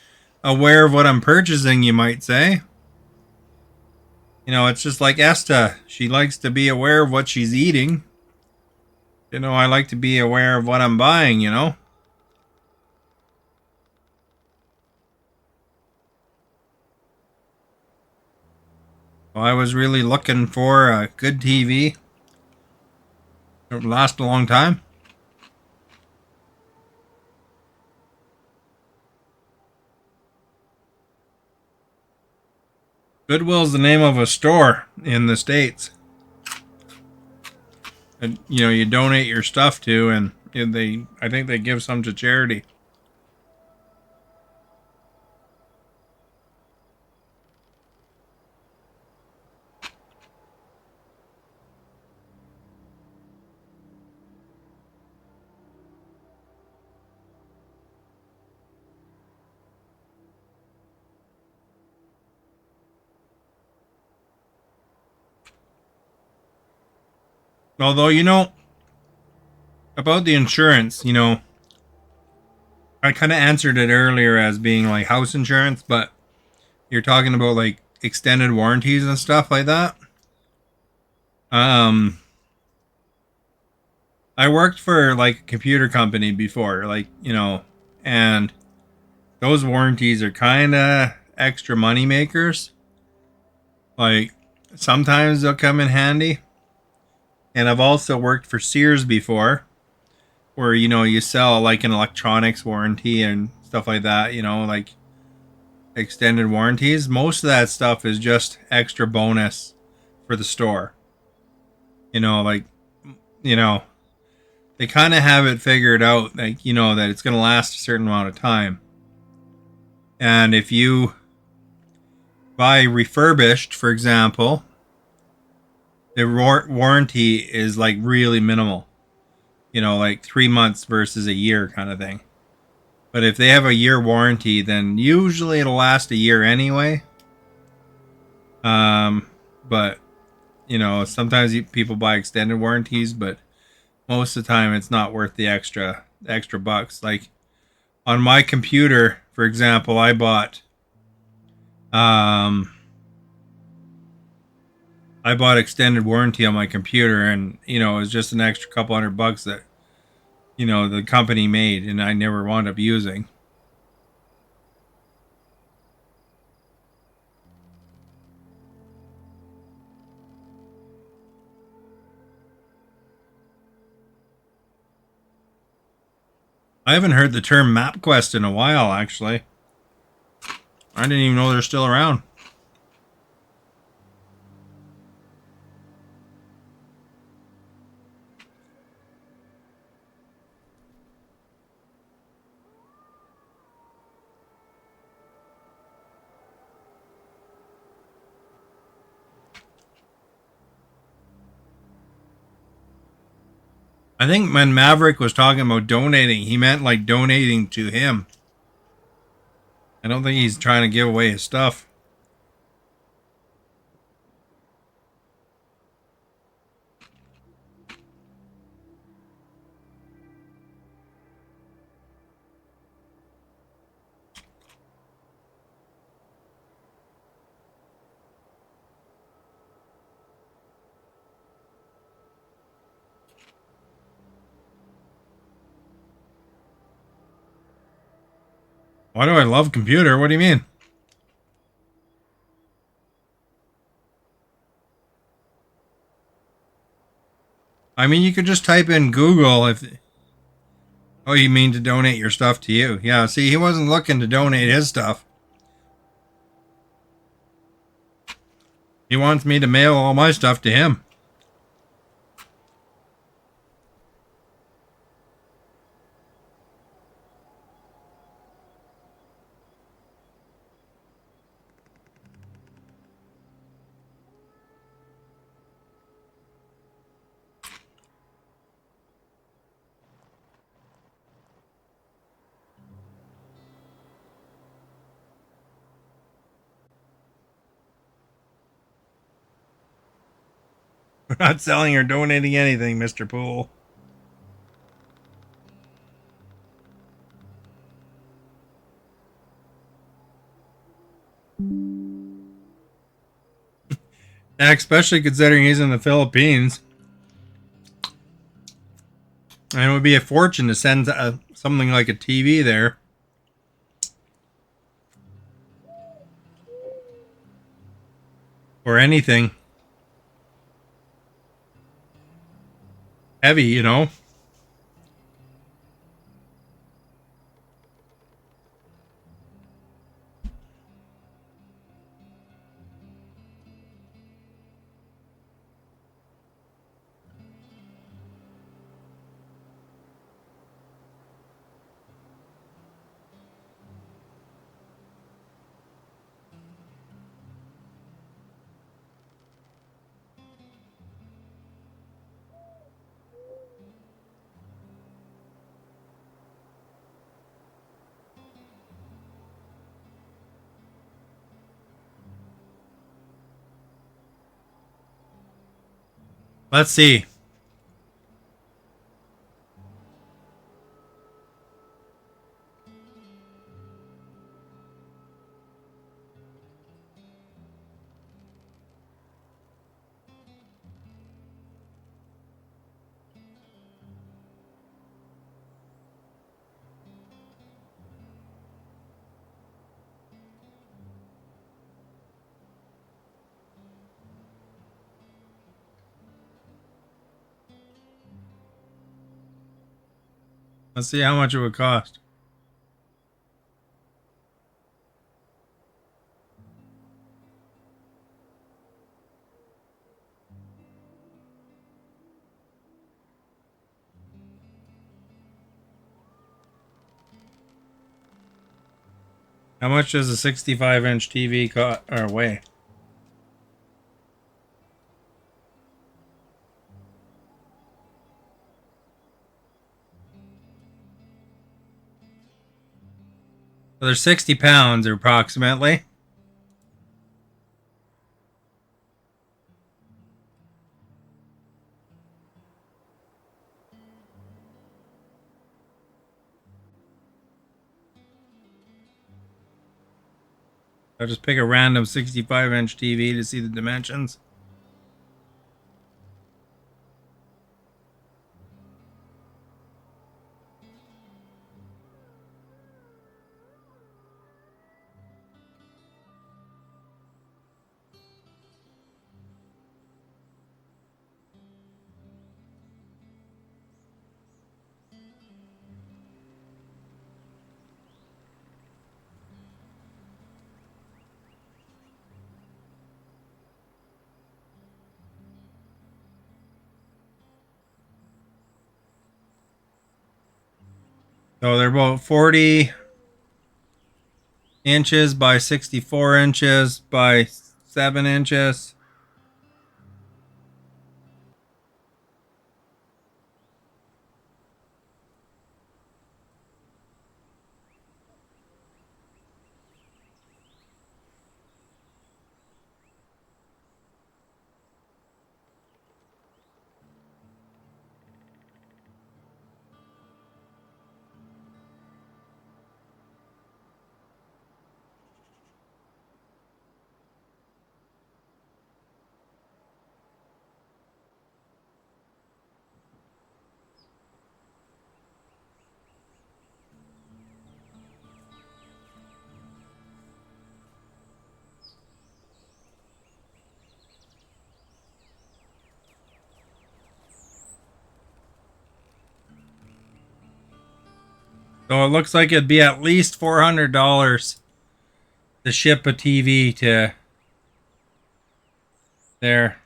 aware of what I'm purchasing, you might say. It's just like Esta. She likes to be aware of what she's eating. I like to be aware of what I'm buying, Well, I was really looking for a good TV. It would last a long time. Goodwill's the name of a store in the States. And, you know, you donate your stuff to, and I think they give some to charity. Although, you know, about the insurance, you know, I kind of answered it earlier as being like house insurance, but you're talking about like extended warranties and stuff like that. I worked for like a computer company before, like, you know, and those warranties are kind of extra money makers. Like, sometimes they'll come in handy. And I've also worked for Sears before, where, you know, you sell like an electronics warranty and stuff like that, you know, like extended warranties. Most of that stuff is just extra bonus for the store. You know, like, you know, they kind of have it figured out, like, you know, that it's going to last a certain amount of time. And if you buy refurbished, for example, the warranty is like really minimal. You know, like 3 months versus a year kind of thing. But if they have a year warranty, then usually it'll last a year anyway. But you know, sometimes people buy extended warranties, but most of the time it's not worth the extra bucks. Like on my computer, for example, I bought extended warranty on my computer, and you know, it was just an extra couple $100 that, you know, the company made, and I never wound up using. I haven't heard the term MapQuest in a while, actually. I didn't even know they're still around. I think when Maverick was talking about donating, he meant like donating to him. I don't think he's trying to give away his stuff. Why do I love computer? What do you mean? I mean, you could just type in Google if... Oh, you mean to donate your stuff to you? Yeah, see, he wasn't looking to donate his stuff. He wants me to mail all my stuff to him. We're not selling or donating anything, Mr. Poole. Especially considering he's in the Philippines. And it would be a fortune to send something like a TV there. Or anything. heavy, you know. Let's see. Let's see how much it would cost. How much does a 65-inch TV cost or weigh? So they're 60 pounds approximately. I'll just pick a random 65-inch TV to see the dimensions. So they're about 40 inches by 64 inches by 7 inches. So it looks like it'd be at least $400 to ship a TV to there.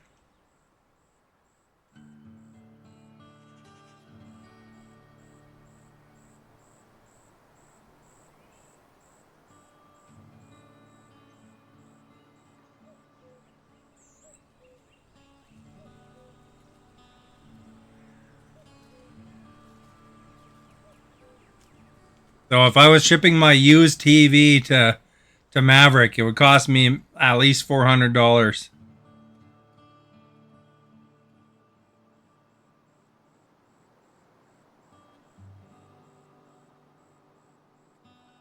So if I was shipping my used TV to Maverick, it would cost me at least $400.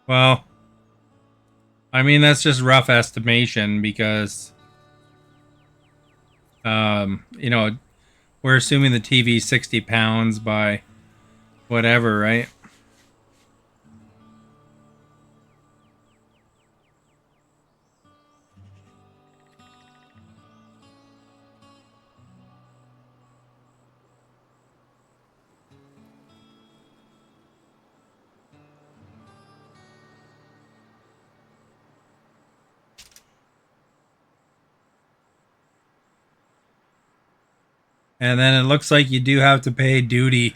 Well, I mean that's just rough estimation because you know, we're assuming the TV is 60 pounds by whatever, right? And then it looks like you do have to pay duty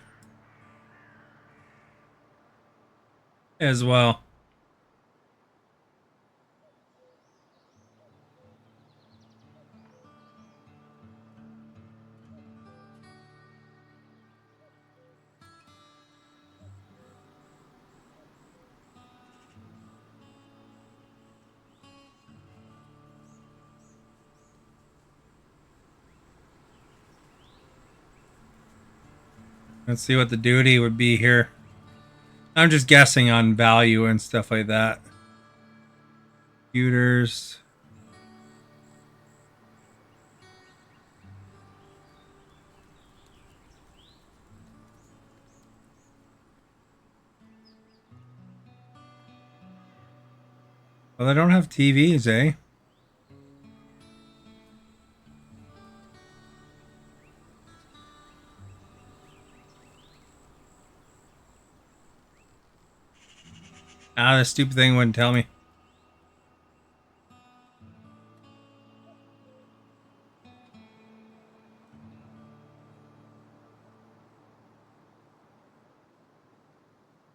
as well. Let's see what the duty would be here. I'm just guessing on value and stuff like that. Computers. Well, they don't have TVs, eh? Ah, this stupid thing wouldn't tell me.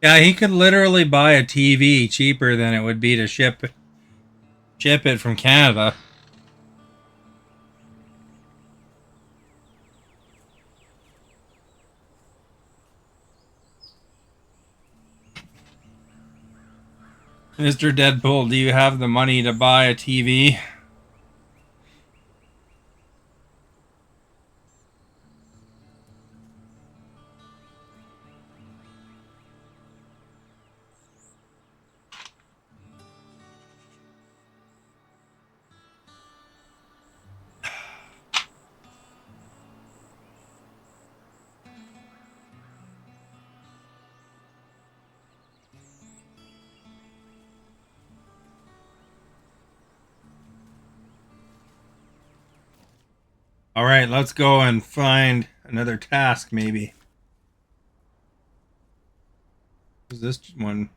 Yeah, he could literally buy a TV cheaper than it would be to ship it from Canada. Mr. Deadpool, do you have the money to buy a TV? All right, let's go and find another task, maybe. What's this one?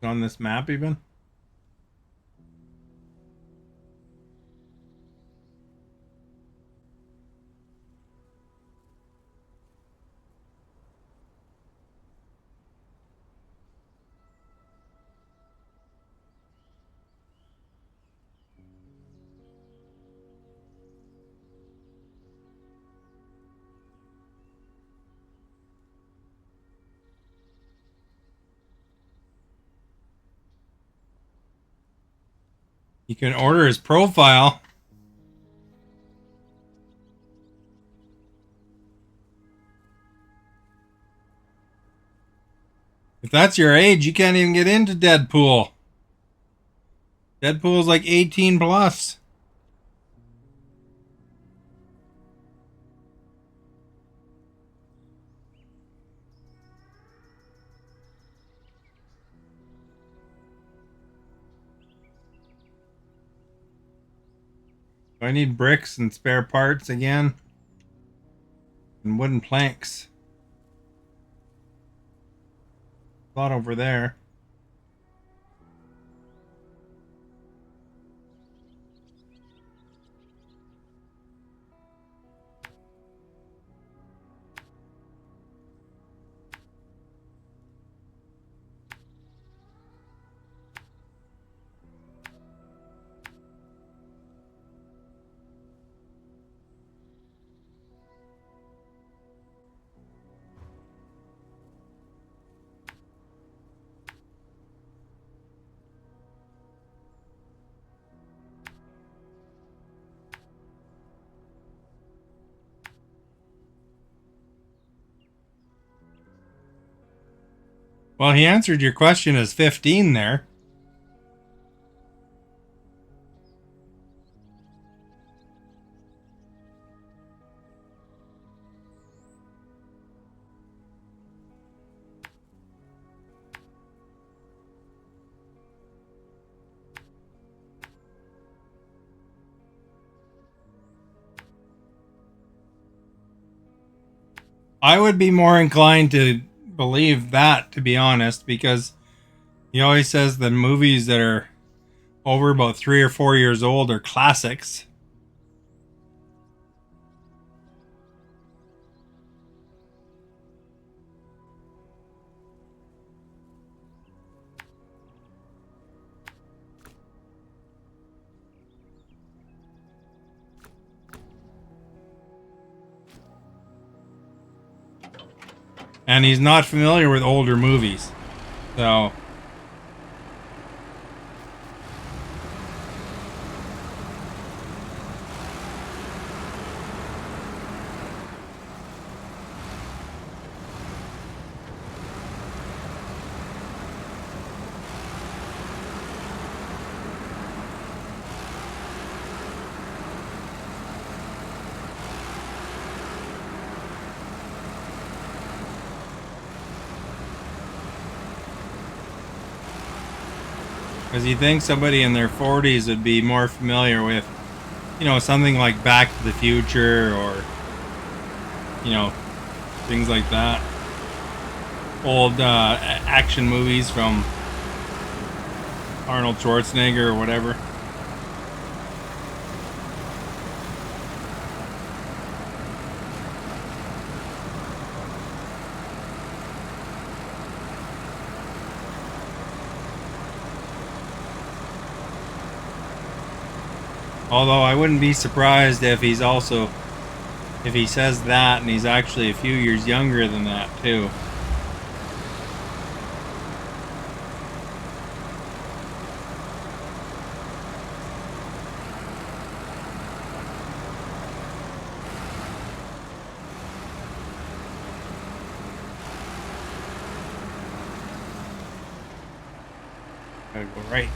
On this map, even? You can order his profile. If that's your age, you can't even get into Deadpool. Deadpool's like 18 plus. I need bricks and spare parts again. And wooden planks. A lot over there. Well, he answered your question as 15 there. I would be more inclined to believe that, to be honest, because he always says that movies that are over about 3 or 4 years old are classics. And he's not familiar with older movies. So because you think somebody in their 40s would be more familiar with, you know, something like Back to the Future or, you know, things like that. Old action movies from Arnold Schwarzenegger or whatever. Although I wouldn't be surprised if he says that and he's actually a few years younger than that too. Gotta go right.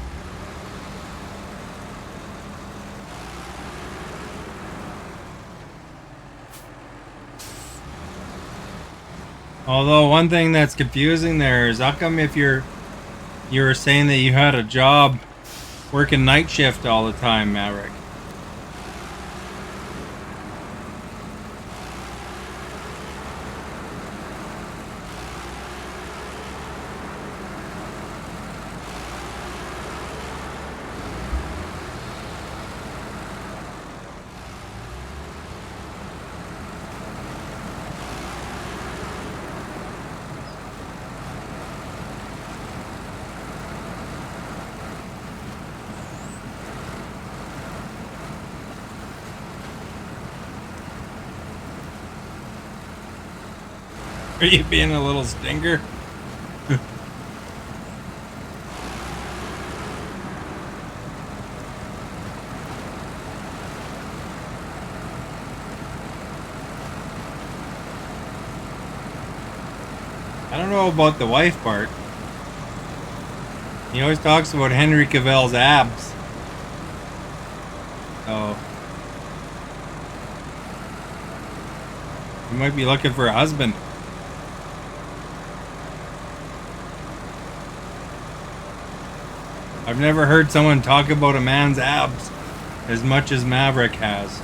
Although one thing that's confusing there is how come if you were saying that you had a job working night shift all the time, Maverick? Are you being a little stinker? I don't know about the wife part. He always talks about Henry Cavill's abs. So you might be looking for a husband. I've never heard someone talk about a man's abs as much as Maverick has.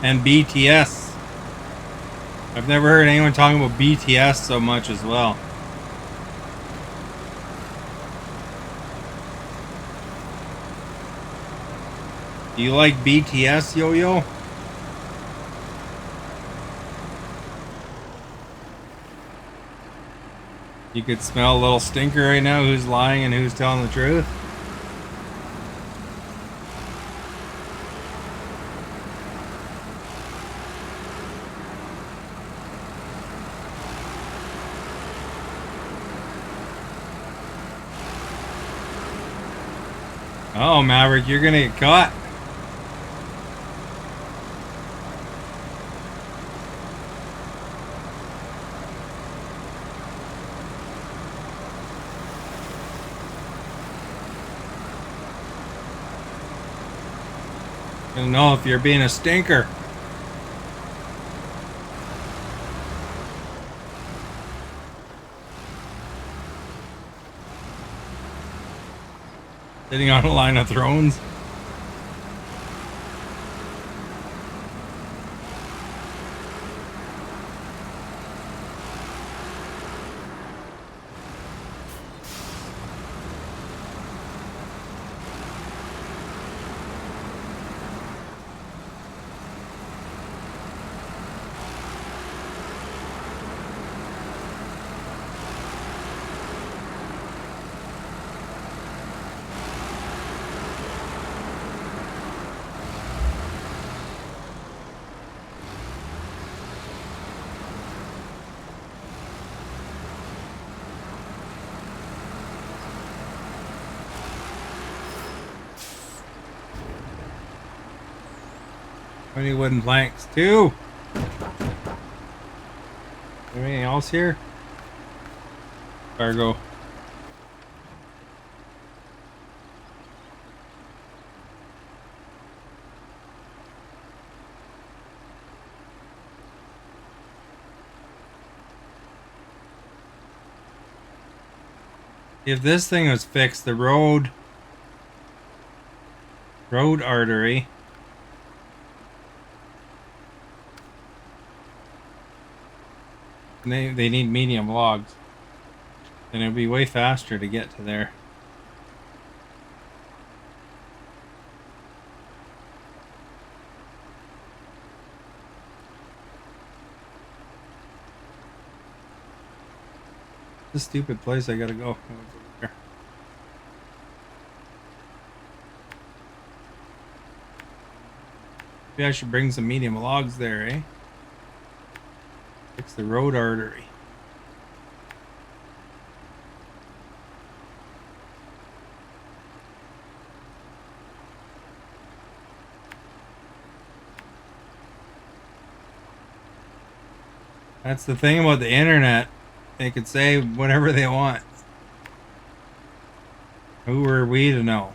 And BTS. I've never heard anyone talking about BTS so much as well. Do you like BTS, Yo-Yo? You could smell a little stinker right now. Who's lying and who's telling the truth? Oh, Maverick, you're gonna get caught. Gonna know if you're being a stinker. Sitting on a line of thrones. How many wooden planks? 2! Anything else here? Cargo. If this thing was fixed, the road artery. They need medium logs. And it'd be way faster to get to there. This stupid place I gotta go. Oh, it's over there. Maybe I should bring some medium logs there, eh? Fix the road artery. That's the thing about the internet. They could say whatever they want. Who are we to know?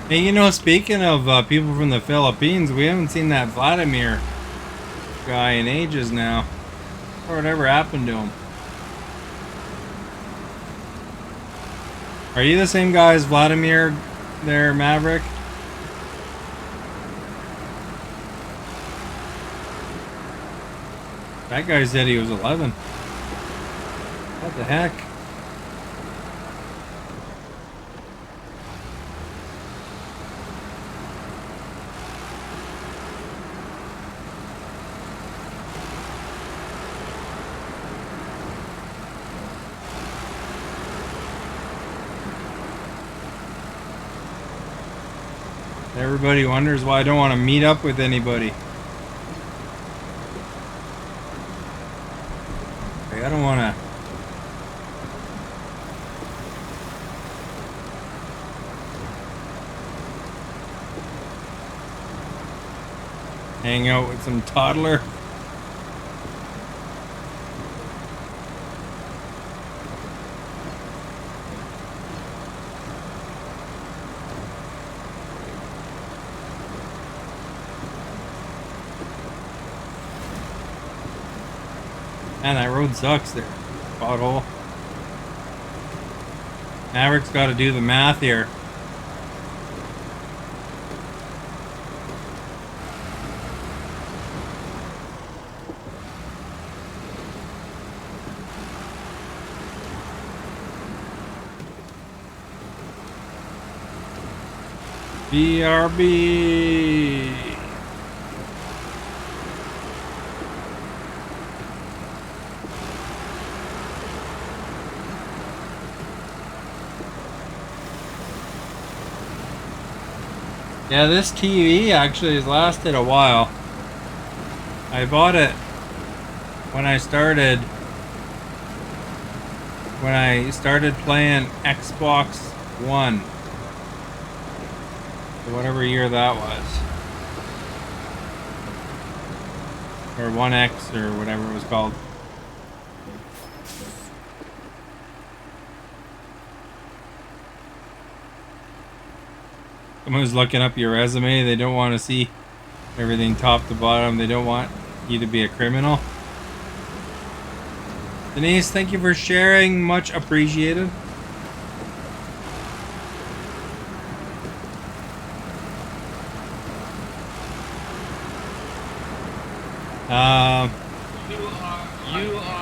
Hey, you know, speaking of people from the Philippines, we haven't seen that Vladimir guy in ages now. Or whatever happened to him. Are you the same guy as Vladimir there, Maverick? That guy said he was 11. What the heck? Everybody wonders why I don't want to meet up with anybody. Like, I don't want to. Hang out with some toddler. Man, that road sucks there. Pothole. Maverick's got to do the math here. BRB. Yeah, this TV actually has lasted a while. I bought it when I started playing Xbox One. Whatever year that was. Or 1X or whatever it was called. Someone's looking up your resume. They don't want to see everything top to bottom. They don't want you to be a criminal. Denise, thank you for sharing. Much appreciated.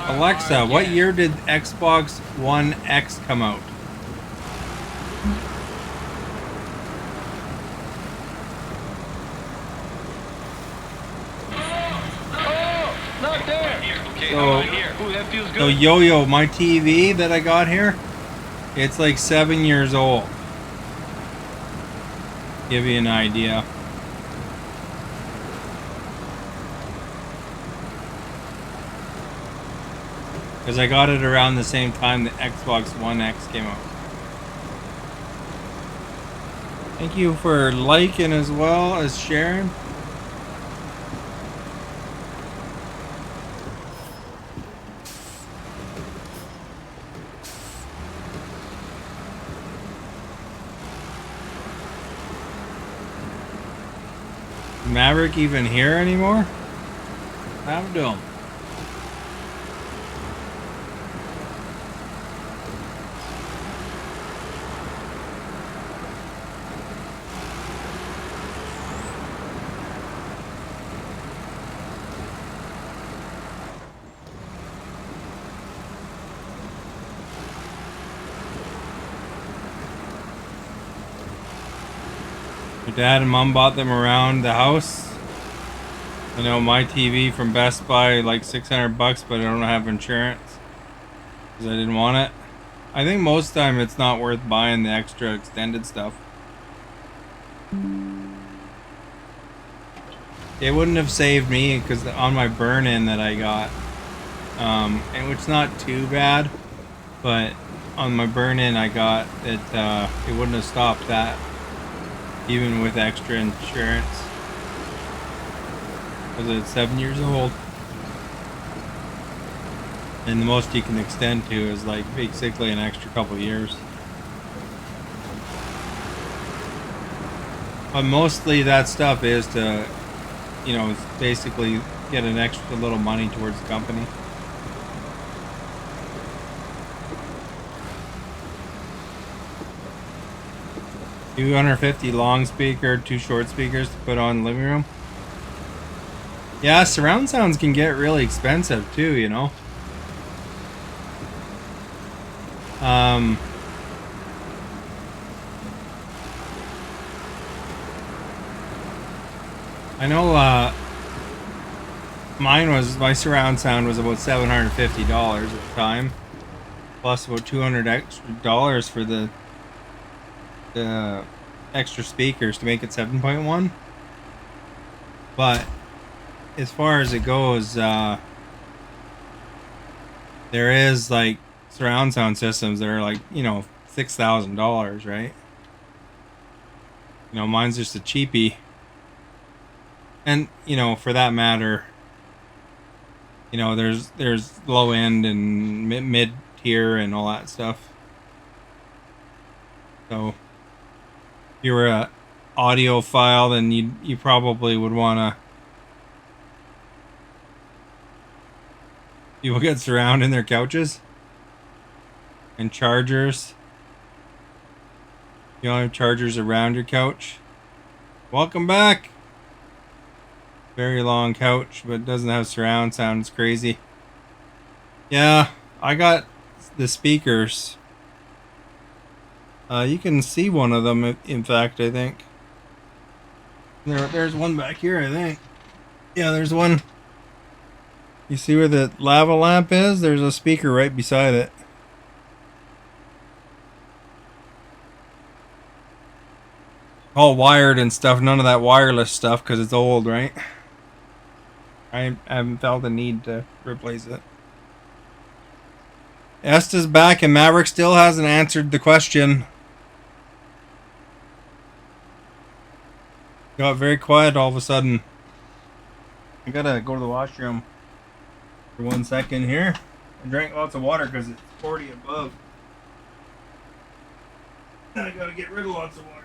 Alexa, what year did Xbox One X come out? Not there. Okay, So- how about here? Ooh, that feels good. So Yo-Yo, my TV that I got here, it's like 7 years old. Give you an idea. Because I got it around the same time the Xbox One X came out. Thank you for liking as well as sharing. Maverick even here anymore? What happened to him? Your dad and mom bought them around the house. I know my TV from Best Buy like 600 bucks, but I don't have insurance because I didn't want it. I think most time it's not worth buying the extra extended stuff. It wouldn't have saved me because on my burn-in that I got, and which not too bad, but on my burn-in I got it. It wouldn't have stopped that, even with extra insurance, because it's 7 years old, and the most you can extend to is like basically an extra couple years. But mostly that stuff is to, you know, it's basically get an extra little money towards the company. $250 long speaker, 2 short speakers to put on the living room. Yeah, surround sounds can get really expensive too, you know. I know my surround sound was about $750 at the time, plus about $200 extra for the extra speakers to make it 7.1. But as far as it goes, there is like surround sound systems that are like, you know, $6,000, right? You know, mine's just a cheapie. And, you know, for that matter, you know, there's low end and mid tier and all that stuff. So if you were a audiophile, then you probably would want to. People get surround in their couches and chargers. You don't have chargers around your couch. Welcome back. Very long couch, but it doesn't have surround sound. It's crazy. Yeah, I got the speakers. You can see one of them, in fact, I think. There's one back here, I think. Yeah, there's one. You see where the lava lamp is? There's a speaker right beside it. All wired and stuff. None of that wireless stuff because it's old, right? I haven't felt the need to replace it. Esta's back and Maverick still hasn't answered the question. Got very quiet all of a sudden. I gotta go to the washroom for 1 second here. I drank lots of water because it's 40 above. I gotta get rid of lots of water.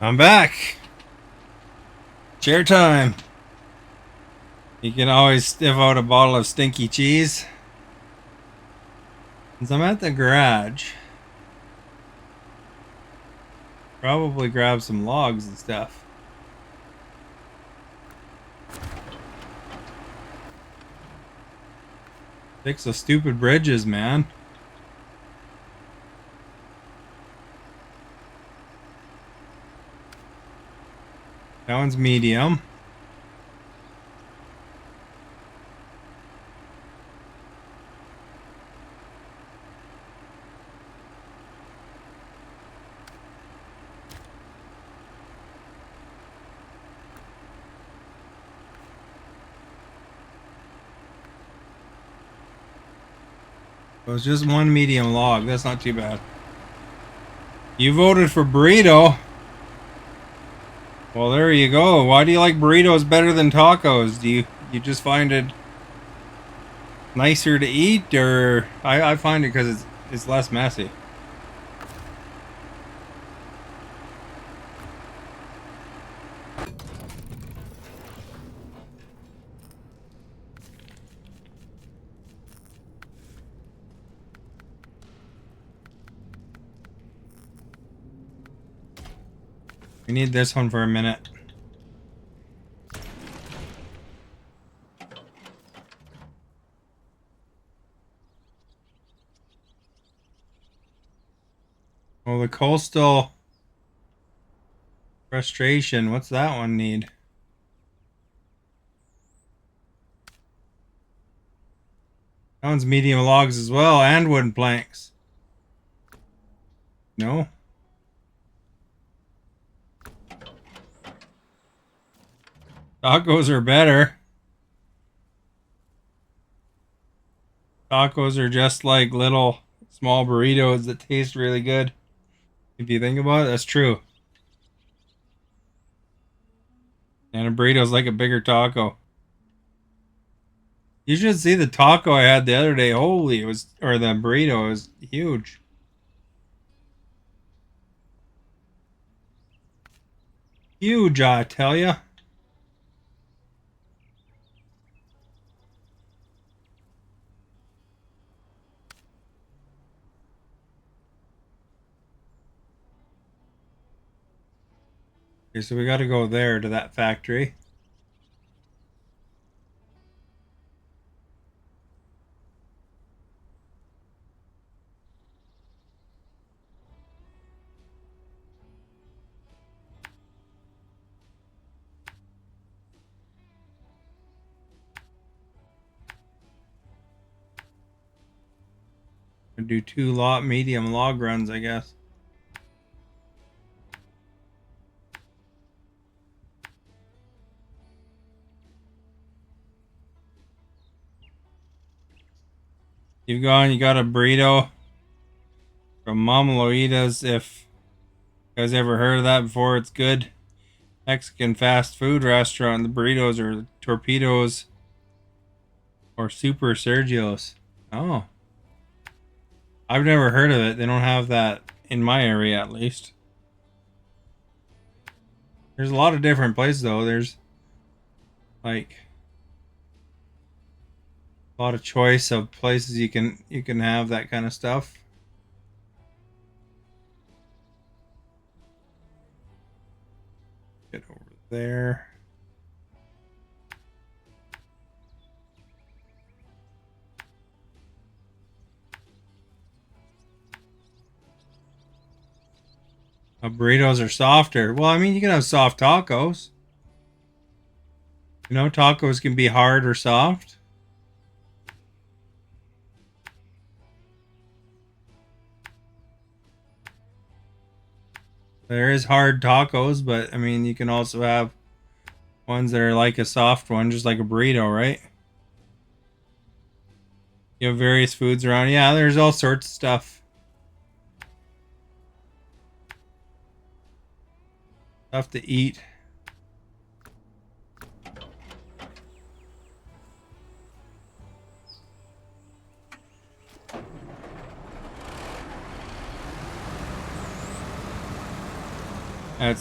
I'm back. Share time. You can always sniff out a bottle of stinky cheese. Since I'm at the garage, probably grab some logs and stuff. Fix the stupid bridges, man. That one's medium. It was just one medium log. That's not too bad. You voted for burrito. Well, there you go. Why do you like burritos better than tacos? Do you just find it nicer to eat, or I find it because it's less messy. We need this one for a minute. Well, the coastal frustration. What's that one need? That one's medium logs as well, and wooden planks. No? Tacos are better. Tacos are just like little small burritos that taste really good. If you think about it, that's true. And a burrito's like a bigger taco. You should see the taco I had the other day. Holy, or the burrito was huge. Huge, I tell ya. Okay, so we got to go there to that factory. Do 2 medium log runs, I guess. You've gone, you got a burrito from Mama Loita's. If you guys ever heard of that before, it's good. Mexican fast food restaurant. The burritos are torpedoes or Super Sergio's. Oh, I've never heard of it. They don't have that in my area, at least. There's a lot of different places, though. There's like a lot of choice of places you can have that kind of stuff. Get over there. Burritos are softer. Well, I mean, you can have soft tacos. You know, tacos can be hard or soft. There is hard tacos, but I mean, you can also have ones that are like a soft one, just like a burrito, right? You have various foods around. Yeah, there's all sorts of stuff. Stuff to eat. At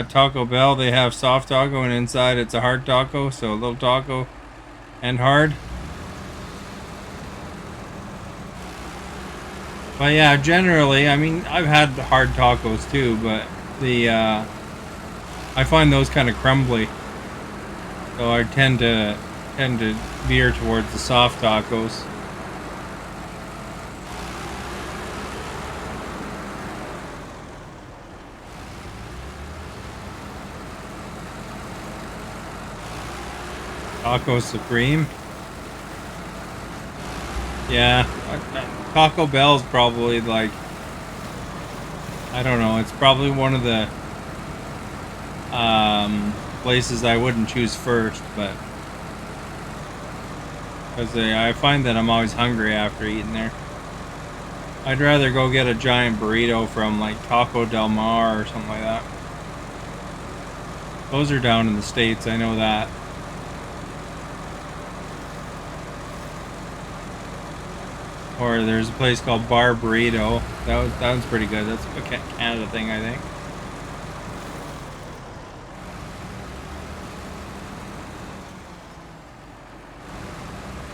Taco Bell, they have soft taco, and inside it's a hard taco, so a little taco and hard. But yeah, generally, I mean, I've had hard tacos too, but I find those kind of crumbly, so I tend to veer towards the soft tacos. Taco Supreme. Yeah, Taco Bell's probably like, I don't know, it's probably one of the places I wouldn't choose first, but because I find that I'm always hungry after eating there. I'd rather go get a giant burrito from like Taco Del Mar or something like that. Those are down in the States, I know that. Or there's a place called Bar Burrito. That one's pretty good. That's a Canada thing, I think.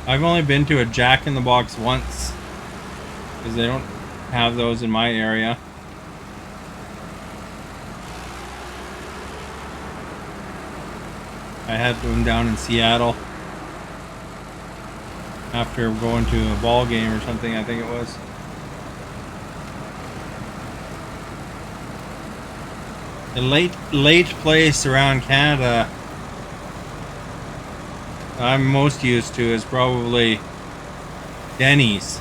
I've only been to a Jack in the Box once, because they don't have those in my area. I had one down in Seattle after going to a ball game or something, I think it was. The late place around Canada I'm most used to is probably Denny's,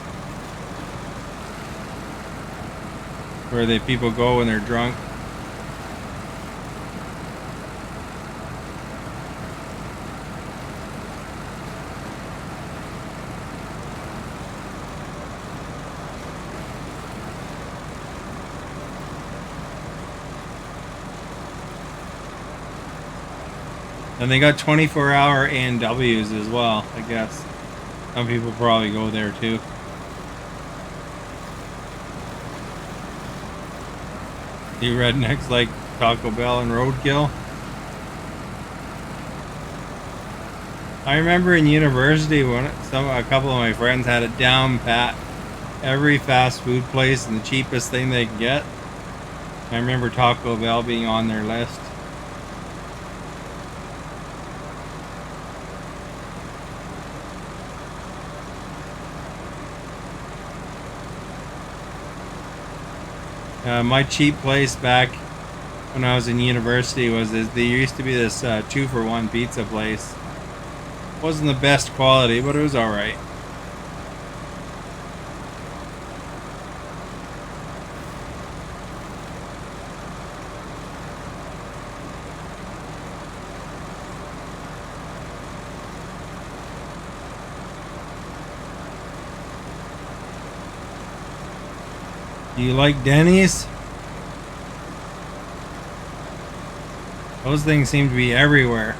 where people go when they're drunk. And they got 24-hour A&Ws as well, I guess. Some people probably go there too. You rednecks like Taco Bell and Roadkill. I remember in university when a couple of my friends had it down pat. Every fast food place and the cheapest thing they could get. I remember Taco Bell being on their list. My cheap place back when I was in university was there used to be this 2-for-1 pizza place. Wasn't the best quality, but it was alright. Do you like Denny's? Those things seem to be everywhere.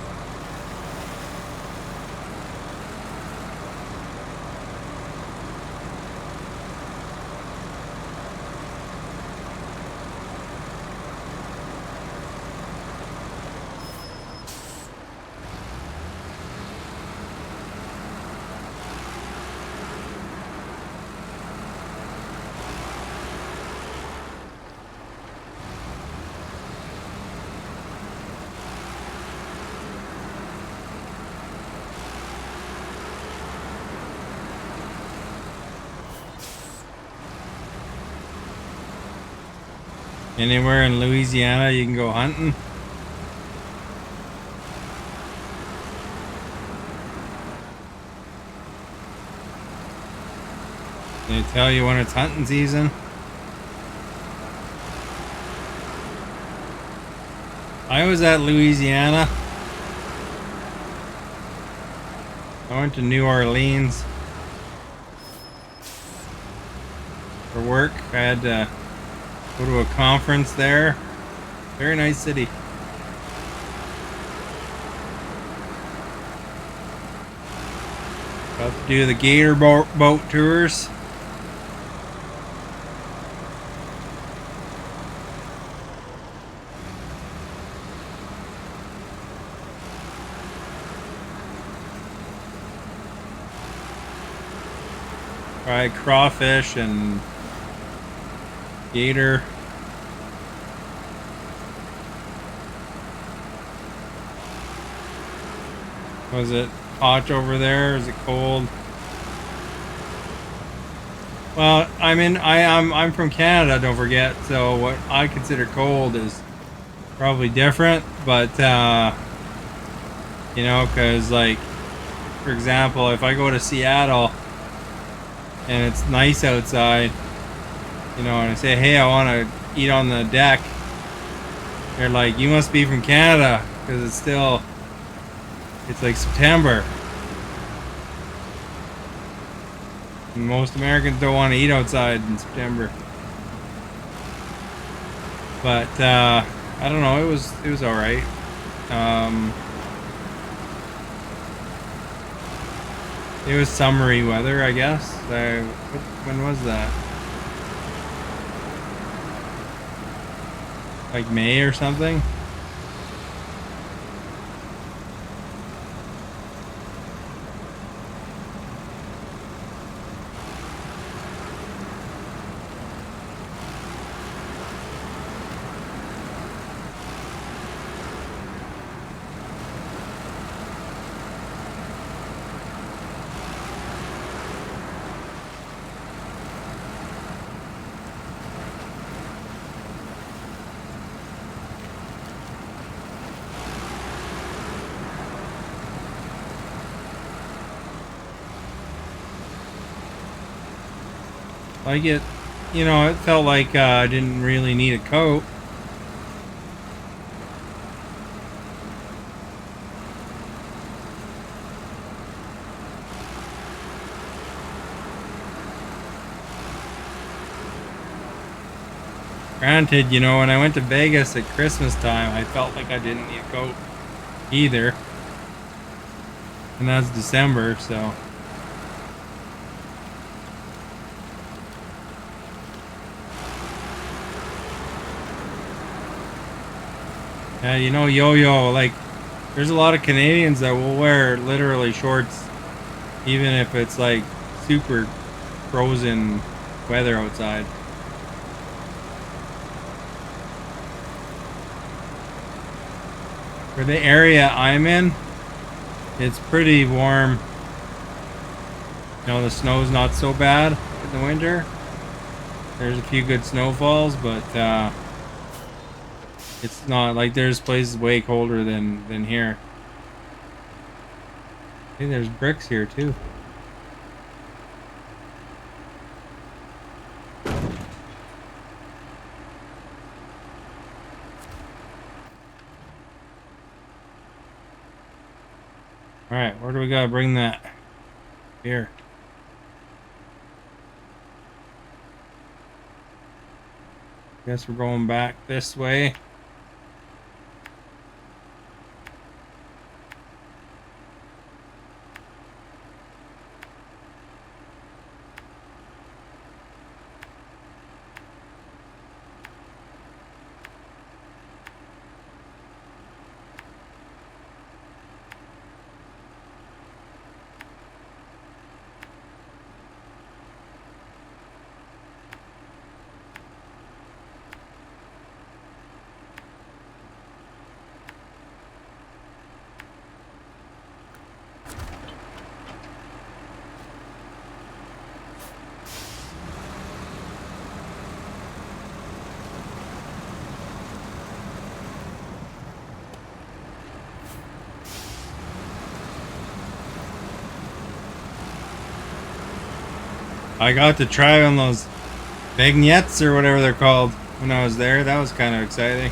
Anywhere in Louisiana you can go hunting. They tell you when it's hunting season. I was at Louisiana. I went to New Orleans for work. I had to go to a conference there. Very nice city. Got to do the gator boat tours. Tried crawfish and gator. Was it hot over there? Is it cold? Well, I'm from Canada, don't forget. So what I consider cold is probably different, but you know, because like, for example, if I go to Seattle and it's nice outside, you know, and I say, hey, I want to eat on the deck, they're like, you must be from Canada, because it's like September. And most Americans don't want to eat outside in September. But I don't know, it was all right. It was summery weather, I guess. When was that? Like May or something? Like it, you know, it felt like I didn't really need a coat. Granted, you know, when I went to Vegas at Christmas time, I felt like I didn't need a coat either. And that's December, so. Yeah, you know, yo-yo, like, there's a lot of Canadians that will wear literally shorts, even if it's like super frozen weather outside. For the area I'm in, it's pretty warm. You know, the snow's not so bad in the winter. There's a few good snowfalls, but it's not like there's places way colder than here. Hey, there's bricks here too. All right, where do we gotta bring that? Here. Guess we're going back this way. I got to try on those vignettes or whatever they're called when I was there. That was kind of exciting.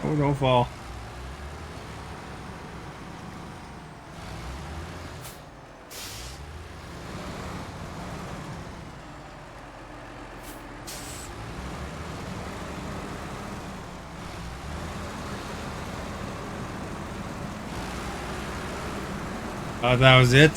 Oh, don't fall. Oh, that was it?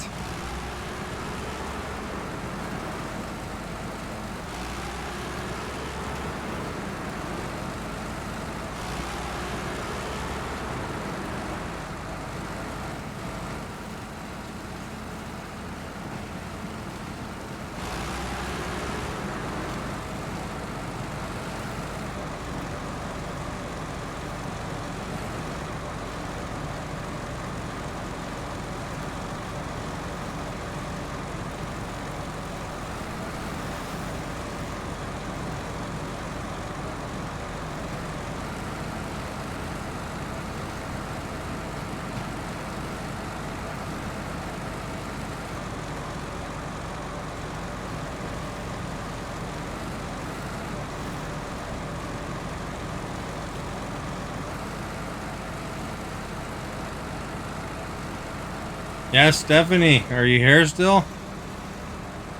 Yeah, Stephanie, are you here still?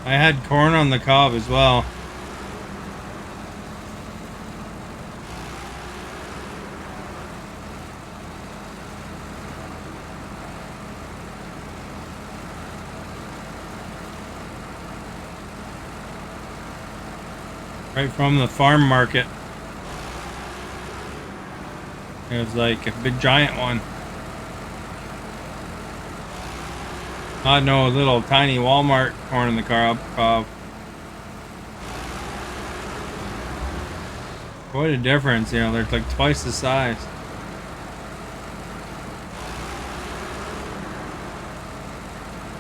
I had corn on the cob as well. Right from the farm market. It was like a big giant one. No, little tiny Walmart corn in the cob. Quite a difference, you know, they're like twice the size.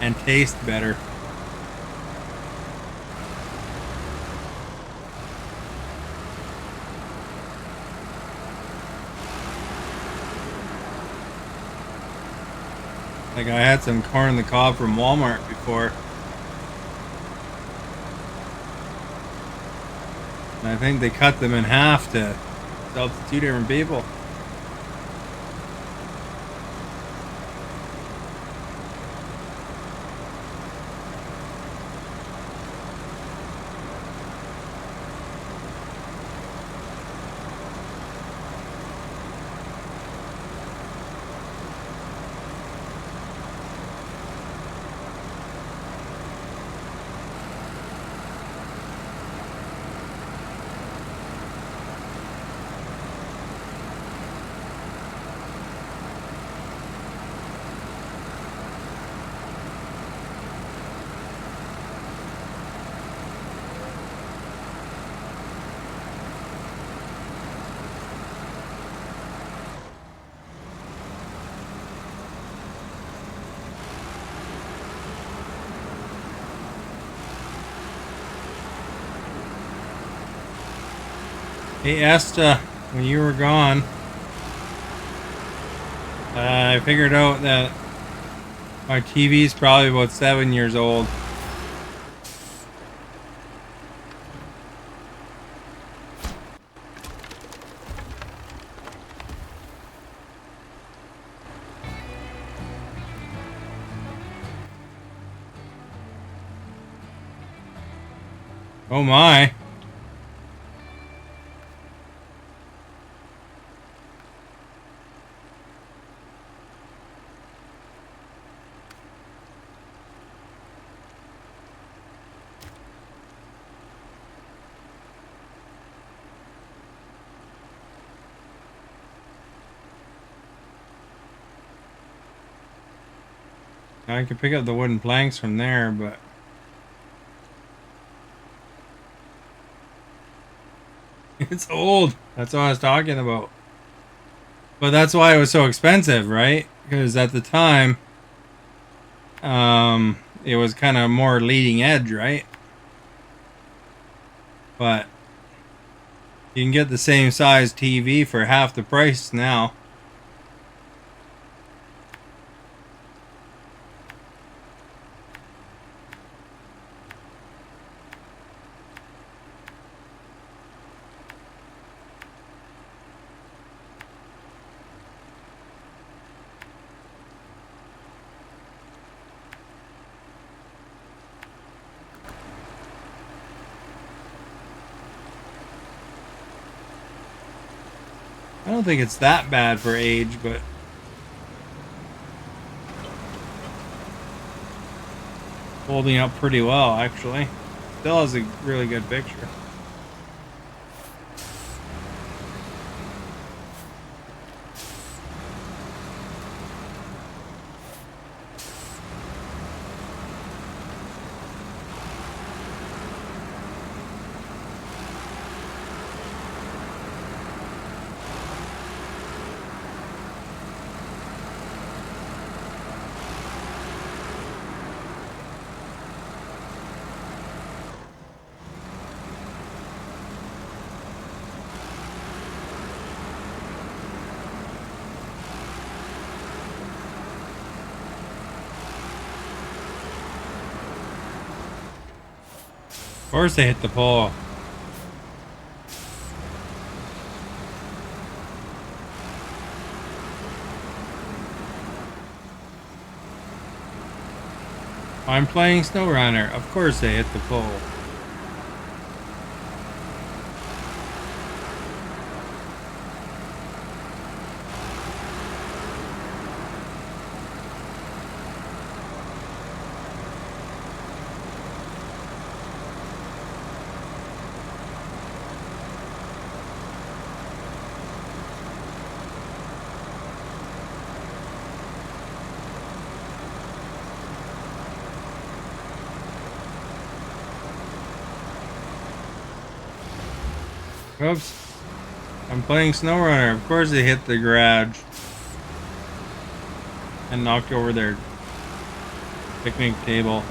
And taste better. Like I had some corn on the cob from Walmart before. And I think they cut them in half to sell to 2 different people. Hey Esta, when you were gone, I figured out that my TV is probably about 7 years old. Oh my. I could pick up the wooden planks from there, but it's old. That's what I was talking about. But that's why it was so expensive, right? Because at the time, it was kind of more leading edge, right? But you can get the same size TV for half the price now. I don't think it's that bad for age, but holding up pretty well, actually. Still has a really good picture. Of course they hit the pole. I'm playing Snowrunner. Of course they hit the pole. Oops. I'm playing Snowrunner. Of course they hit the garage. And knocked over their picnic table.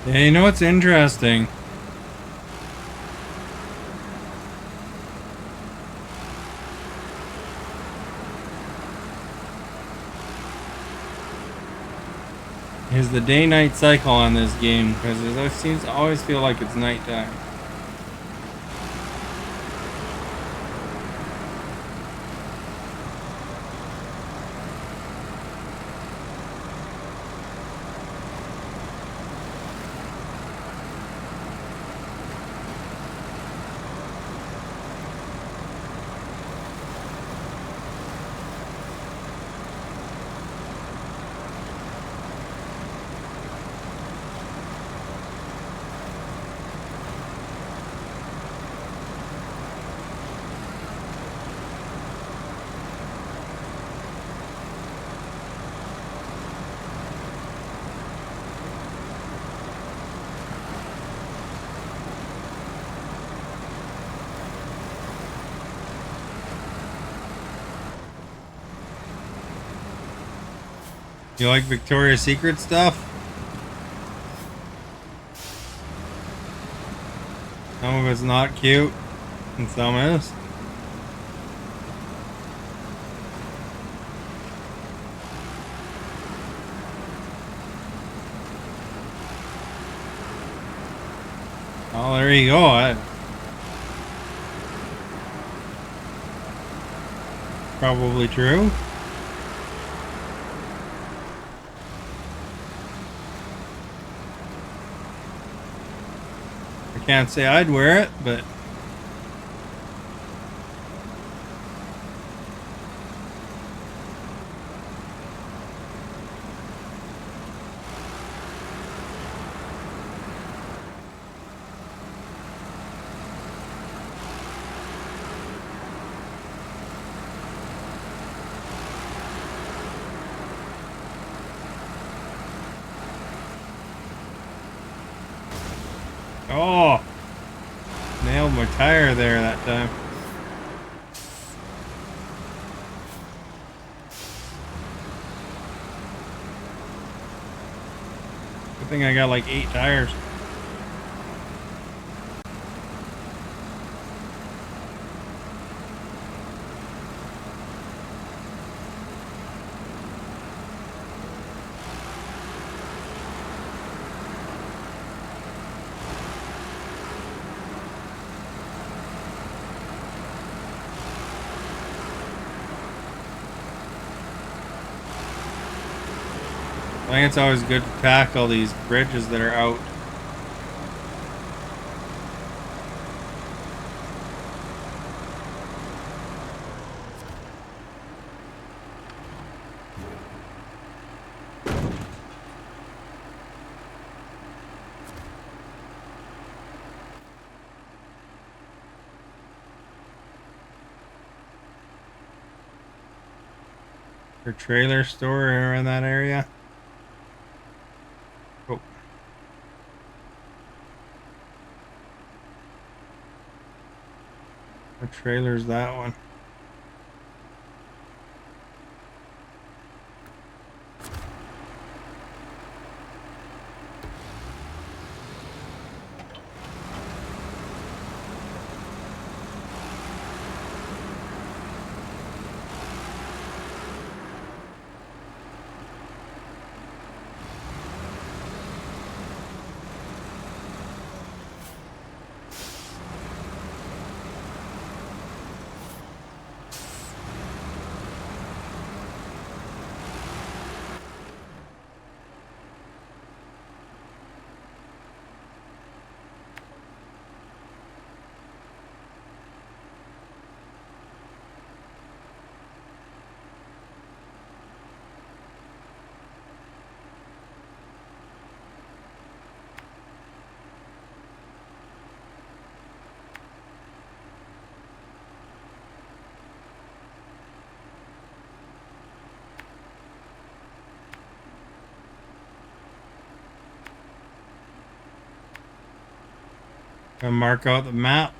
Yeah, you know what's interesting? Is the day-night cycle on this game, because it seems to always feel like it's nighttime. You like Victoria's Secret stuff? Some of it's not cute, and some is. Oh, there you go. Probably true. I can't say I'd wear it, but oh, nailed my tire there that time. Good thing I got like 8 tires. I think it's always good to tackle these bridges that are out. Or trailer store in that area. Oh. What trailer's that one? Gonna mark out the map.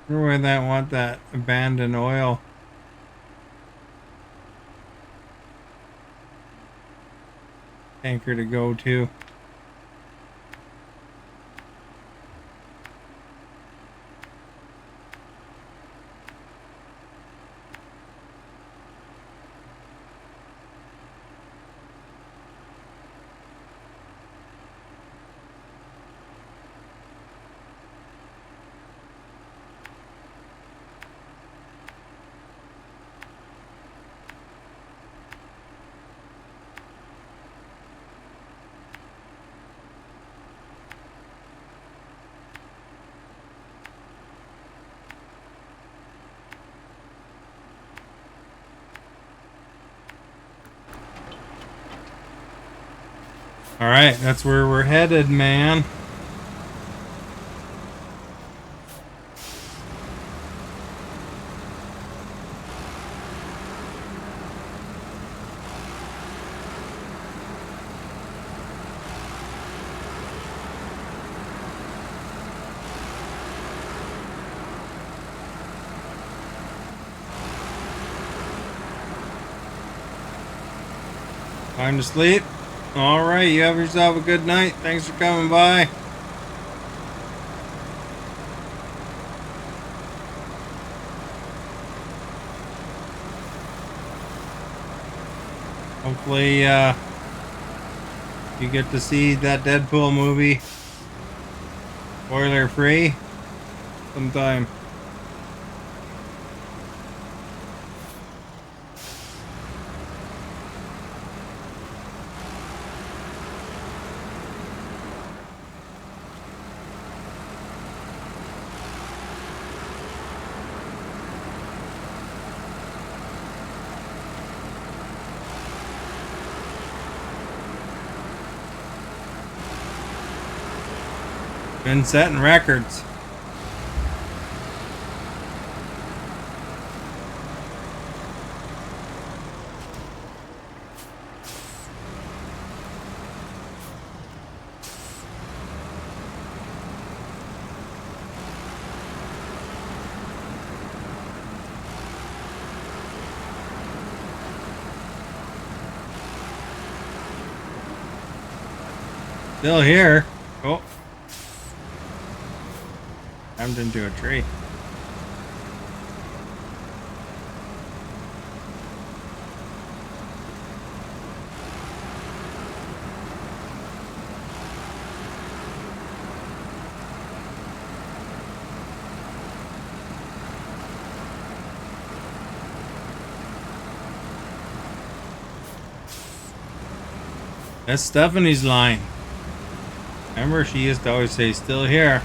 Wonder where that want that abandoned oil tanker to go to. All right, that's where we're headed, man. Time to sleep. All right, you have yourself a good night. Thanks for coming by. Hopefully, you get to see that Deadpool movie spoiler free sometime. Been setting records. Still here. Oh. Rammed into a tree. That's Stephanie's line. Remember, she used to always say, still here.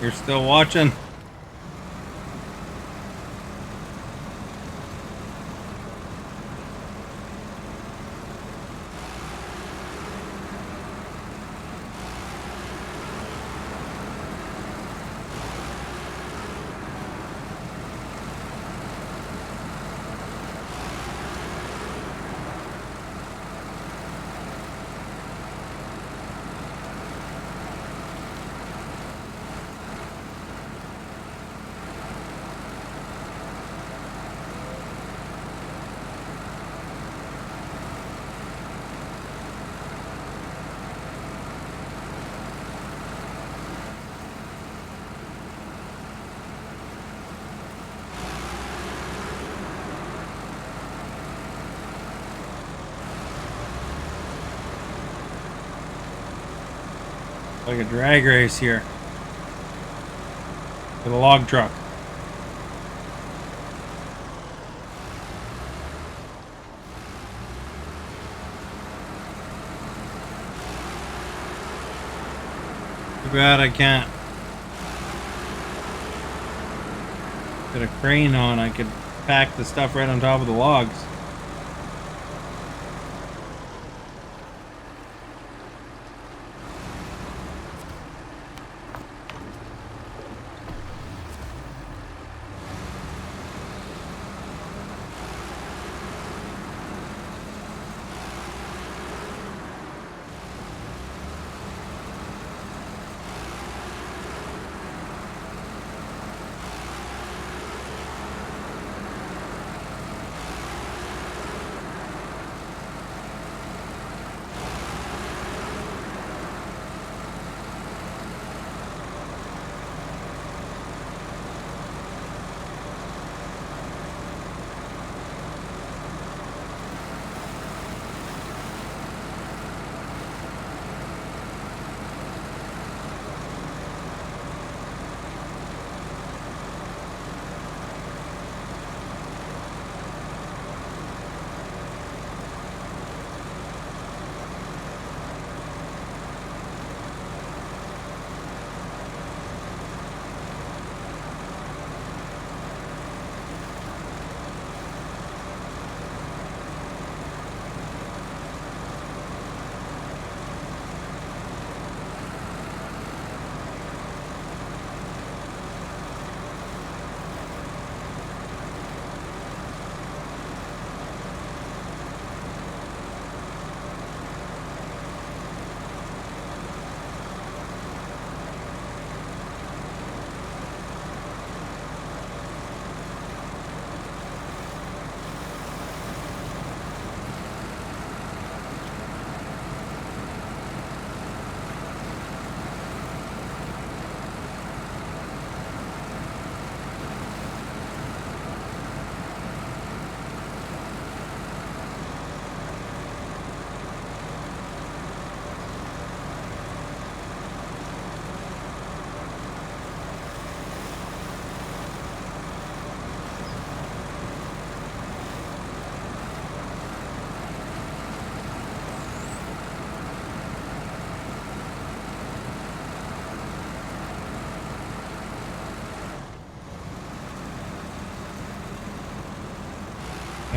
You're still watching? Like a drag race here with a log truck. Too bad I can't get a crane on. I could pack the stuff right on top of the logs.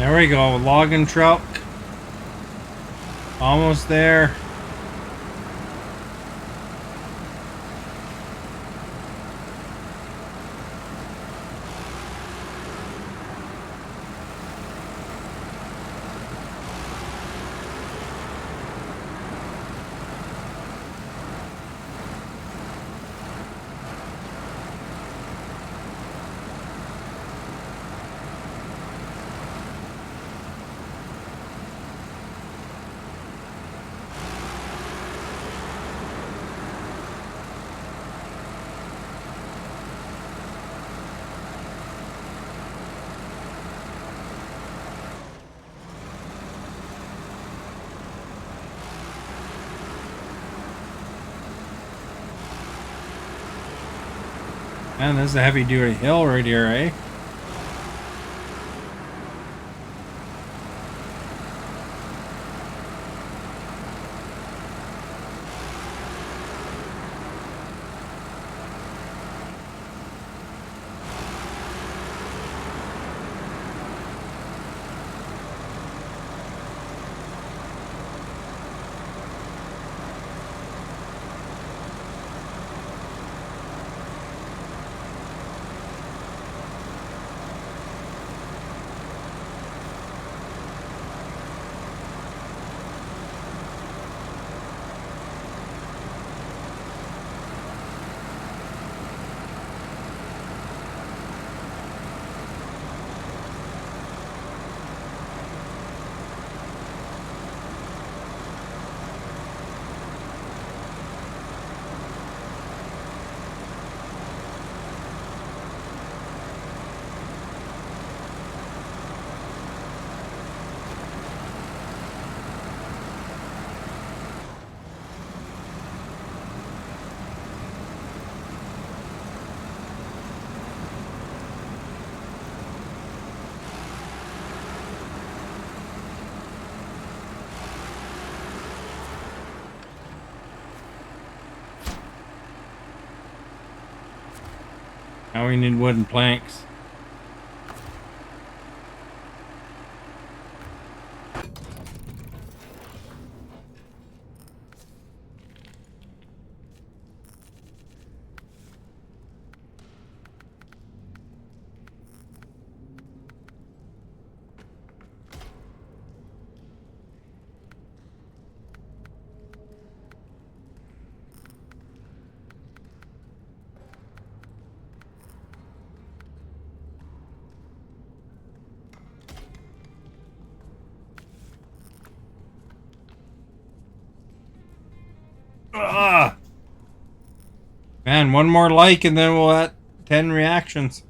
There we go, logging truck. Almost there. Man, this is a heavy duty hill right here, eh? Now we need wooden planks. Ugh. Man, one more like and then we'll at 10 reactions.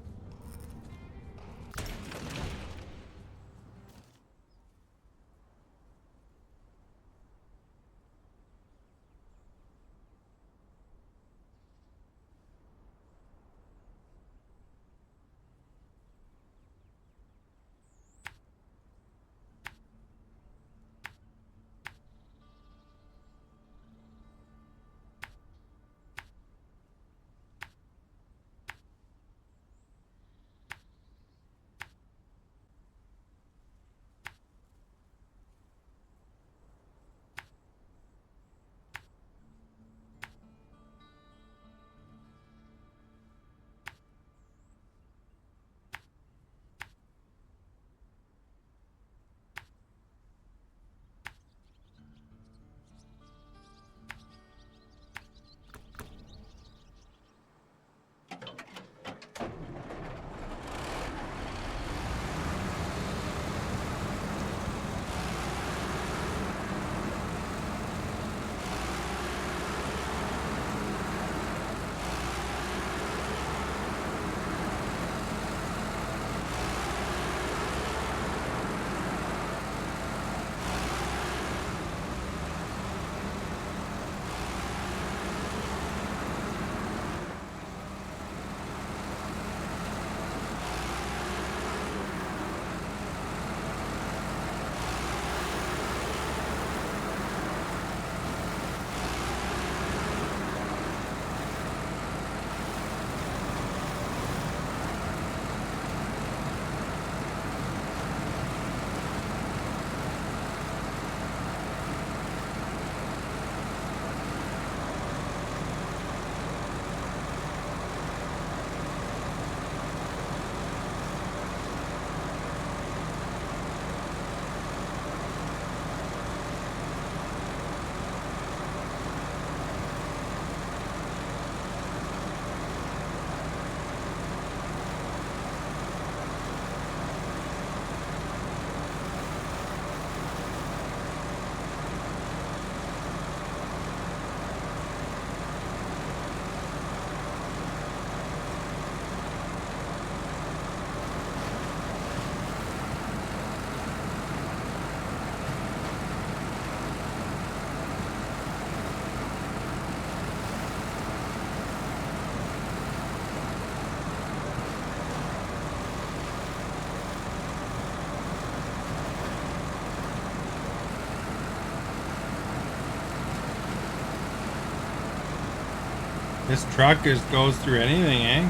This truck just goes through anything, eh?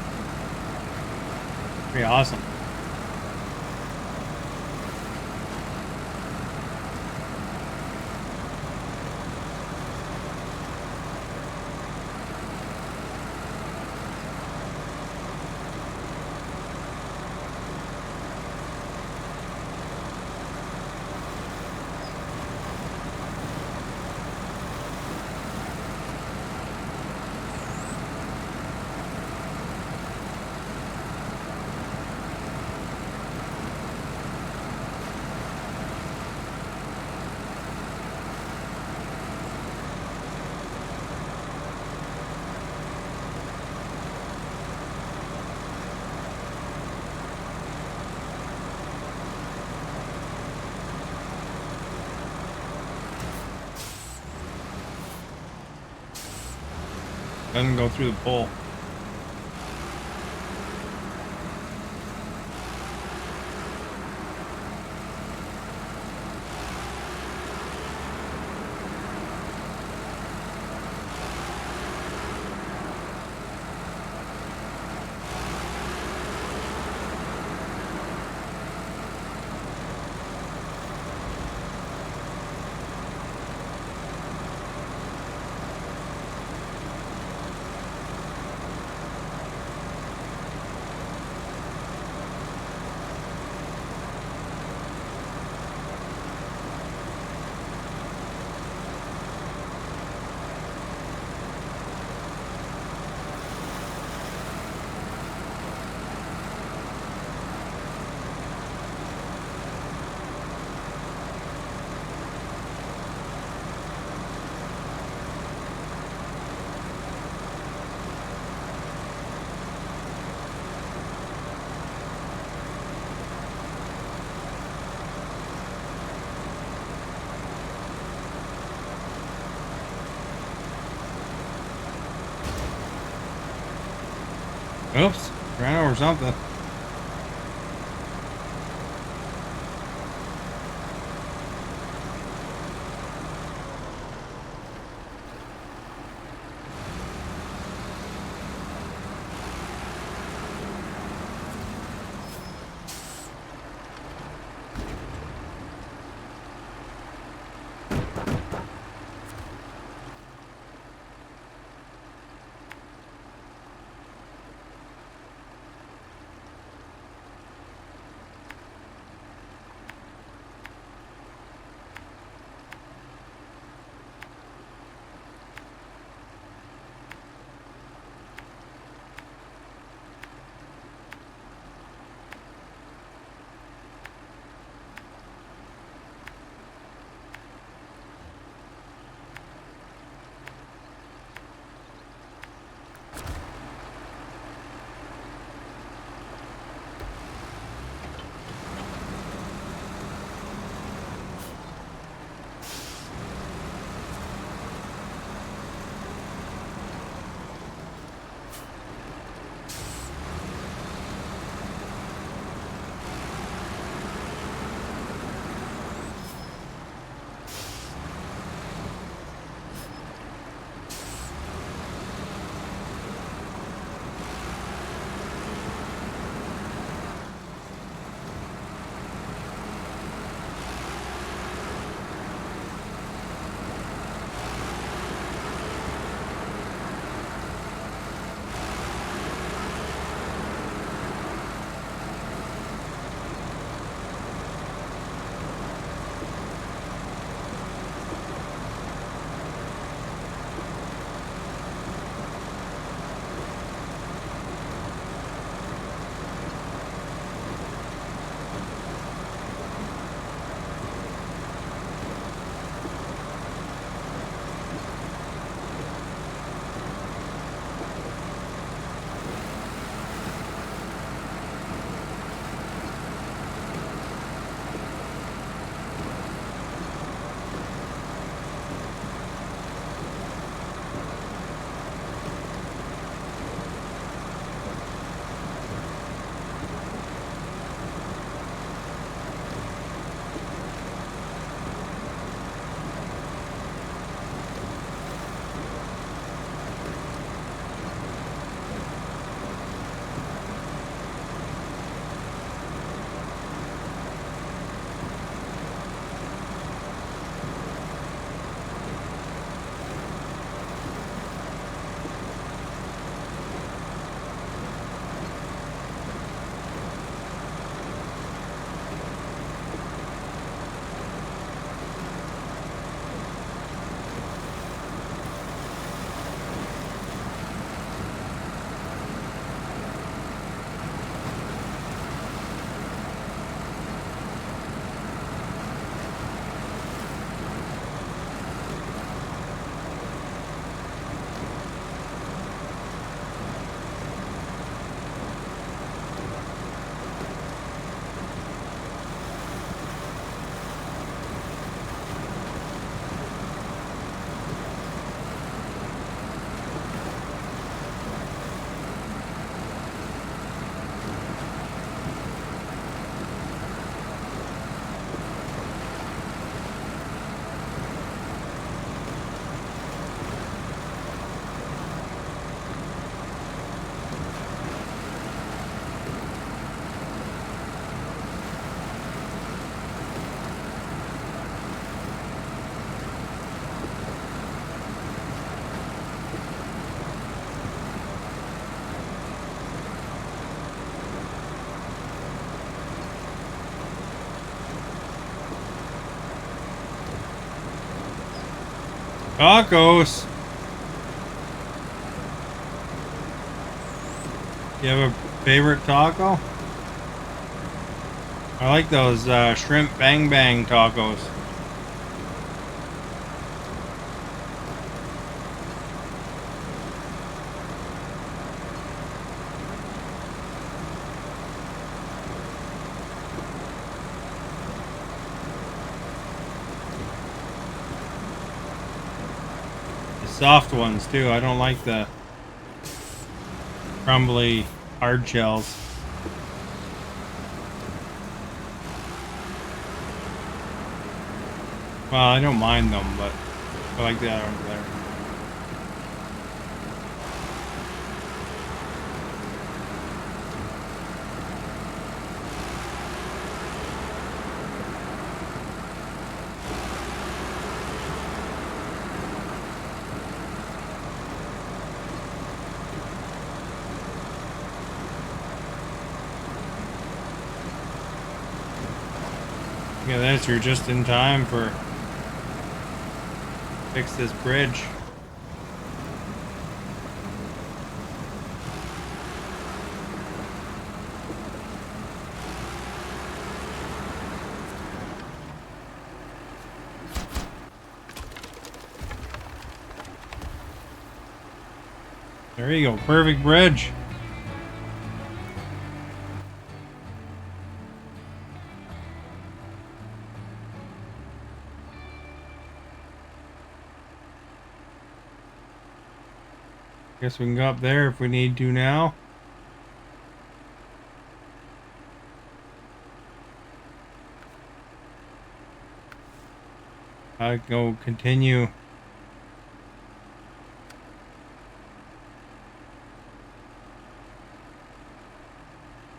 Pretty awesome. Doesn't go through the pole. Oops, ran over something. Tacos. You have a favorite taco? I like those shrimp bang bang tacos. The soft ones too. I don't like the crumbly hard shells. Well, I don't mind them, but I like that over there. Look at this, you're just in time for fix this bridge. There you go, perfect bridge. Guess we can go up there if we need to now. I go continue.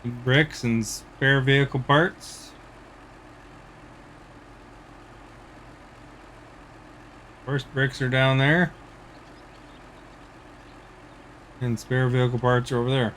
Bricks and spare vehicle parts. First bricks are down there. And spare vehicle parts are over there.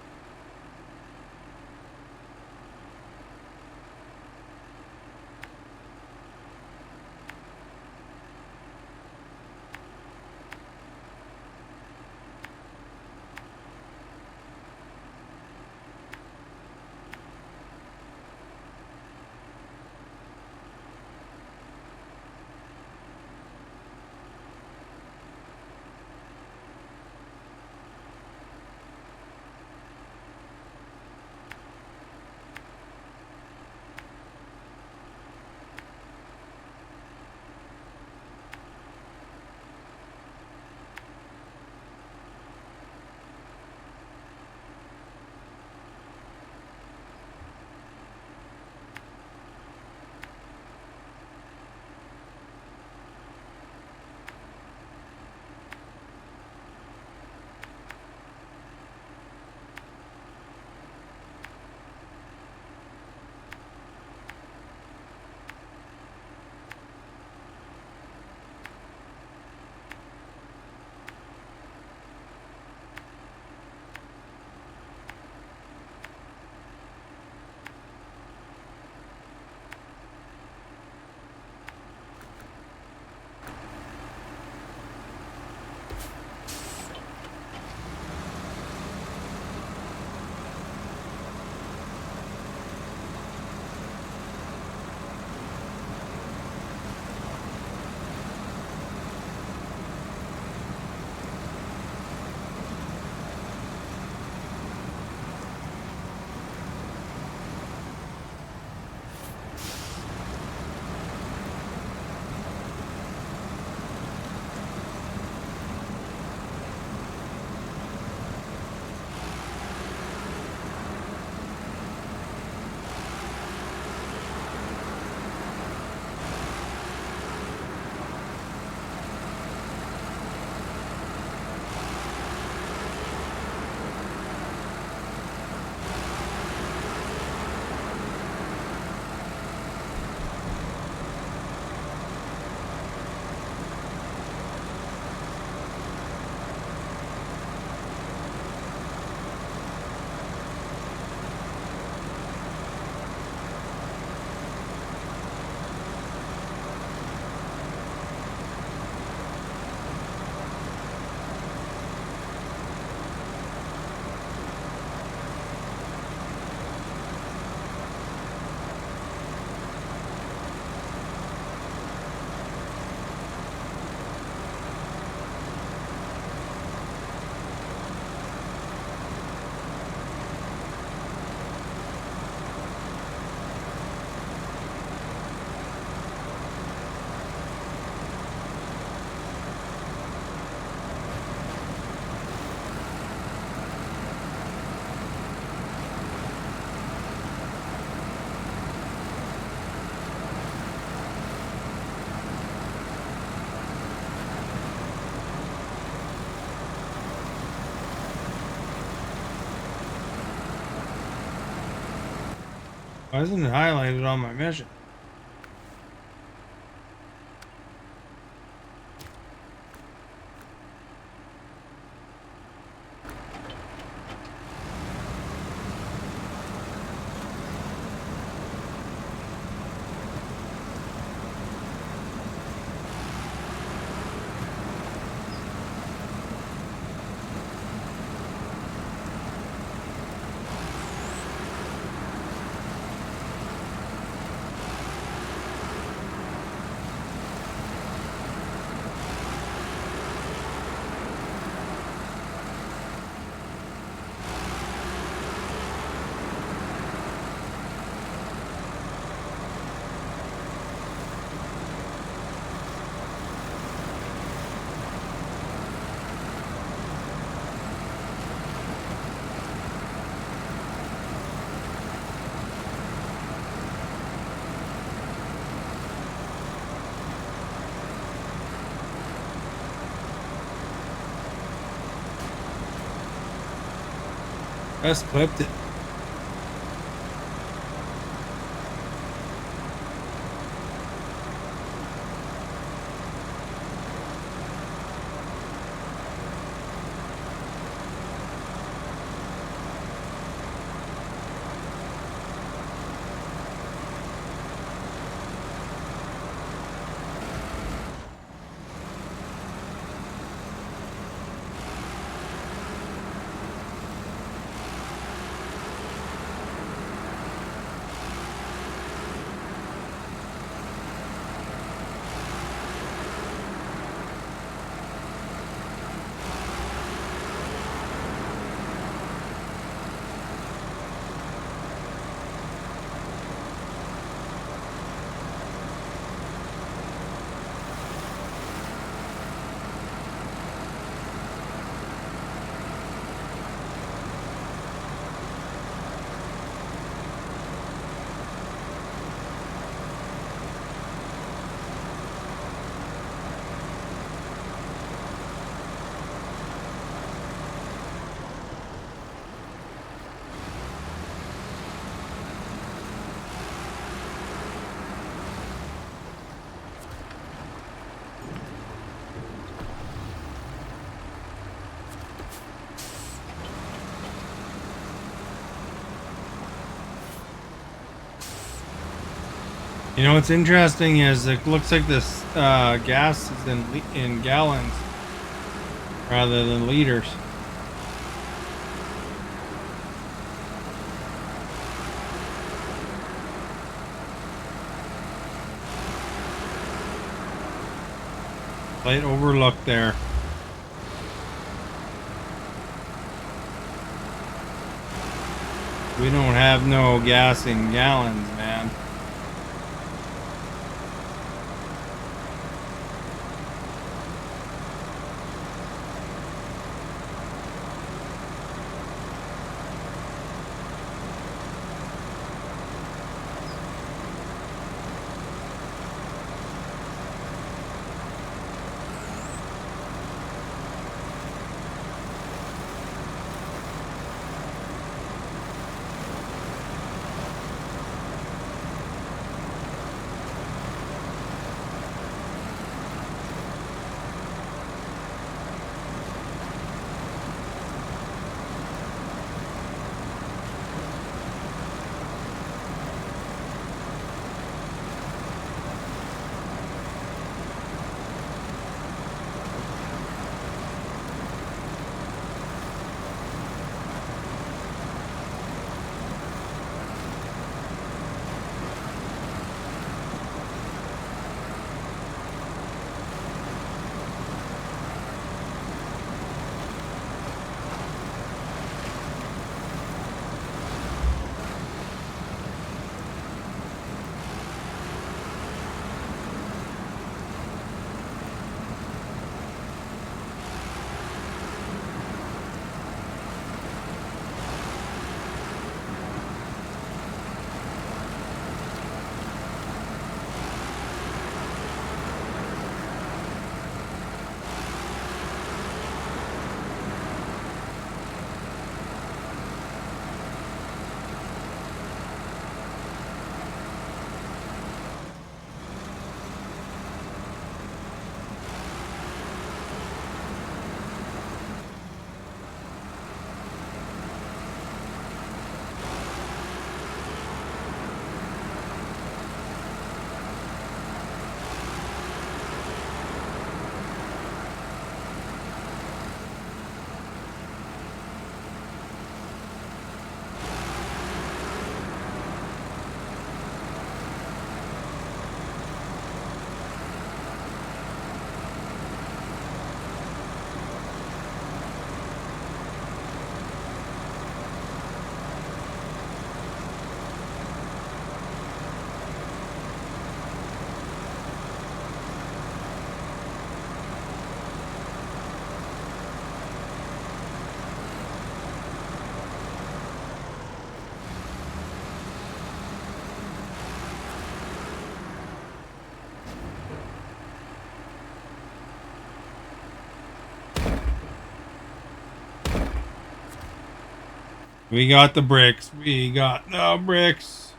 Why isn't it highlighted on my mission? Just clipped it. You know what's interesting is it looks like this gas is in gallons rather than liters. Slight overlook there. We don't have no gas in gallons, man. We got the bricks. We got the bricks.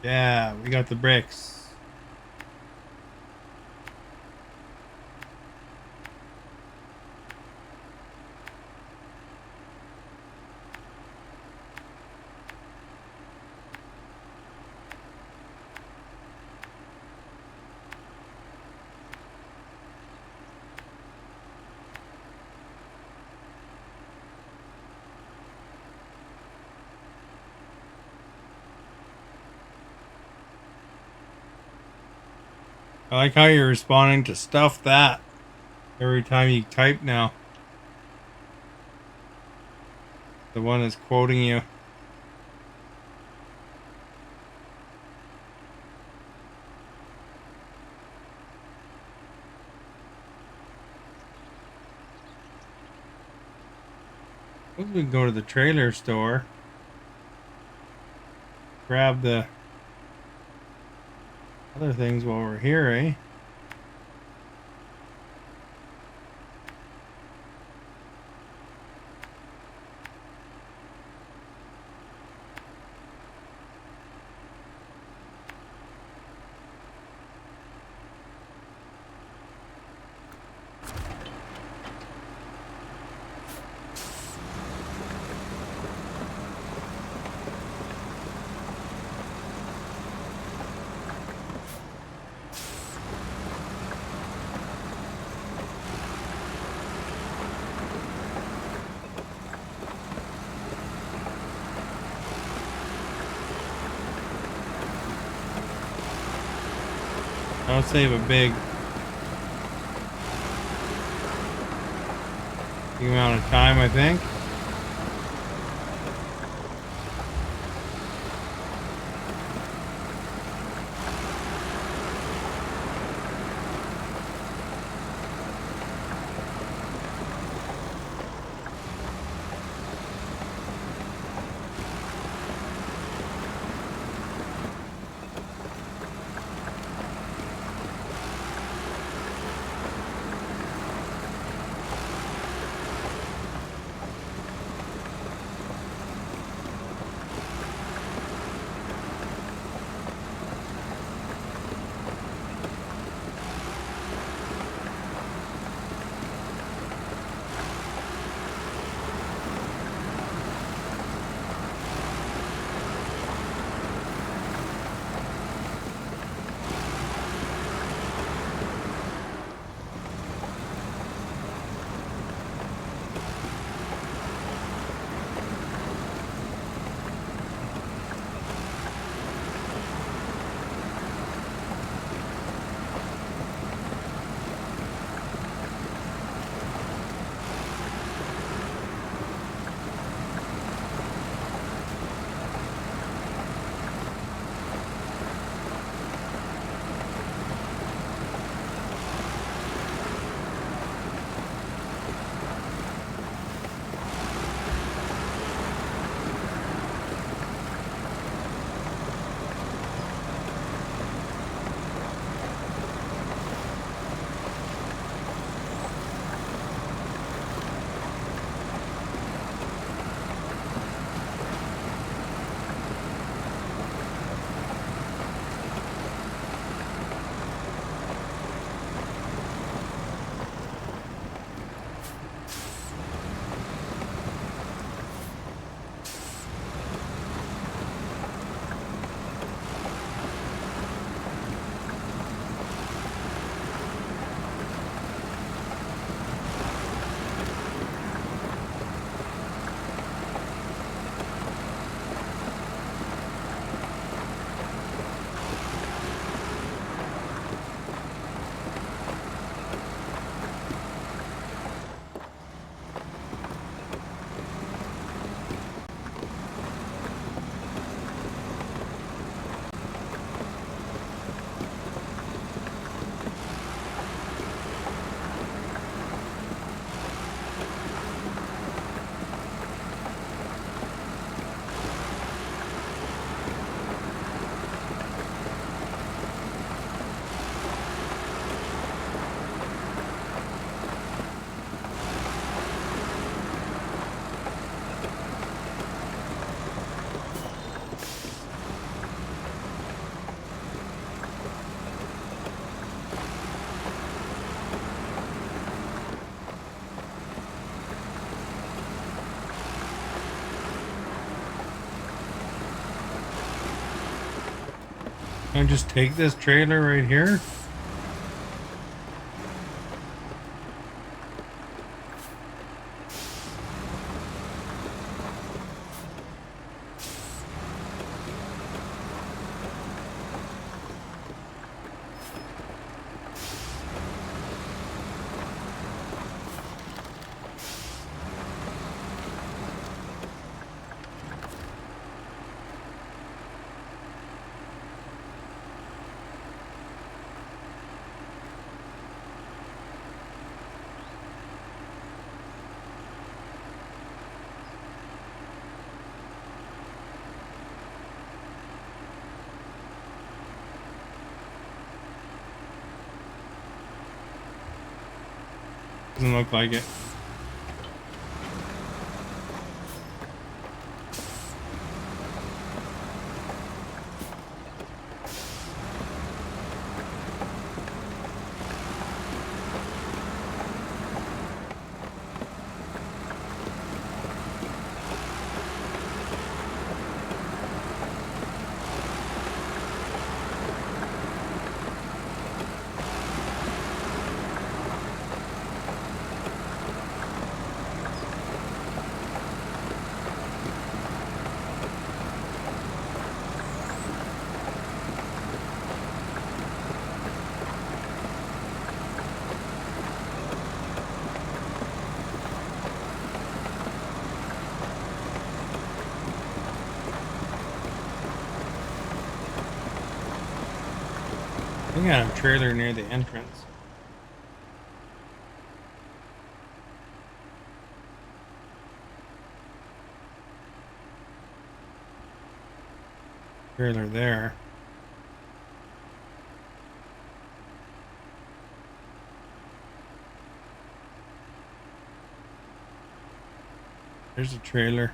Yeah, we got the bricks. I like how you're responding to stuff that every time you type now. The one is quoting you. We can go to the trailer store. Grab the other things while we're here, eh? That'll save a big amount of time, I think. Can I just take this trailer right here? Doesn't look like it. I got a trailer near the entrance. Trailer there. There's a trailer.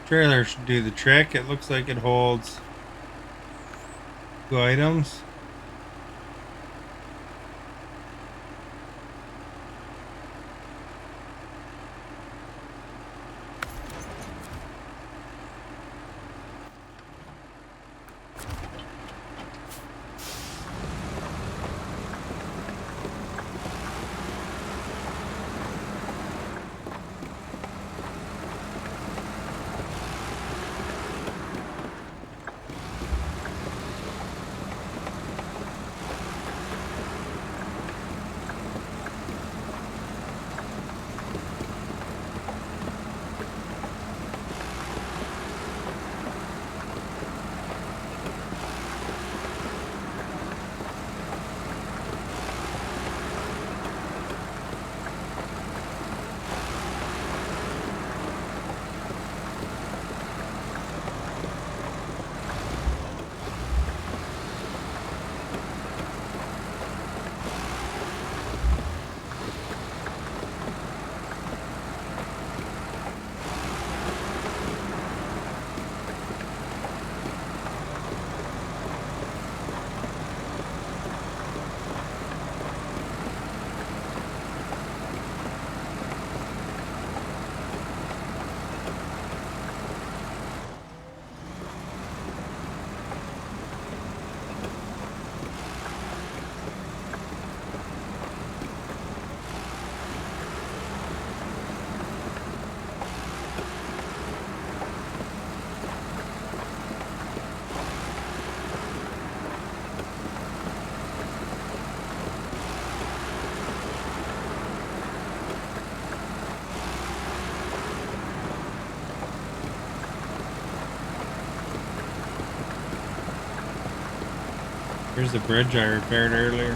Trailer should do the trick. It looks like it holds 2 items. Here's the bridge I repaired earlier.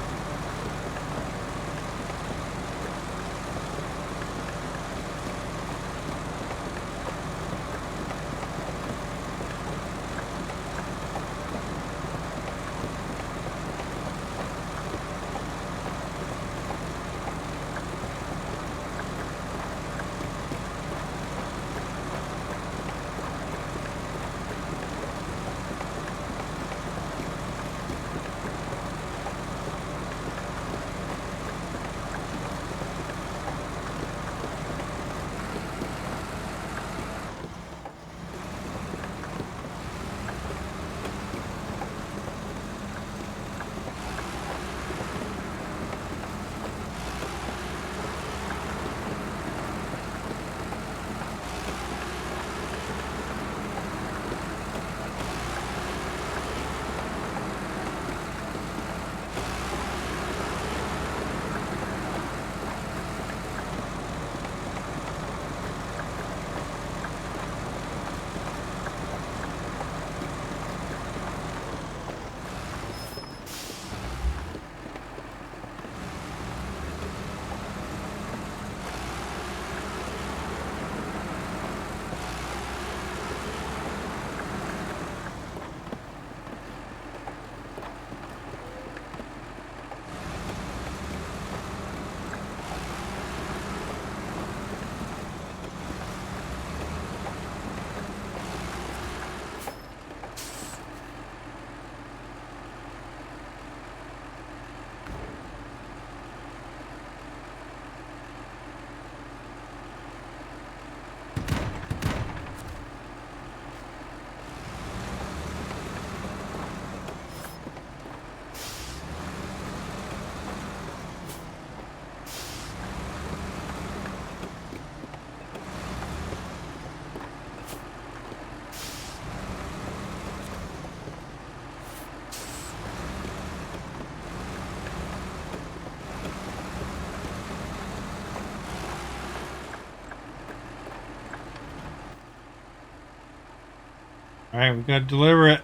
Alright, we gotta deliver it.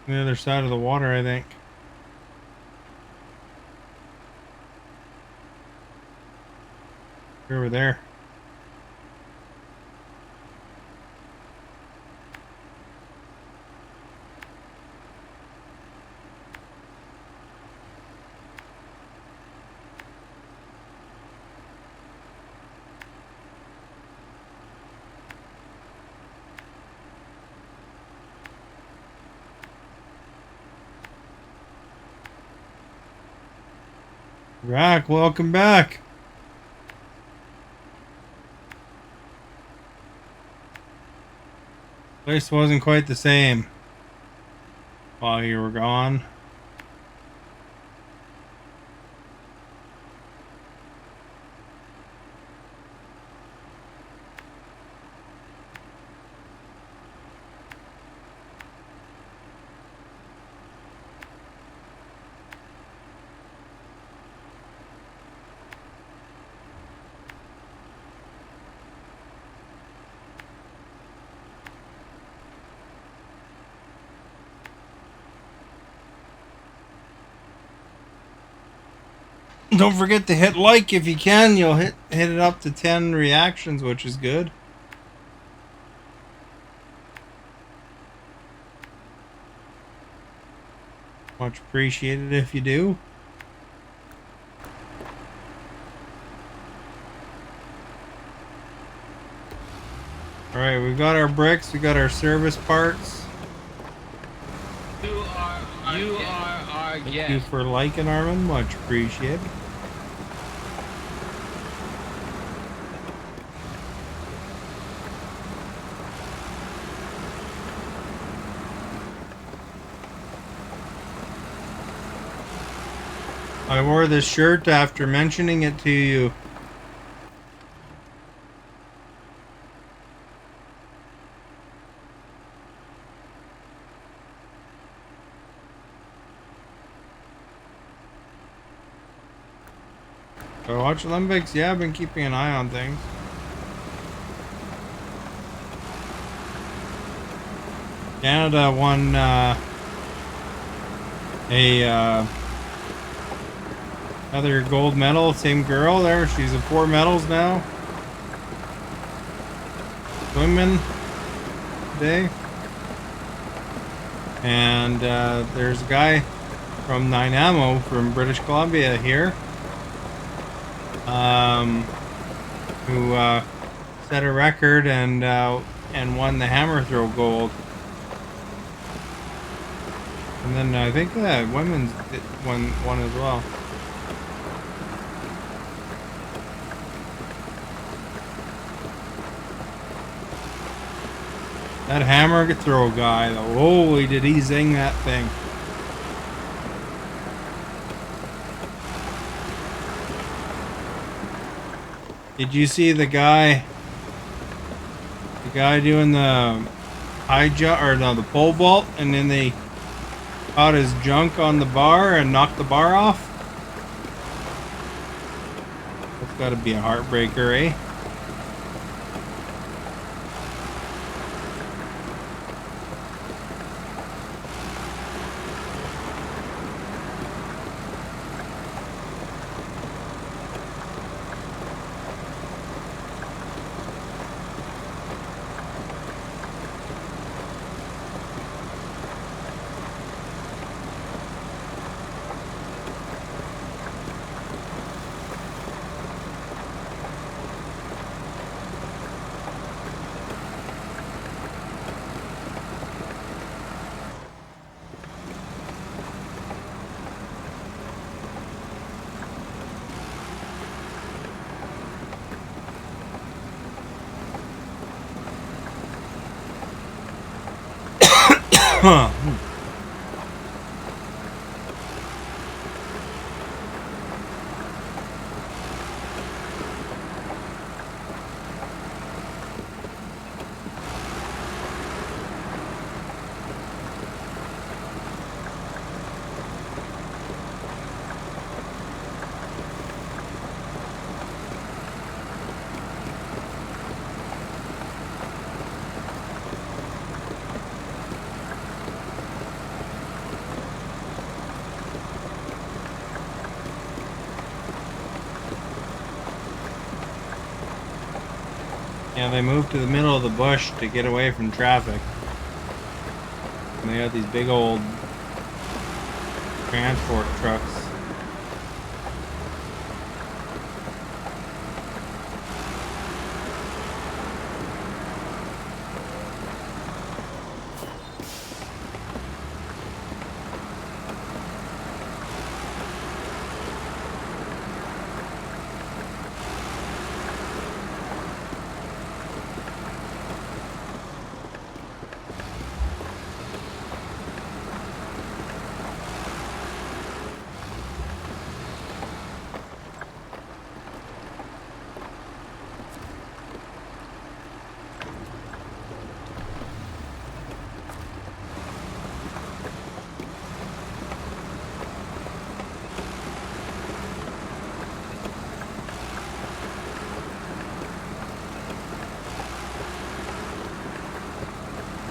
The other side of the water, I think. Over there. Rack, welcome back. Place wasn't quite the same while you were gone. Don't forget to hit like if you can. You'll hit it up to 10 reactions, which is good. Much appreciated if you do. Alright, we've got our bricks, we got our service parts. You are our guest. Thank you for liking, Armin. Much appreciated. I wore this shirt after mentioning it to you. So watch Olympics. Yeah, I've been keeping an eye on things. Canada won another gold medal. Same girl there. She's at 4 medals now. Women today. And there's a guy from 9 Ammo from British Columbia here who set a record and won the hammer throw gold. And then I think the women's won as well. That hammer throw guy, though, holy did he zing that thing. Did you see the guy doing the high jump, or no, the pole vault, and then they caught his junk on the bar and knocked the bar off? That's gotta be a heartbreaker, eh? Yeah, they moved to the middle of the bush to get away from traffic. And they got these big old transport trucks.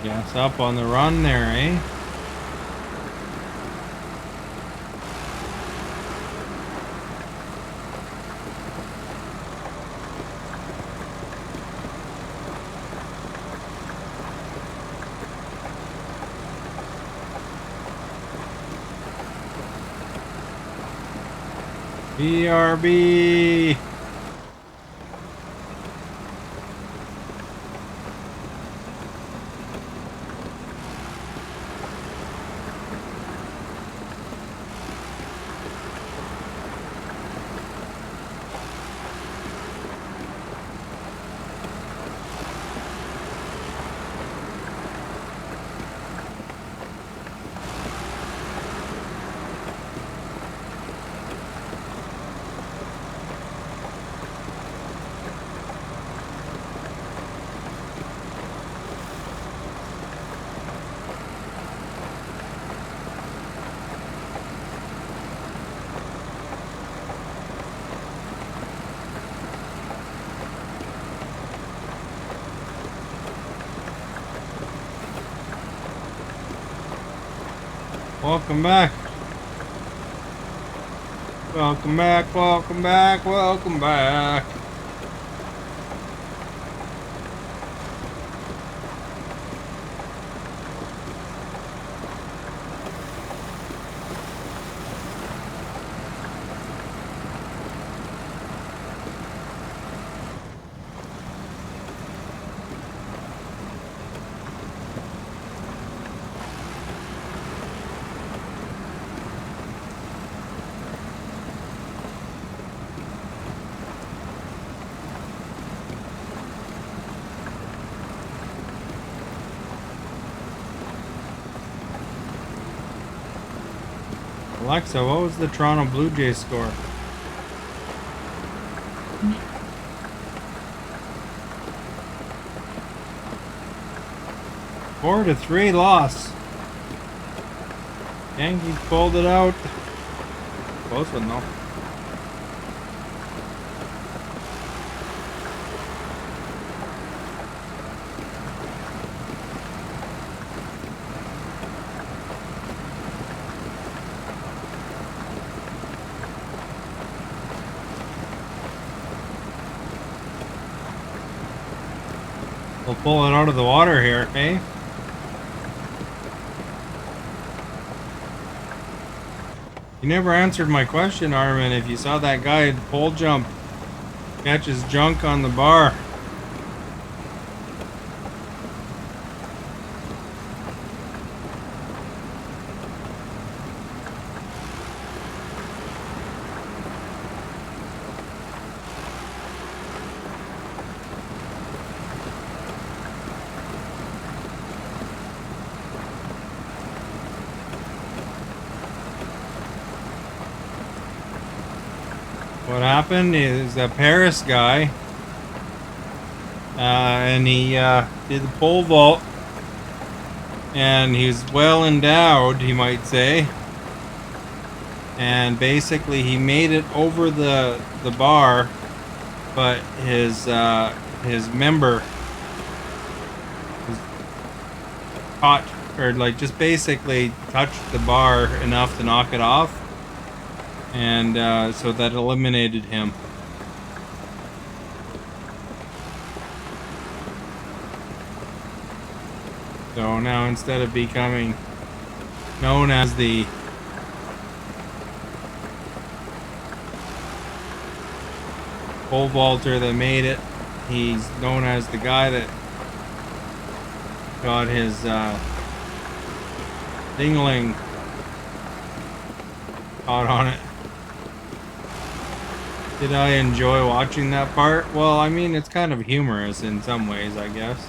Gas up on the run there, eh? BRB! Welcome back. Welcome back, welcome back, welcome back. Alexa, what was the Toronto Blue Jays score? Mm-hmm. 4-3 loss. Yankees pulled it out. Close one though. We'll pull it out of the water here, eh? You never answered my question, Armin. If you saw that guy pole jump, catch his junk on the bar. What happened is a Paris guy, and he did the pole vault, and he's well endowed, you might say, and basically he made it over the bar, but his member was caught, or like just basically touched the bar enough to knock it off. And so that eliminated him. So now instead of becoming known as the pole vaulter that made it, he's known as the guy that got his dingling caught on it. Did I enjoy watching that part? Well, I mean, it's kind of humorous in some ways, I guess.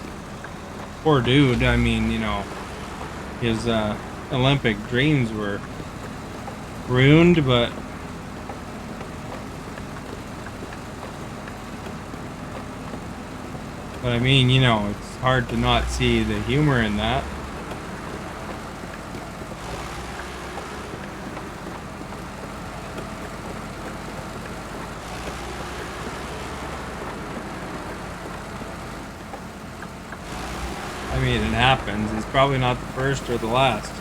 Poor dude, I mean, you know, his Olympic dreams were ruined, but I mean, you know, it's hard to not see the humor in that. I mean, it happens. It's probably not the first or the last.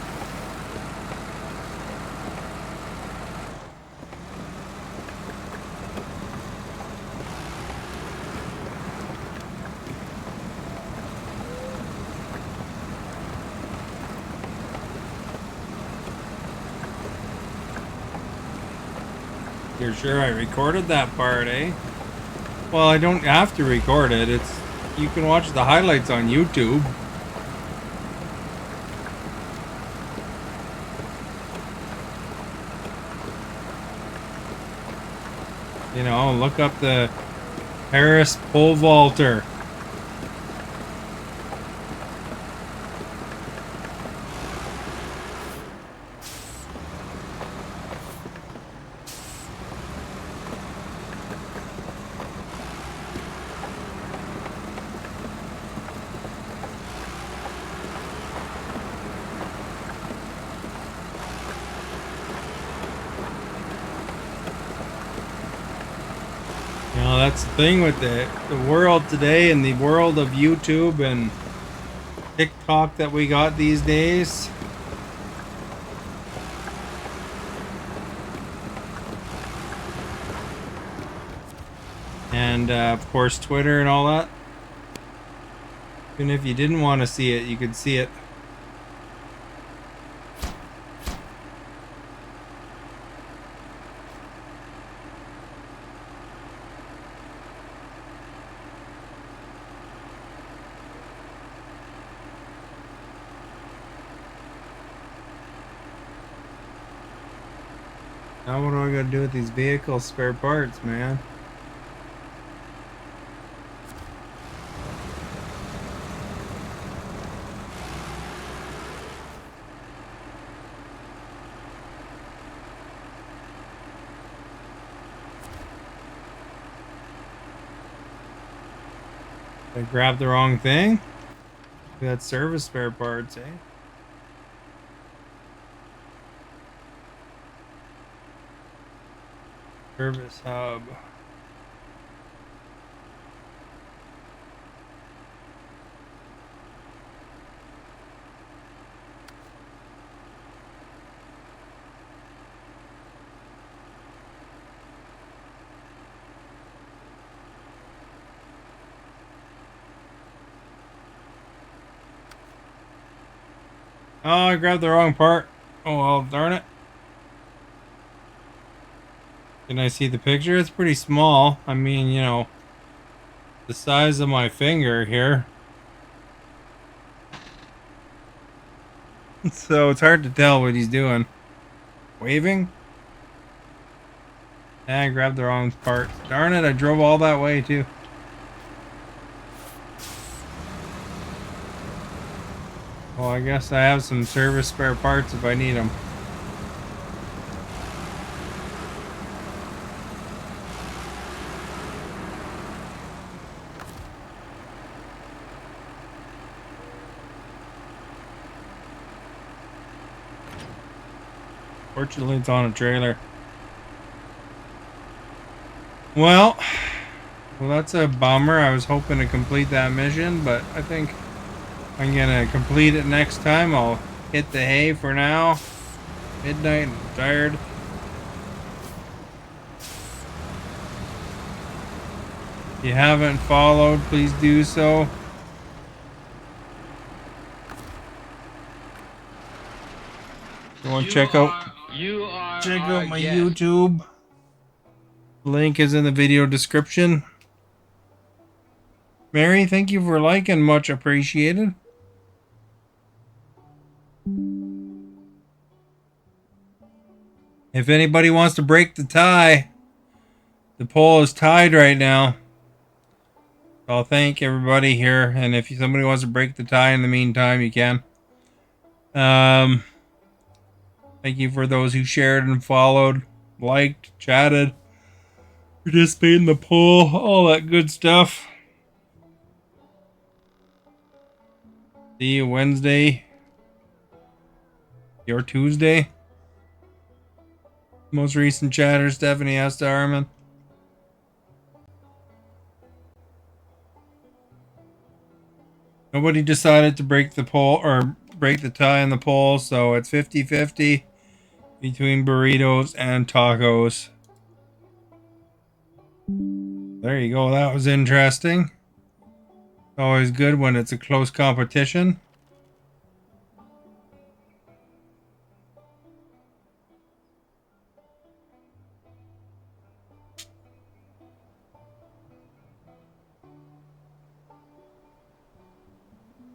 You're sure I recorded that part, eh? Well, I don't have to record it. You can watch the highlights on YouTube. You know, look up the Paris pole vaulter. You know, that's the thing with the world today and the world of YouTube and TikTok that we got these days. and of course Twitter and all that. Even if you didn't want to see it, you could see it. Now what do I gotta do with these vehicle spare parts, man? I grabbed the wrong thing? That's service spare parts, eh? Service hub. Oh, I grabbed the wrong part. Oh well, darn it. Can I see the picture? It's pretty small. I mean, you know, the size of my finger here. So it's hard to tell what he's doing. Waving? I grabbed the wrong part. Darn it, I drove all that way too. Well, I guess I have some service spare parts if I need them. Fortunately, it's on a trailer. Well, that's a bummer. I was hoping to complete that mission, but I think I'm gonna complete it next time. I'll hit the hay for now. Midnight, I'm tired. If you haven't followed, please do so. You want to check out my YouTube? Link is in the video description. Mary, thank you for liking, much appreciated. If anybody wants to break the tie, the poll is tied right now. I'll thank everybody here, and if somebody wants to break the tie in the meantime, you can. Thank you for those who shared and followed, liked, chatted, participated in the poll, all that good stuff. See you Wednesday or Tuesday. Most recent chatter, Stephanie asked Armin. Nobody decided to break the poll or break the tie in the poll, so it's 50-50 between burritos and tacos. There you go. That was interesting. Always good when it's a close competition.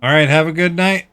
All right, have a good night.